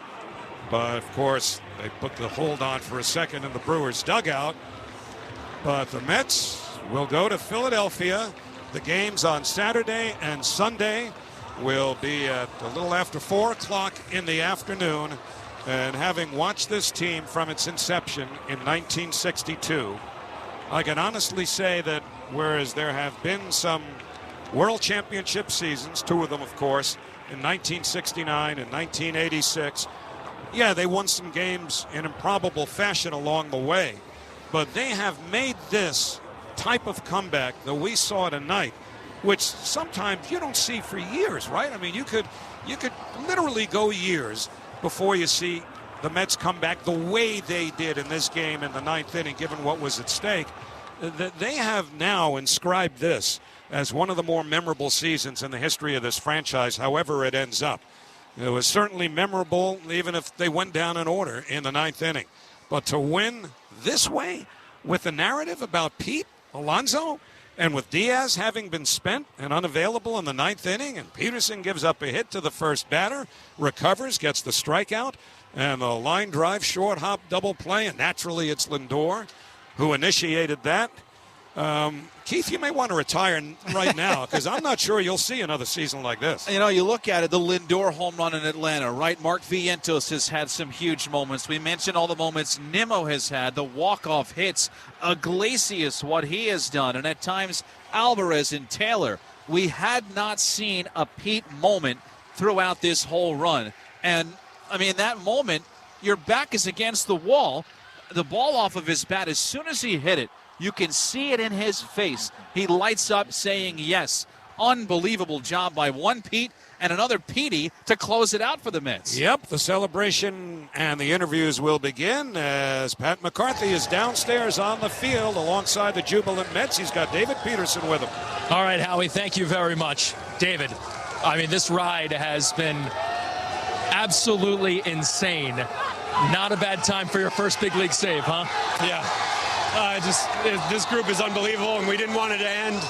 But, of course, they put the hold on for a second in the Brewers' dugout. But the Mets will go to Philadelphia. The games on Saturday and Sunday will be at a little after 4 o'clock in the afternoon. And having watched this team from its inception in 1962, I can honestly say that whereas there have been some World Championship seasons, 2 of them, of course, in 1969 and 1986, yeah, they won some games in improbable fashion along the way, but they have made this type of comeback that we saw tonight, which sometimes you don't see for years, right? I mean, you could literally go years before you see the Mets come back the way they did in this game in the 9th inning, given what was at stake. They have now inscribed this as one of the more memorable seasons in the history of this franchise, however it ends up. It was certainly memorable, even if they went down in order in the 9th inning. But to win this way, with the narrative about Pete Alonso, and with Diaz having been spent and unavailable in the 9th inning, and Peterson gives up a hit to the first batter, recovers, gets the strikeout, and the line drive, short hop, double play, and naturally it's Lindor who initiated that. Keith, you may want to retire right now because I'm not sure you'll see another season like this. You know, you look at it, the Lindor home run in Atlanta, right? Mark Vientos has had some huge moments. We mentioned all the moments Nimmo has had, the walk-off hits, Iglesias, what he has done, and at times Alvarez and Taylor. We had not seen a Pete moment throughout this whole run. And, I mean, that moment, your back is against the wall. The ball off of his bat, as soon as he hit it, you can see it in his face. He lights up saying yes. Unbelievable job by one Pete and another Petey to close it out for the Mets. Yep, the celebration and the interviews will begin as Pat McCarthy is downstairs on the field alongside the jubilant Mets. He's got David Peterson with him. All right, Howie, thank you very much. David, I mean, this ride has been absolutely insane. Not a bad time for your first big league save, huh? Yeah. This group is unbelievable, and we didn't want it to end.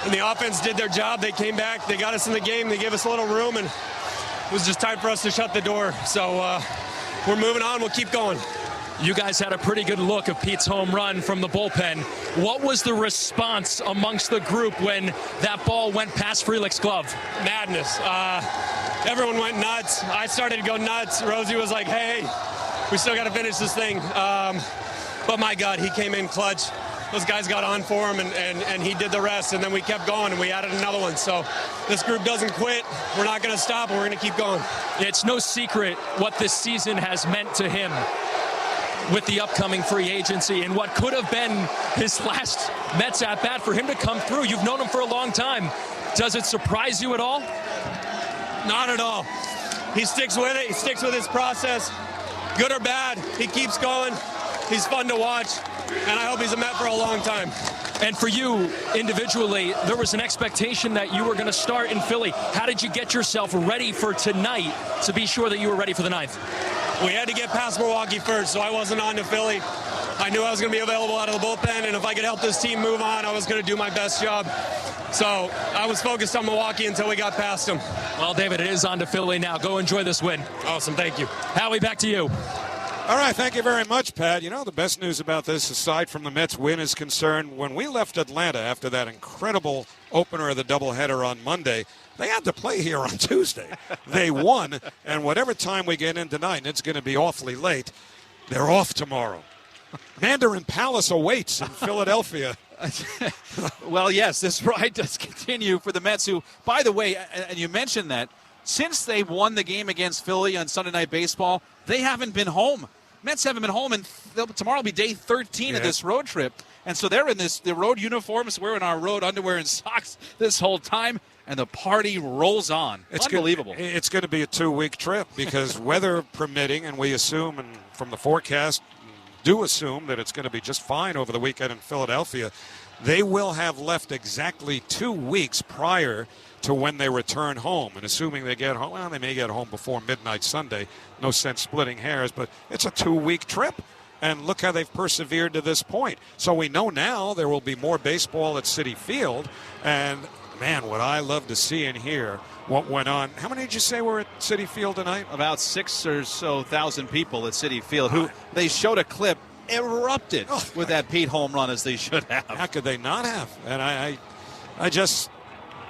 And the offense did their job. They came back. They got us in the game. They gave us a little room, and it was just time for us to shut the door. So we're moving on. We'll keep going. You guys had a pretty good look of Pete's home run from the bullpen. What was the response amongst the group when that ball went past Frelick's glove? Madness. Everyone went nuts. I started to go nuts. Rosie was like, hey, we still got to finish this thing. But my God, he came in clutch. Those guys got on for him, and he did the rest. And then we kept going, and we added another one. So this group doesn't quit. We're not going to stop, and we're going to keep going. It's no secret what this season has meant to him with the upcoming free agency and what could have been his last Mets at-bat for him to come through. You've known him for a long time. Does it surprise you at all? Not at all. He sticks with it. He sticks with his process. Good or bad, he keeps going. He's fun to watch, and I hope he's a Met for a long time. And for you, individually, there was an expectation that you were going to start in Philly. How did you get yourself ready for tonight to be sure that you were ready for the 9th? We had to get past Milwaukee first, so I wasn't on to Philly. I knew I was going to be available out of the bullpen, and if I could help this team move on, I was going to do my best job. So I was focused on Milwaukee until we got past them. Well, David, it is on to Philly now. Go enjoy this win. Awesome, thank you. Howie, back to you. All right, thank you very much, Pat. You know, the best news about this, aside from the Mets win, is concerned. When we left Atlanta after that incredible opener of the doubleheader on Monday, they had to play here on Tuesday. They won, and whatever time we get in tonight, and it's going to be awfully late, they're off tomorrow. Mandarin Palace awaits in Philadelphia. Well, yes, this ride does continue for the Mets, who, by the way, and you mentioned that, since they won the game against Philly on Sunday Night Baseball, they haven't been home. Mets haven't been home, and tomorrow will be day 13 of this road trip. And so they're in the road uniforms. We're in our road underwear and socks this whole time, and the party rolls on. It's unbelievable. It's going to be a 2-week trip because weather permitting, and we assume, and from the forecast, do assume that it's going to be just fine over the weekend in Philadelphia. They will have left exactly 2 weeks prior to when they return home. And assuming they get home, well, they may get home before midnight Sunday. No sense splitting hairs, but it's a 2-week trip. And look how they've persevered to this point. So we know now there will be more baseball at Citi Field. And, man, what I love to see and hear what went on. How many did you say were at Citi Field tonight? About 6,000 or so people at Citi Field, who they showed a clip, erupted with that Pete home run, as they should have. How could they not have? And I just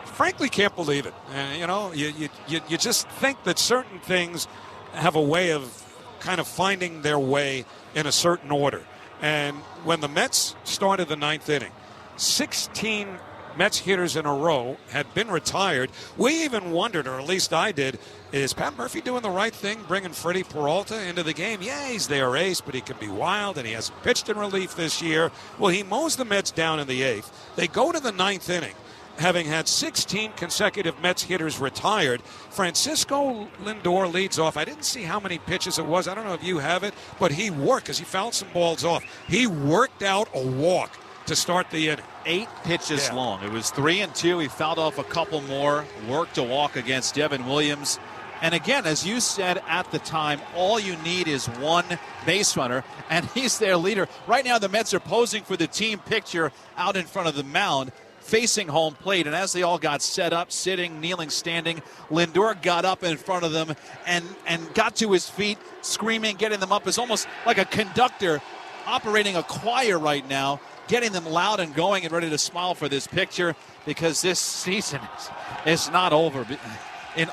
frankly can't believe it. And, you know, you just think that certain things have a way of kind of finding their way in a certain order. And when the Mets started the 9th inning, 16 Mets hitters in a row had been retired. We even wondered, or at least I did, is Pat Murphy doing the right thing, bringing Freddie Peralta into the game? Yeah, he's their ace, but he can be wild, and he hasn't pitched in relief this year. Well, he mows the Mets down in the 8th. They go to the 9th inning, having had 16 consecutive Mets hitters retired. Francisco Lindor leads off. I didn't see how many pitches it was. I don't know if you have it, but he worked, because he fouled some balls off. He worked out a walk to start the inning. 8 pitches long. It was 3-2. He fouled off a couple more, worked a walk against Devin Williams. And again, as you said at the time, all you need is one base runner, and he's their leader. Right now, the Mets are posing for the team picture out in front of the mound, facing home plate. And as they all got set up, sitting, kneeling, standing, Lindor got up in front of them and got to his feet, screaming, getting them up. It's almost like a conductor operating a choir right now, getting them loud and going and ready to smile for this picture, because this season is not over. In,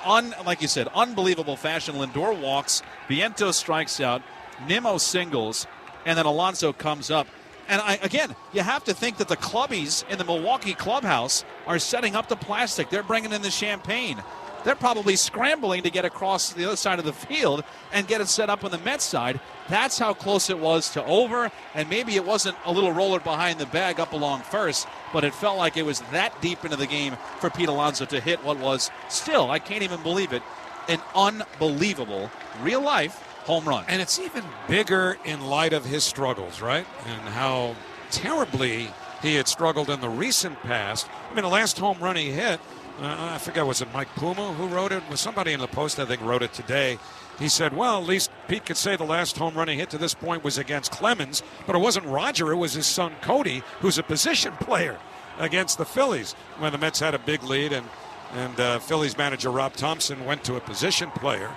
like you said, unbelievable fashion, Lindor walks, Vientos strikes out, Nimmo singles, and then Alonso comes up. And again, you have to think that the clubbies in the Milwaukee clubhouse are setting up the plastic. They're bringing in the champagne. They're probably scrambling to get across to the other side of the field and get it set up on the Mets side. That's how close it was to over, and maybe it wasn't a little roller behind the bag up along first, but it felt like it was that deep into the game for Pete Alonso to hit what was still, I can't even believe it, an unbelievable real-life home run. And it's even bigger in light of his struggles, right? And how terribly he had struggled in the recent past. I mean, the last home run he hit, I forget, was it Mike Puma who wrote it? Was somebody in the Post, I think, wrote it today. He said, well, at least Pete could say the last home run he hit to this point was against Clemens, but it wasn't Roger, it was his son Cody, who's a position player against the Phillies when the Mets had a big lead, and Phillies manager Rob Thompson went to a position player.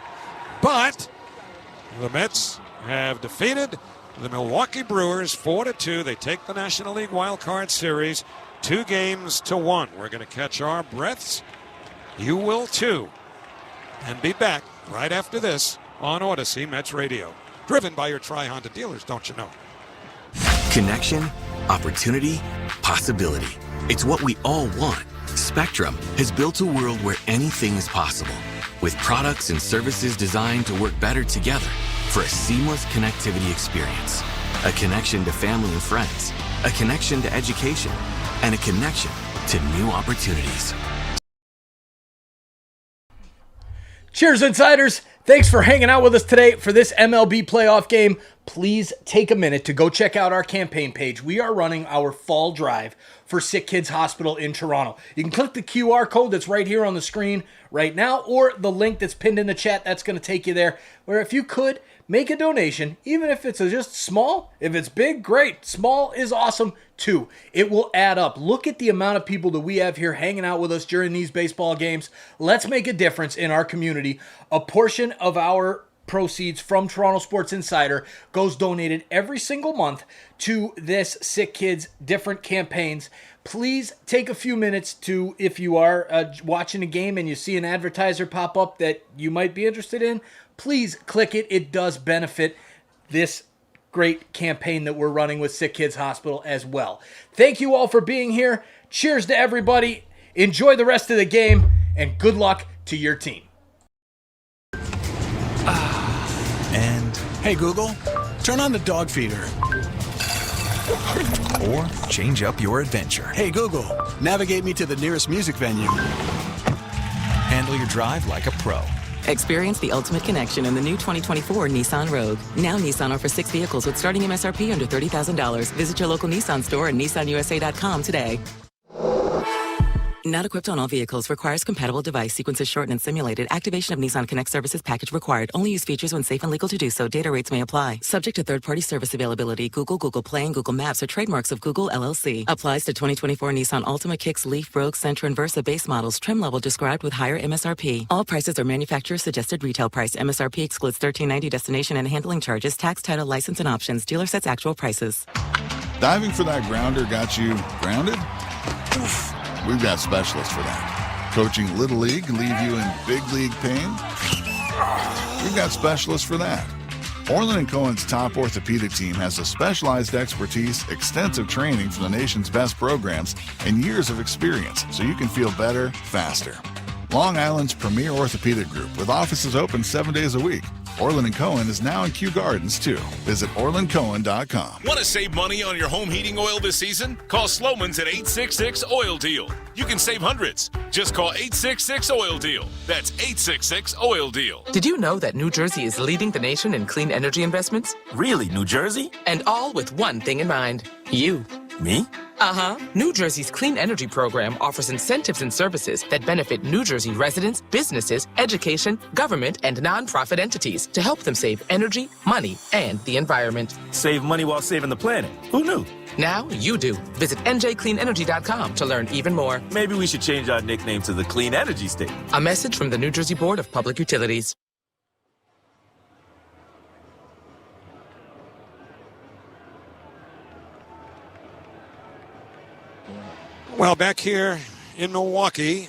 But the Mets have defeated the Milwaukee Brewers 4-2. They take the National League Wild Card Series 2-1. We're going to catch our breaths. You will too. And be back right after this on Odyssey Mets Radio. Driven by your Tri-Honda dealers, don't you know? Connection, opportunity, possibility. It's what we all want. Spectrum has built a world where anything is possible, with products and services designed to work better together for a seamless connectivity experience. A connection to family and friends, a connection to education, and a connection to new opportunities. Cheers, Insiders. Thanks for hanging out with us today for this MLB playoff game. Please take a minute to go check out our campaign page. We are running our fall drive for Sick Kids Hospital in Toronto. You can click the QR code that's right here on the screen right now, or the link that's pinned in the chat. That's going to take you there, where if you could, make a donation, even if it's just small. If it's big, great. Small is awesome too. It will add up. Look at the amount of people that we have here hanging out with us during these baseball games. Let's make a difference in our community. A portion of our proceeds from Toronto Sports Insider goes donated every single month to this Sick Kids different campaigns. Please take a few minutes to, if you are watching a game and you see an advertiser pop up that you might be interested in, please click it. It does benefit this great campaign that we're running with Sick Kids Hospital as well. Thank you all for being here. Cheers to everybody. Enjoy the rest of the game, and good luck to your team. And, hey Google, turn on the dog feeder. Or change up your adventure. Hey Google, navigate me to the nearest music venue. Handle your drive like a pro. Experience the ultimate connection in the new 2024 Nissan Rogue. Now Nissan offers 6 vehicles with starting MSRP under $30,000. Visit your local Nissan store and nissanusa.com today. Not equipped on all vehicles. Requires compatible device. Sequences shortened and simulated. Activation of Nissan Connect services package required. Only use features when safe and legal to do so. Data rates may apply. Subject to third-party service availability. Google, Google Play, and Google Maps are trademarks of Google LLC. Applies to 2024 Nissan Altima, Kicks, Leaf, Rogue, Sentra, and Versa base models. Trim level described with higher MSRP. All prices are manufacturer's suggested retail price. MSRP excludes $13.90 destination and handling charges, tax, title, license, and options. Dealer sets actual prices. Diving for that grounder got you grounded? Oof. We've got specialists for that. Coaching Little League leave you in big league pain? We've got specialists for that. Orland & Cohen's top orthopedic team has a specialized expertise, extensive training from the nation's best programs, and years of experience so you can feel better, faster. Long Island's premier orthopedic group with offices open 7 days a week. Orland & Cohen is now in Kew Gardens, too. Visit orlandcohen.com. Want to save money on your home heating oil this season? Call Sloman's at 866-OIL-DEAL. You can save hundreds. Just call 866-OIL-DEAL. That's 866-OIL-DEAL. Did you know that New Jersey is leading the nation in clean energy investments? Really, New Jersey? And all with one thing in mind. You. Me? New Jersey's Clean Energy Program offers incentives and services that benefit New Jersey residents, businesses, education, government, and nonprofit entities to help them save energy, money, and the environment. Save money while saving the planet. Who knew? Now you do. Visit njcleanenergy.com to learn even more. Maybe we should change our nickname to the Clean Energy State. A message from the New Jersey Board of Public Utilities. Well, back here in Milwaukee,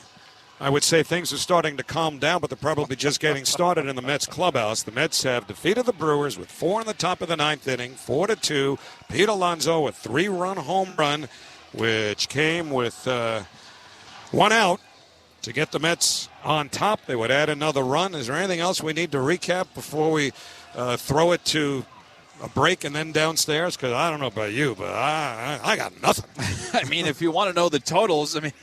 I would say things are starting to calm down, but they're probably just getting started in the Mets clubhouse. The Mets have defeated the Brewers with 4 in the top of the 9th inning, 4-2. Pete Alonso, a 3-run home run, which came with 1 out to get the Mets on top. They would add another run. Is there anything else we need to recap before we throw it to a break and then downstairs? Because I don't know about you, but I got nothing. I mean, if you want to know the totals, if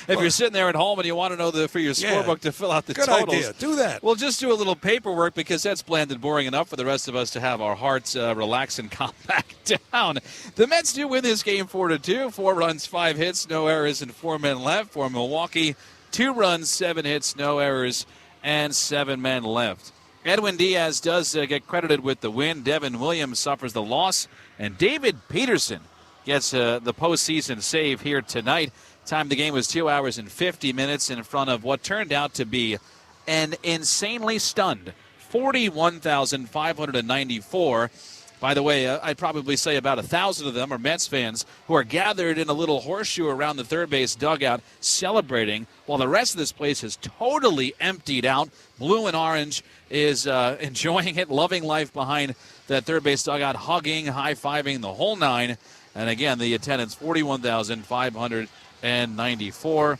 you're sitting there at home and you want to know for your scorebook to fill out the totals. Good idea. Do that. We'll just do a little paperwork because that's bland and boring enough for the rest of us to have our hearts relax and calm back down. The Mets do win this game 4-2. 4 runs, 5 hits, no errors, and 4 men left. For Milwaukee, 2 runs, 7 hits, no errors, and 7 men left. Edwin Diaz does get credited with the win. Devin Williams suffers the loss. And David Peterson gets the postseason save here tonight. Time of the game was 2 hours and 50 minutes in front of what turned out to be an insanely stunned 41,594. By the way, I'd probably say about 1,000 of them are Mets fans who are gathered in a little horseshoe around the third base dugout celebrating while the rest of this place is totally emptied out. Blue and orange is enjoying it, loving life behind that third base dugout, hugging, high-fiving, the whole nine. And again, the attendance, 41,594.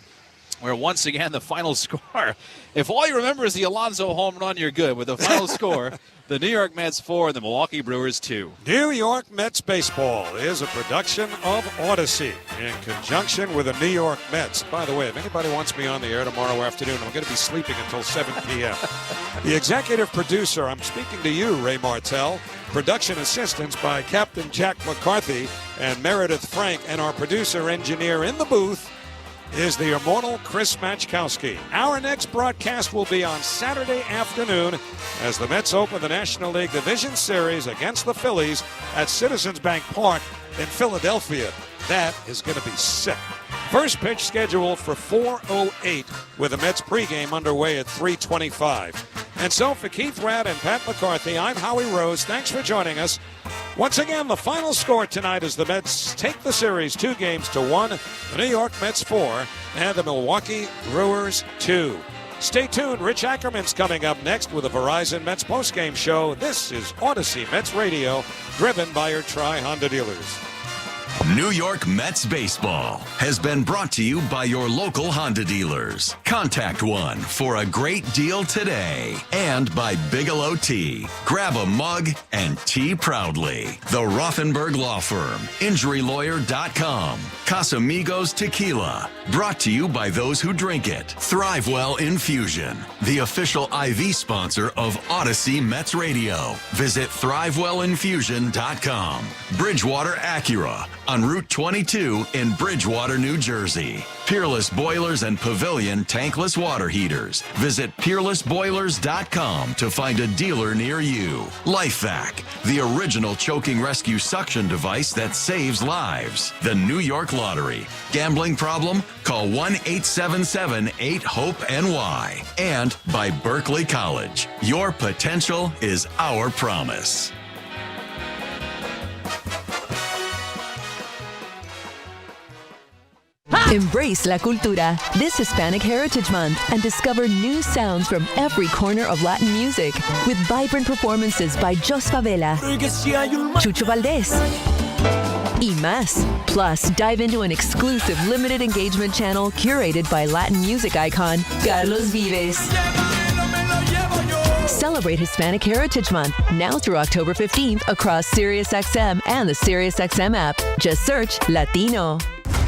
Where once again the final score, if all you remember is the Alonso home run, you're good. With the final score, the New York Mets 4 and the Milwaukee Brewers 2. New York Mets Baseball is a production of Odyssey in conjunction with the New York Mets. By the way, if anybody wants me on the air tomorrow afternoon, I'm going to be sleeping until 7 p.m. The executive producer, I'm speaking to you, Ray Martell. Production assistance by Captain Jack McCarthy and Meredith Frank. And our producer engineer in the booth is the immortal Chris Matchkowski. Our next broadcast will be on Saturday afternoon as the Mets open the National League Division Series against the Phillies at Citizens Bank Park in Philadelphia. That is going to be sick. First pitch scheduled for 4:08 with the Mets pregame underway at 3:25. And so for Keith Radd and Pat McCarthy, I'm Howie Rose. Thanks for joining us. Once again, the final score tonight is the Mets take the series 2-1, the New York Mets 4, and the Milwaukee Brewers 2. Stay tuned. Rich Ackerman's coming up next with a Verizon Mets postgame show. This is Odyssey Mets Radio, driven by your Tri-Honda dealers. New York Mets Baseball has been brought to you by your local Honda dealers. Contact one for a great deal today. And by Bigelow Tea. Grab a mug and tea proudly. The Rothenberg Law Firm. InjuryLawyer.com. Casamigos Tequila. Brought to you by those who drink it. ThriveWell Infusion. The official IV sponsor of Odyssey Mets Radio. Visit ThriveWellInfusion.com. Bridgewater Acura. On Route 22 in Bridgewater, New Jersey. Peerless Boilers and Pavilion tankless water heaters. Visit peerlessboilers.com to find a dealer near you. LifeVac, the original choking rescue suction device that saves lives. The New York Lottery. Gambling problem? Call 1-877-8-HOPE-NY. And by Berkeley College. Your potential is our promise. Embrace la cultura this Hispanic Heritage Month and discover new sounds from every corner of Latin music with vibrant performances by Jos Favela, Chucho Valdés, y más. Plus, dive into an exclusive limited engagement channel curated by Latin music icon Carlos Vives. Celebrate Hispanic Heritage Month now through October 15th across SiriusXM and the SiriusXM app. Just search Latino.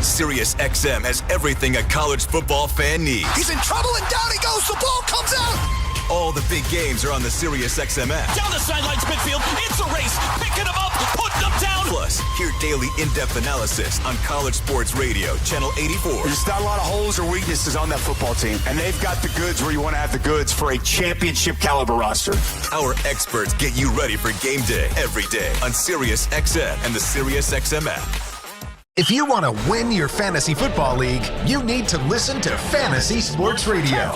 SiriusXM has everything a college football fan needs. He's in trouble and down he goes. The ball comes out. All the big games are on the SiriusXM app. Down the sidelines, midfield. It's a race. Picking him up, putting him down. Plus, Hear daily in-depth analysis on College Sports Radio, Channel 84. There's not a lot of holes or weaknesses on that football team, and they've got the goods where you want to have the goods for a championship caliber roster. Our experts get you ready for game day every day on Sirius XM and the Sirius XM app. If you want to win your fantasy football league, you need to listen to Fantasy Sports Radio.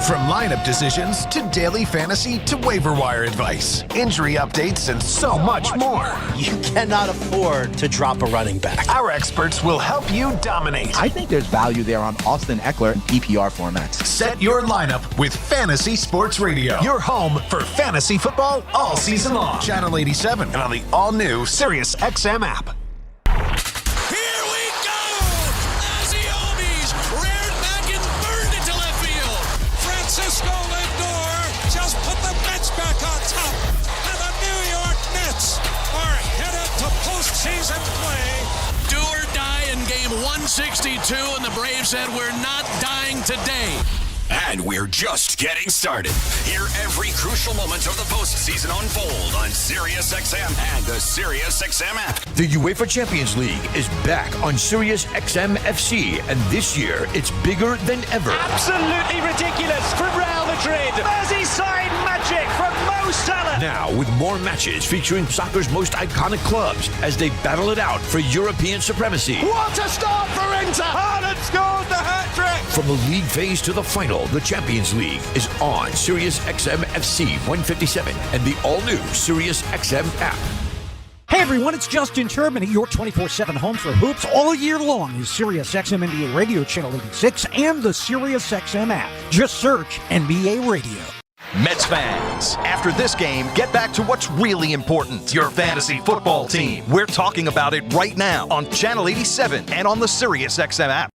From lineup decisions to daily fantasy to waiver wire advice, injury updates, and so much more. You cannot afford to drop a running back. Our experts will help you dominate. I think there's value there on Austin Eckler in PPR formats. Set your lineup with Fantasy Sports Radio. Your home for fantasy football all season long. Channel 87 and on the all-new Sirius XM app. Just put the Mets back on top, and the New York Mets are headed to postseason play. Do or die in game 162, and the Braves said we're not dying today. And we're just getting started. Hear every crucial moment of the postseason unfold on SiriusXM and the SiriusXM app. The UEFA Champions League is back on SiriusXM FC, and this year it's bigger than ever. Absolutely ridiculous from Real Madrid. Merseyside magic from Mo Salah. Now with more matches featuring soccer's most iconic clubs as they battle it out for European supremacy. What a start for Inter! Haaland scores the hat-trick! From the league phase to the final, the Champions League is on SiriusXM FC 157 and the all-new SiriusXM app. Hey everyone, it's Justin Turbin at your 24/7 home for hoops all year long is SiriusXM NBA Radio Channel 86 and the SiriusXM app. Just search NBA Radio. Mets fans, after this game, get back to what's really important, your fantasy football team. We're talking about it right now on Channel 87 and on the SiriusXM app.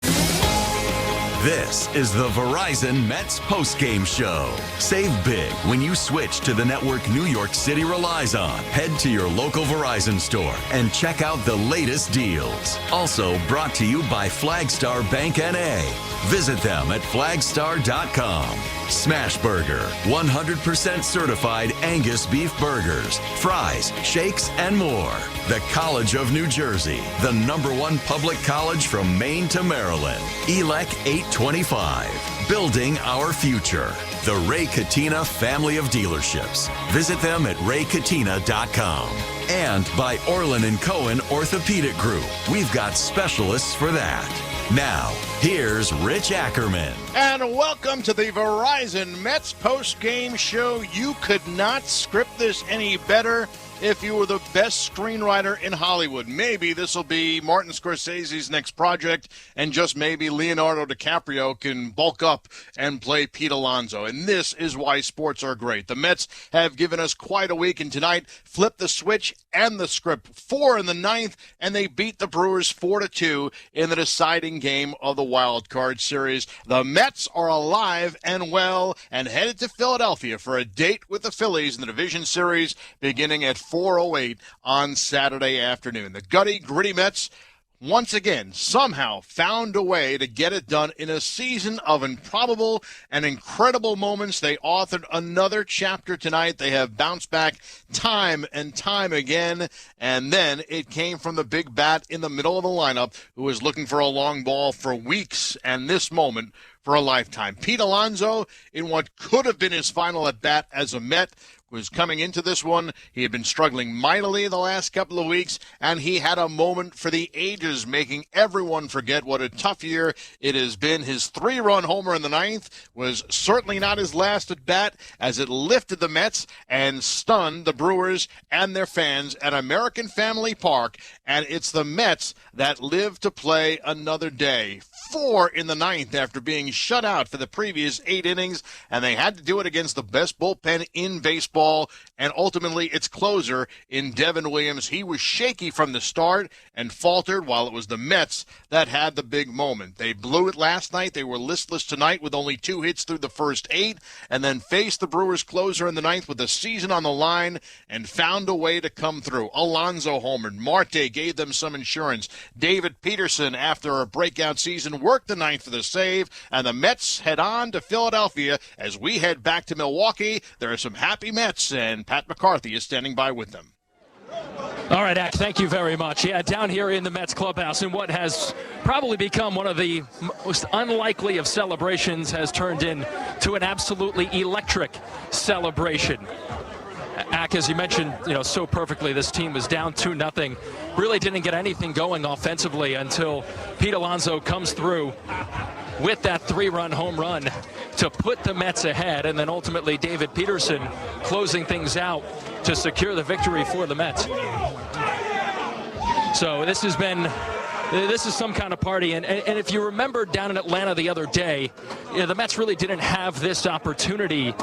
This is the Verizon Mets postgame show. Save big when you switch to the network New York City relies on. Head to your local Verizon store and check out the latest deals. Also brought to you by Flagstar Bank NA. Visit them at flagstar.com. Smashburger, 100% certified Angus beef burgers, fries, shakes, and more. The College of New Jersey, the #1 public college from Maine to Maryland. ELEC 825, building our future. The Ray Katina family of dealerships. Visit them at raykatina.com. And by Orlin & Cohen Orthopedic Group. We've got specialists for that. Now, here's Rich Ackerman. And welcome to the Verizon Mets post-game show. You could not script this any better if you were the best screenwriter in Hollywood. Maybe this will be Martin Scorsese's next project, and just maybe Leonardo DiCaprio can bulk up and play Pete Alonso. And this is why sports are great. The Mets have given us quite a week, and tonight flipped the switch and the script. 4 in the 9th, and they beat the Brewers 4-2 in the deciding game of the wild card series. The Mets are alive and well and headed to Philadelphia for a date with the Phillies in the division series beginning at 4:08 on Saturday afternoon. The gutty, gritty Mets once again somehow found a way to get it done in a season of improbable and incredible moments. They authored another chapter tonight. They have bounced back time and time again, and then it came from the big bat in the middle of the lineup who was looking for a long ball for weeks, and this moment for a lifetime. Pete Alonso, in what could have been his final at bat as a Met, was coming into this one. He had been struggling mightily the last couple of weeks, and he had a moment for the ages, making everyone forget what a tough year it has been. His 3-run homer in the 9th was certainly not his last at bat, as it lifted the Mets and stunned the Brewers and their fans at American Family Park, and it's the Mets that live to play another day. 4 in the 9th after being shut out for the previous 8 innings, and they had to do it against the best bullpen in baseball, and ultimately its closer in Devin Williams. He was shaky from the start and faltered, while it was the Mets that had the big moment. They blew it last night. They were listless tonight with only 2 hits through the first 8, and then faced the Brewers closer in the 9th with the season on the line and found a way to come through. Alonso homered. Marte gave them some insurance. David Peterson, after a breakout season, worked the 9th for the save, and the Mets head on to Philadelphia. As we head back to Milwaukee, there are some happy Mets, and Pat McCarthy is standing by with them. All right, Ak, thank you very much. Yeah, down here in the Mets clubhouse, in what has probably become one of the most unlikely of celebrations, has turned into an absolutely electric celebration. Ak, as you mentioned, so perfectly, this team was down 2-0. Really didn't get anything going offensively until Pete Alonso comes through with that 3-run home run to put the Mets ahead, and then ultimately David Peterson closing things out to secure the victory for the Mets. So this is some kind of party, and if you remember down in Atlanta the other day, the Mets really didn't have this opportunity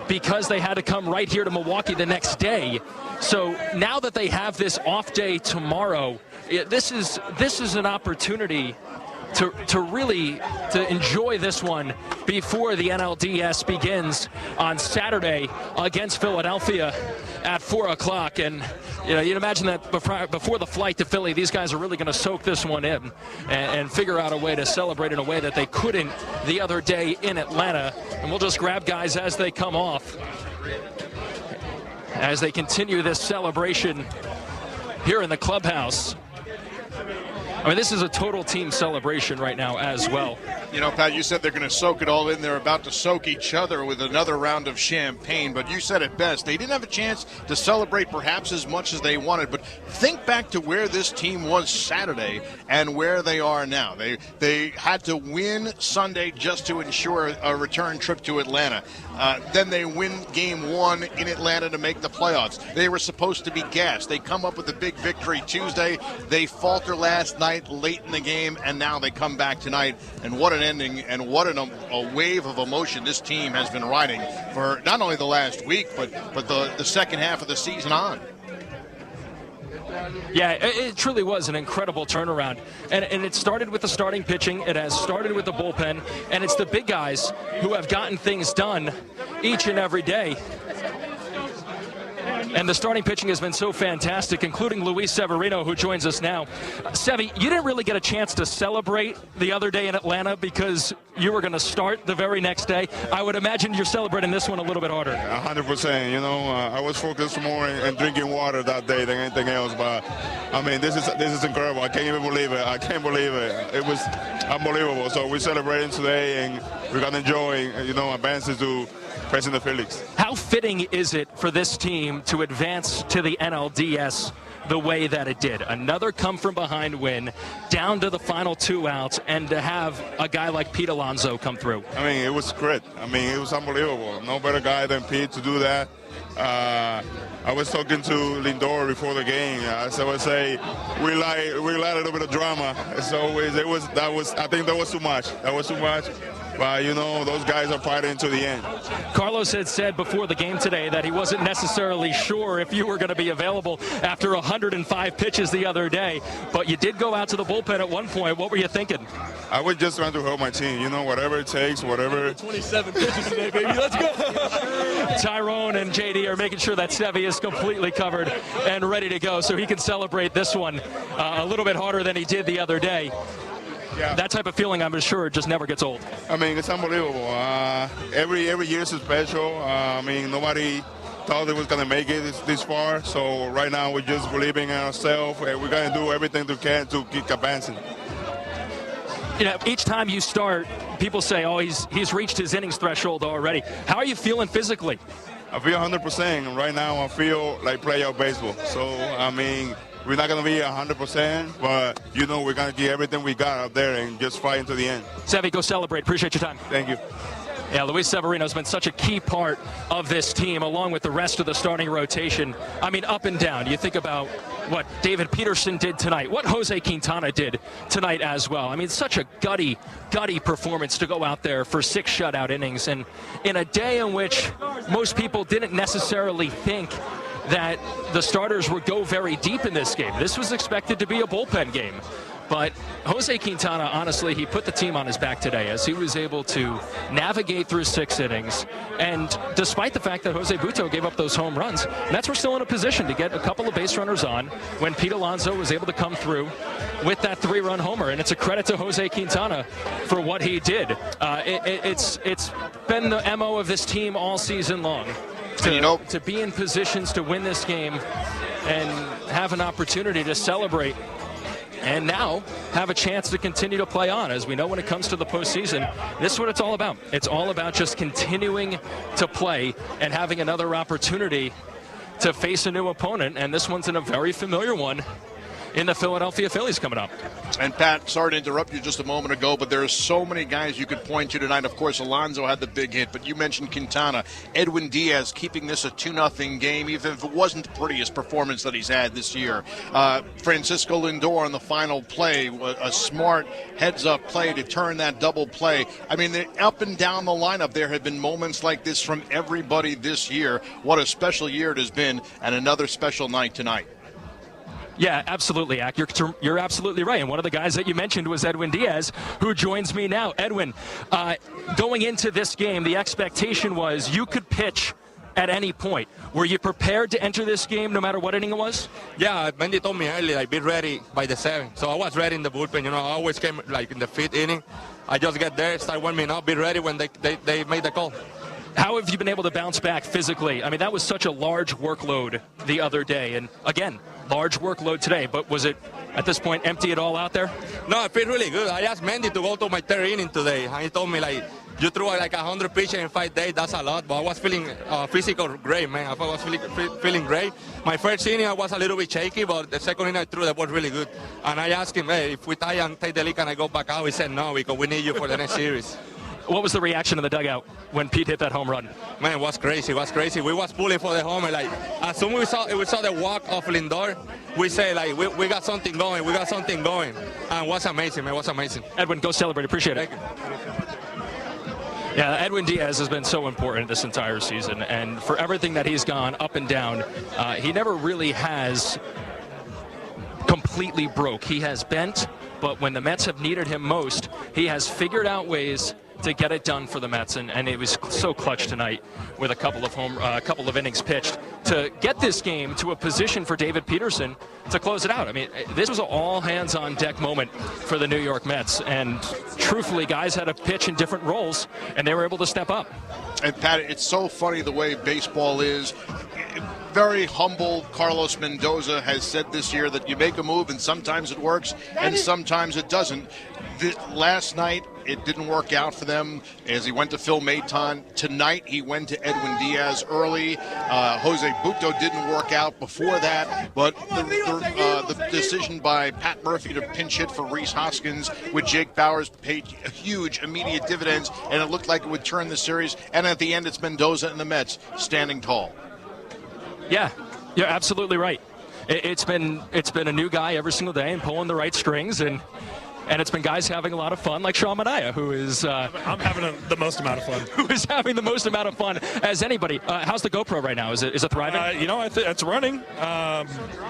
because they had to come right here to Milwaukee the next day. So now that they have this off day tomorrow, this is an opportunity to really enjoy this one before the NLDS begins on Saturday against Philadelphia at 4 o'clock. And you'd imagine that before the flight to Philly, these guys are really going to soak this one in and figure out a way to celebrate in a way that they couldn't the other day in Atlanta. And we'll just grab guys as they come off, as they continue this celebration here in the clubhouse. I mean, this is a total team celebration right now as well. Pat, you said they're going to soak it all in. They're about to soak each other with another round of champagne, but you said it best. They didn't have a chance to celebrate perhaps as much as they wanted, but think back to where this team was Saturday and where they are now. They had to win Sunday just to ensure a return trip to Atlanta. Then they win game 1 in Atlanta to make the playoffs. They were supposed to be gassed. They come up with a big victory Tuesday. They falter last night late in the game, and now they come back tonight. And what an ending, and what a wave of emotion this team has been riding for not only the last week, but the second half of the season on. Yeah, it truly was an incredible turnaround. And it started with the starting pitching. It has started with the bullpen. And it's the big guys who have gotten things done each and every day. And the starting pitching has been so fantastic, including Luis Severino, who joins us now. Sevy, you didn't really get a chance to celebrate the other day in Atlanta because you were going to start the very next day. I would imagine you're celebrating this one a little bit harder. 100%. I was focused more in drinking water that day than anything else. But, I mean, this is incredible. I can't even believe it. I can't believe it. It was unbelievable. So we're celebrating today, and we're going to enjoy, advances to facing the Phillies. How fitting is it for this team to advance to the NLDS the way that it did? Another come-from-behind win, down to the final 2 outs, and to have a guy like Pete Alonso come through. I mean, it was great. I mean, it was unbelievable. No better guy than Pete to do that. I was talking to Lindor before the game. As I would say, we like a little bit of drama. So I think that was too much. But, those guys are fighting to the end. Carlos had said before the game today that he wasn't necessarily sure if you were going to be available after 105 pitches the other day. But you did go out to the bullpen at one point. What were you thinking? I was just trying to help my team. Whatever it takes, whatever. 27 pitches today, baby. Let's go. Tyrone and JD are making sure that Sevy is completely covered and ready to go so he can celebrate this one a little bit harder than he did the other day. Yeah. That type of feeling, I'm sure, just never gets old. I mean, it's unbelievable. Every year is special. I mean, nobody thought it was going to make it this far. So right now we're just believing in ourselves, and we're going to do everything we can to keep advancing. Each time you start, people say, oh, he's reached his innings threshold already. How are you feeling physically? I feel 100%. Right now I feel like playoff baseball. So, I mean, we're not going to be 100%, but, we're going to give everything we got out there and just fight until the end. Sevy, go celebrate. Appreciate your time. Thank you. Yeah, Luis Severino has been such a key part of this team, along with the rest of the starting rotation. I mean, up and down. You think about what David Peterson did tonight, what Jose Quintana did tonight as well. I mean, such a gutty performance to go out there for 6 shutout innings. And in a day in which most people didn't necessarily think that the starters would go very deep in this game. This was expected to be a bullpen game. But Jose Quintana, honestly, he put the team on his back today as he was able to navigate through 6 innings. And despite the fact that Jose Butto gave up those home runs, Mets were still in a position to get a couple of base runners on when Pete Alonso was able to come through with that 3-run homer. And it's a credit to Jose Quintana for what he did. It's been the MO of this team all season long. To be in positions to win this game and have an opportunity to celebrate and now have a chance to continue to play on. As we know, when it comes to the postseason, this is what it's all about. It's all about just continuing to play and having another opportunity to face a new opponent, and this one's in a very familiar one in the Philadelphia Phillies coming up. And Pat, sorry to interrupt you just a moment ago, but there are so many guys you could point to tonight. Of course, Alonso had the big hit, but you mentioned Quintana, Edwin Diaz keeping this a 2-0 game, even if it wasn't the prettiest performance that he's had this year. Francisco Lindor on the final play, a smart heads-up play to turn that double play. I mean, up and down the lineup, there have been moments like this from everybody this year. What a special year it has been, and another special night tonight. Yeah, absolutely, Ak. You're absolutely right. And one of the guys that you mentioned was Edwin Diaz, who joins me now. Edwin, going into this game, the expectation was you could pitch at any point. Were you prepared to enter this game no matter what inning it was? Yeah, Mendy told me earlier, be ready by the 7th. So I was ready in the bullpen. I always came like in the 5th inning. I just get there, start warming up, be ready when they made the call. How have you been able to bounce back physically? I mean, that was such a large workload the other day. And again, large workload today. But was it, at this point, empty it all out there? No, I feel really good. I asked Mendy to go to my 3rd inning today. And he told me, like, you threw like 100 pitches in 5 days. That's a lot. But I was feeling physical great, man. I was feeling great. My 1st inning, I was a little bit shaky. But the 2nd inning, I threw the ball really good. And I asked him, hey, if we tie and take the lead, can I go back out? He said no, because we need you for the next series. What was the reaction in the dugout when Pete hit that home run? Man, it was crazy. It was crazy. We was pulling for the home. Like, as soon as we saw the walk of Lindor, we say, like, we got something going. We got something going. And it was amazing, man. It was amazing. Edwin, go celebrate. Appreciate it. Thank you. Yeah, Edwin Diaz has been so important this entire season. And for everything that he's gone up and down, he never really has completely broke. He has bent, but when the Mets have needed him most, he has figured out ways to get it done for the Mets, and it was so clutch tonight with a couple of innings pitched to get this game to a position for David Peterson to close it out. I mean, this was an all-hands-on-deck moment for the New York Mets, and truthfully, guys had to pitch in different roles, and they were able to step up. And Pat, it's so funny the way baseball is. Very humble Carlos Mendoza has said this year that you make a move and sometimes it works and sometimes it doesn't. Last night, it didn't work out for them as he went to Phil Maton. Tonight, he went to Edwin Diaz early. Jose Butto didn't work out before that, but the decision by Pat Murphy to pinch hit for Rhys Hoskins with Jake Bauers paid huge immediate dividends, and it looked like it would turn the series. And at the end, it's Mendoza and the Mets standing tall. Yeah, you're absolutely right. It's been a new guy every single day and pulling the right strings, and it's been guys having a lot of fun, like Sean Manaea, who is... I'm having the most amount of fun. Who is having the most amount of fun as anybody. How's the GoPro right now? Is it thriving? It's running.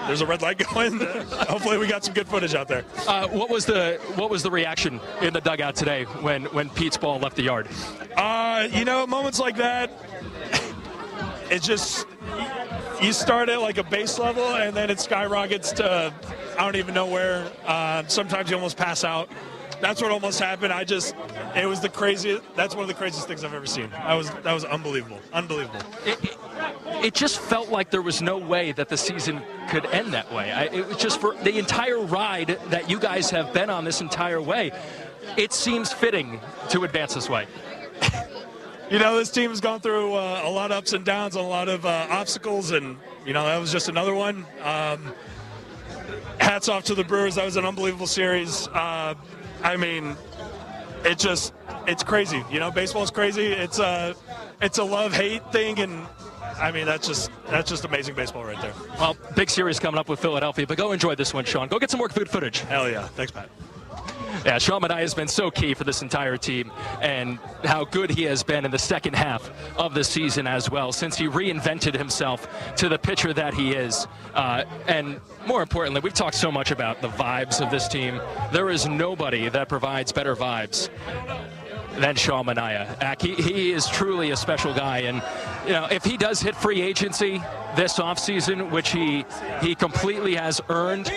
There's a red light going. Hopefully we got some good footage out there. What was the reaction in the dugout today when Pete's ball left the yard? Moments like that, it's just... You start at like a base level, and then it skyrockets to I don't even know where. Sometimes you almost pass out. That's what almost happened. It was the craziest. That's one of the craziest things I've ever seen. That was unbelievable. Unbelievable. It just felt like there was no way that the season could end that way. It was just for the entire ride that you guys have been on this entire way. It seems fitting to advance this way. This team has gone through a lot of ups and downs, a lot of obstacles, and, that was just another one. Hats off to the Brewers. That was an unbelievable series. It's crazy. Baseball's crazy. It's a love-hate thing, and, that's just amazing baseball right there. Well, big series coming up with Philadelphia, but go enjoy this one, Sean. Go get some more food footage. Hell yeah. Thanks, Pat. Yeah, Sean Manaea has been so key for this entire team, and how good he has been in the second half of the season as well, since he reinvented himself to the pitcher that he is. And more importantly, we've talked so much about the vibes of this team. There is nobody that provides better vibes than Sean Manaea. He is truly a special guy, and if he does hit free agency, this offseason, which he completely has earned.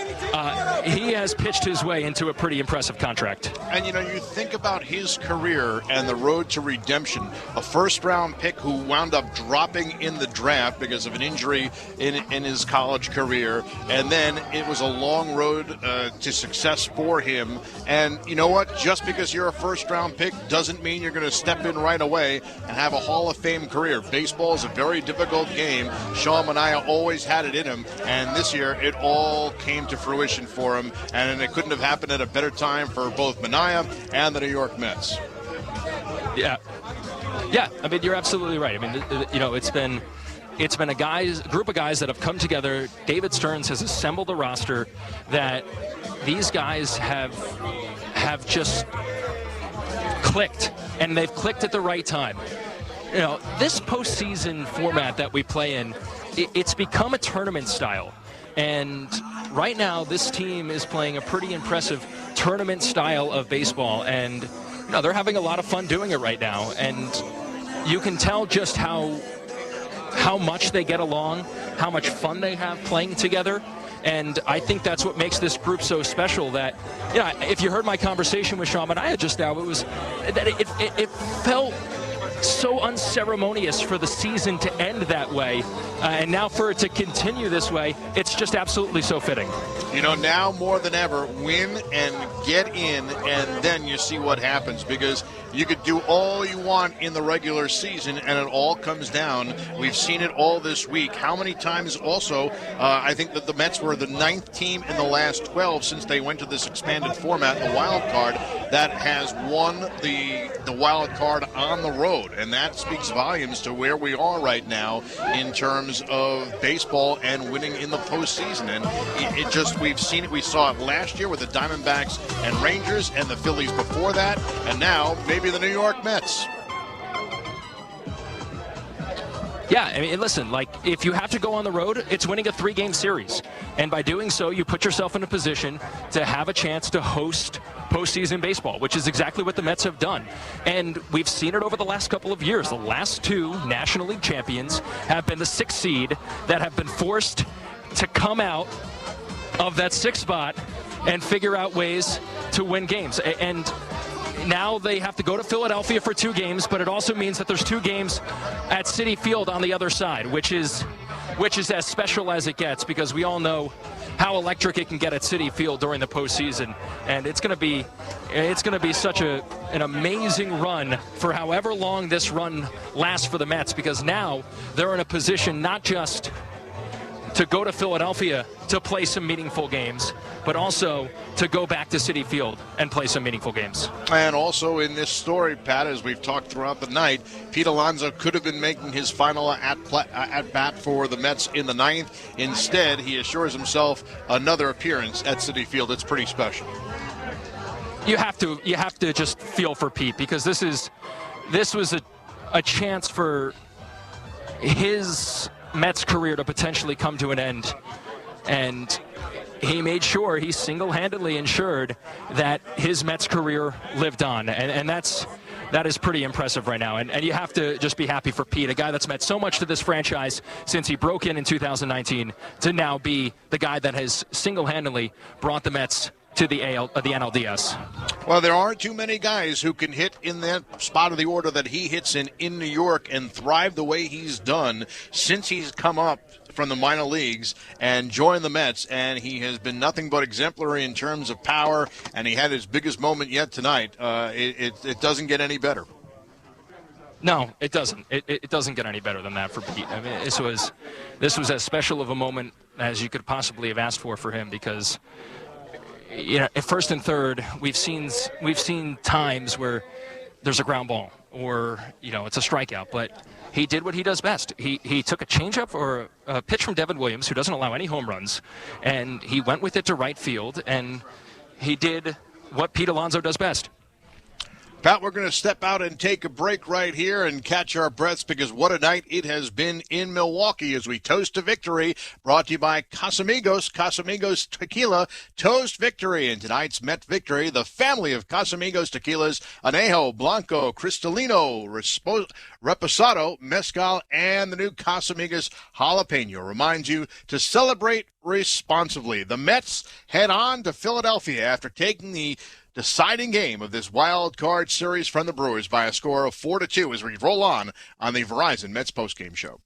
He has pitched his way into a pretty impressive contract. And, you think about his career and the road to redemption. A first-round pick who wound up dropping in the draft because of an injury in his college career. And then it was a long road to success for him. And you know what? Just because you're a first-round pick doesn't mean you're going to step in right away and have a Hall of Fame career. Baseball is a very difficult game. Sean Manaea always had it in him. And this year, it all came to fruition for him. And it couldn't have happened at a better time for both Manaea and the New York Mets. Yeah. I mean, you're absolutely right. I mean, it's been a group of guys that have come together. David Stearns has assembled a roster that these guys have just clicked, and they've clicked at the right time. This postseason format that we play in, it's become a tournament style. And right now, this team is playing a pretty impressive tournament style of baseball, and they're having a lot of fun doing it right now. And you can tell just how much they get along, how much fun they have playing together. And I think that's what makes this group so special. That, if you heard my conversation with Sean Manaea just now, it was that it felt so unceremonious for the season to end that way, and now for it to continue this way, it's just absolutely so fitting. Now more than ever, win and get in, and then you see what happens, because you could do all you want in the regular season, and it all comes down. We've seen it all this week. How many times also, I think that the Mets were the 9th team in the last 12 since they went to this expanded format, the wild card, that has won the wild card on the road. And that speaks volumes to where we are right now in terms of baseball and winning in the postseason. And we've seen it. We saw it last year with the Diamondbacks and Rangers and the Phillies before that. And now maybe the New York Mets. Yeah, I mean, listen, if you have to go on the road, it's winning a 3-game series. And by doing so, you put yourself in a position to have a chance to host postseason baseball, which is exactly what the Mets have done. And we've seen it over the last couple of years. The last 2 National League champions have been the 6th seed that have been forced to come out of that 6th spot and figure out ways to win games. And now they have to go to Philadelphia for 2 games, but it also means that there's 2 games at Citi Field on the other side, which is as special as it gets, because we all know how electric it can get at Citi Field during the postseason. And it's going to be such an amazing run for however long this run lasts for the Mets, because now they're in a position not just to go to Philadelphia to play some meaningful games, but also to go back to Citi Field and play some meaningful games. And also in this story, Pat, as we've talked throughout the night, Pete Alonso could have been making his final at-bat for the Mets in the 9th. Instead, he assures himself another appearance at Citi Field. It's pretty special. You have to just feel for Pete, because this was a chance for his Mets career to potentially come to an end, and he made sure, he single-handedly ensured that his Mets career lived on, and that is pretty impressive right now. And you have to just be happy for Pete, a guy that's meant so much to this franchise since he broke in 2019, to now be the guy that has single-handedly brought the Mets to the NLDS. Well, there aren't too many guys who can hit in that spot of the order that he hits in New York and thrive the way he's done since he's come up from the minor leagues and joined the Mets, and he has been nothing but exemplary in terms of power, and he had his biggest moment yet tonight. It doesn't get any better. No, it doesn't. It doesn't get any better than that for Pete. I mean, this was as special of a moment as you could possibly have asked for him, because at first and third, we've seen times where there's a ground ball or it's a strikeout, but he did what he does best. He took a changeup or a pitch from Devin Williams, who doesn't allow any home runs, and he went with it to right field, and he did what Pete Alonso does best. Pat, we're going to step out and take a break right here and catch our breaths because what a night it has been in Milwaukee as we toast to victory. Brought to you by Casamigos. Casamigos Tequila. Toast victory. And tonight's Met victory, the family of Casamigos Tequilas, Anejo, Blanco, Cristalino, Reposado, Mezcal, and the new Casamigos Jalapeno reminds you to celebrate responsibly. The Mets head on to Philadelphia after taking the deciding game of this wild card series from the Brewers by a score of 4-2 as we roll on the Verizon Mets postgame show.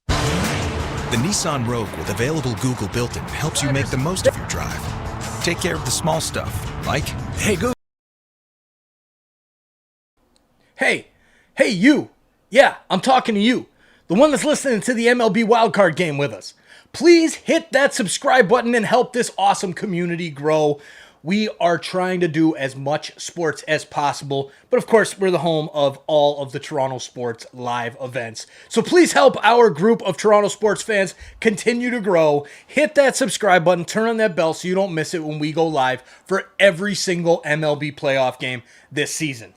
The Nissan Rogue with available Google built-in helps you make the most of your drive. Take care of the small stuff, like, hey, Google. Hey, you. Yeah, I'm talking to you. The one that's listening to the MLB wildcard game with us. Please hit that subscribe button and help this awesome community grow. We are trying to do as much sports as possible, but of course, we're the home of all of the Toronto sports live events. So please help our group of Toronto sports fans continue to grow. Hit that subscribe button, turn on that bell so you don't miss it when we go live for every single MLB playoff game this season.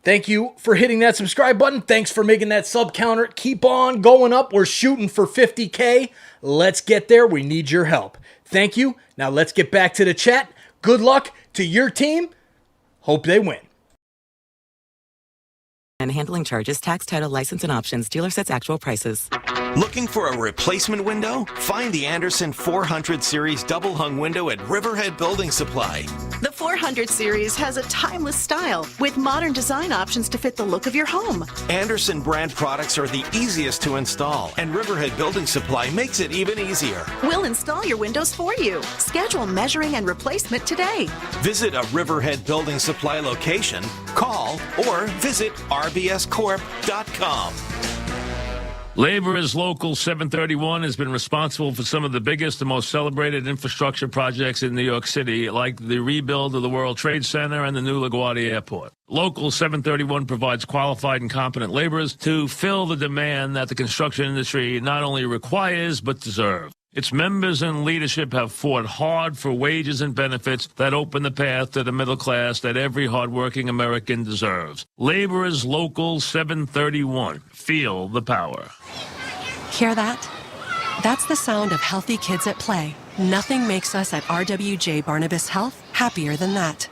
Thank you for hitting that subscribe button. Thanks for making that sub counter keep on going up. We're shooting for 50K. Let's get there. We need your help. Thank you. Now let's get back to the chat. Good luck to your team. Hope they win. And handling charges, tax, title, license, and options. Dealer sets actual prices. Looking for a replacement window? Find the Anderson 400 Series double hung window at Riverhead Building Supply. The 400 Series has a timeless style with modern design options to fit the look of your home. Anderson brand products are the easiest to install, and Riverhead Building Supply makes it even easier. We'll install your windows for you. Schedule measuring and replacement today. Visit a Riverhead Building Supply location, call, or visit rbscorp.com. Laborers Local 731 has been responsible for some of the biggest and most celebrated infrastructure projects in New York City, like the rebuild of the World Trade Center and the new LaGuardia Airport. Local 731 provides qualified and competent laborers to fill the demand that the construction industry not only requires but deserves. Its members and leadership have fought hard for wages and benefits that open the path to the middle class that every hardworking American deserves. Laborers Local 731. Feel the power. Hear that? That's the sound of healthy kids at play. Nothing makes us at RWJ Barnabas Health happier than that.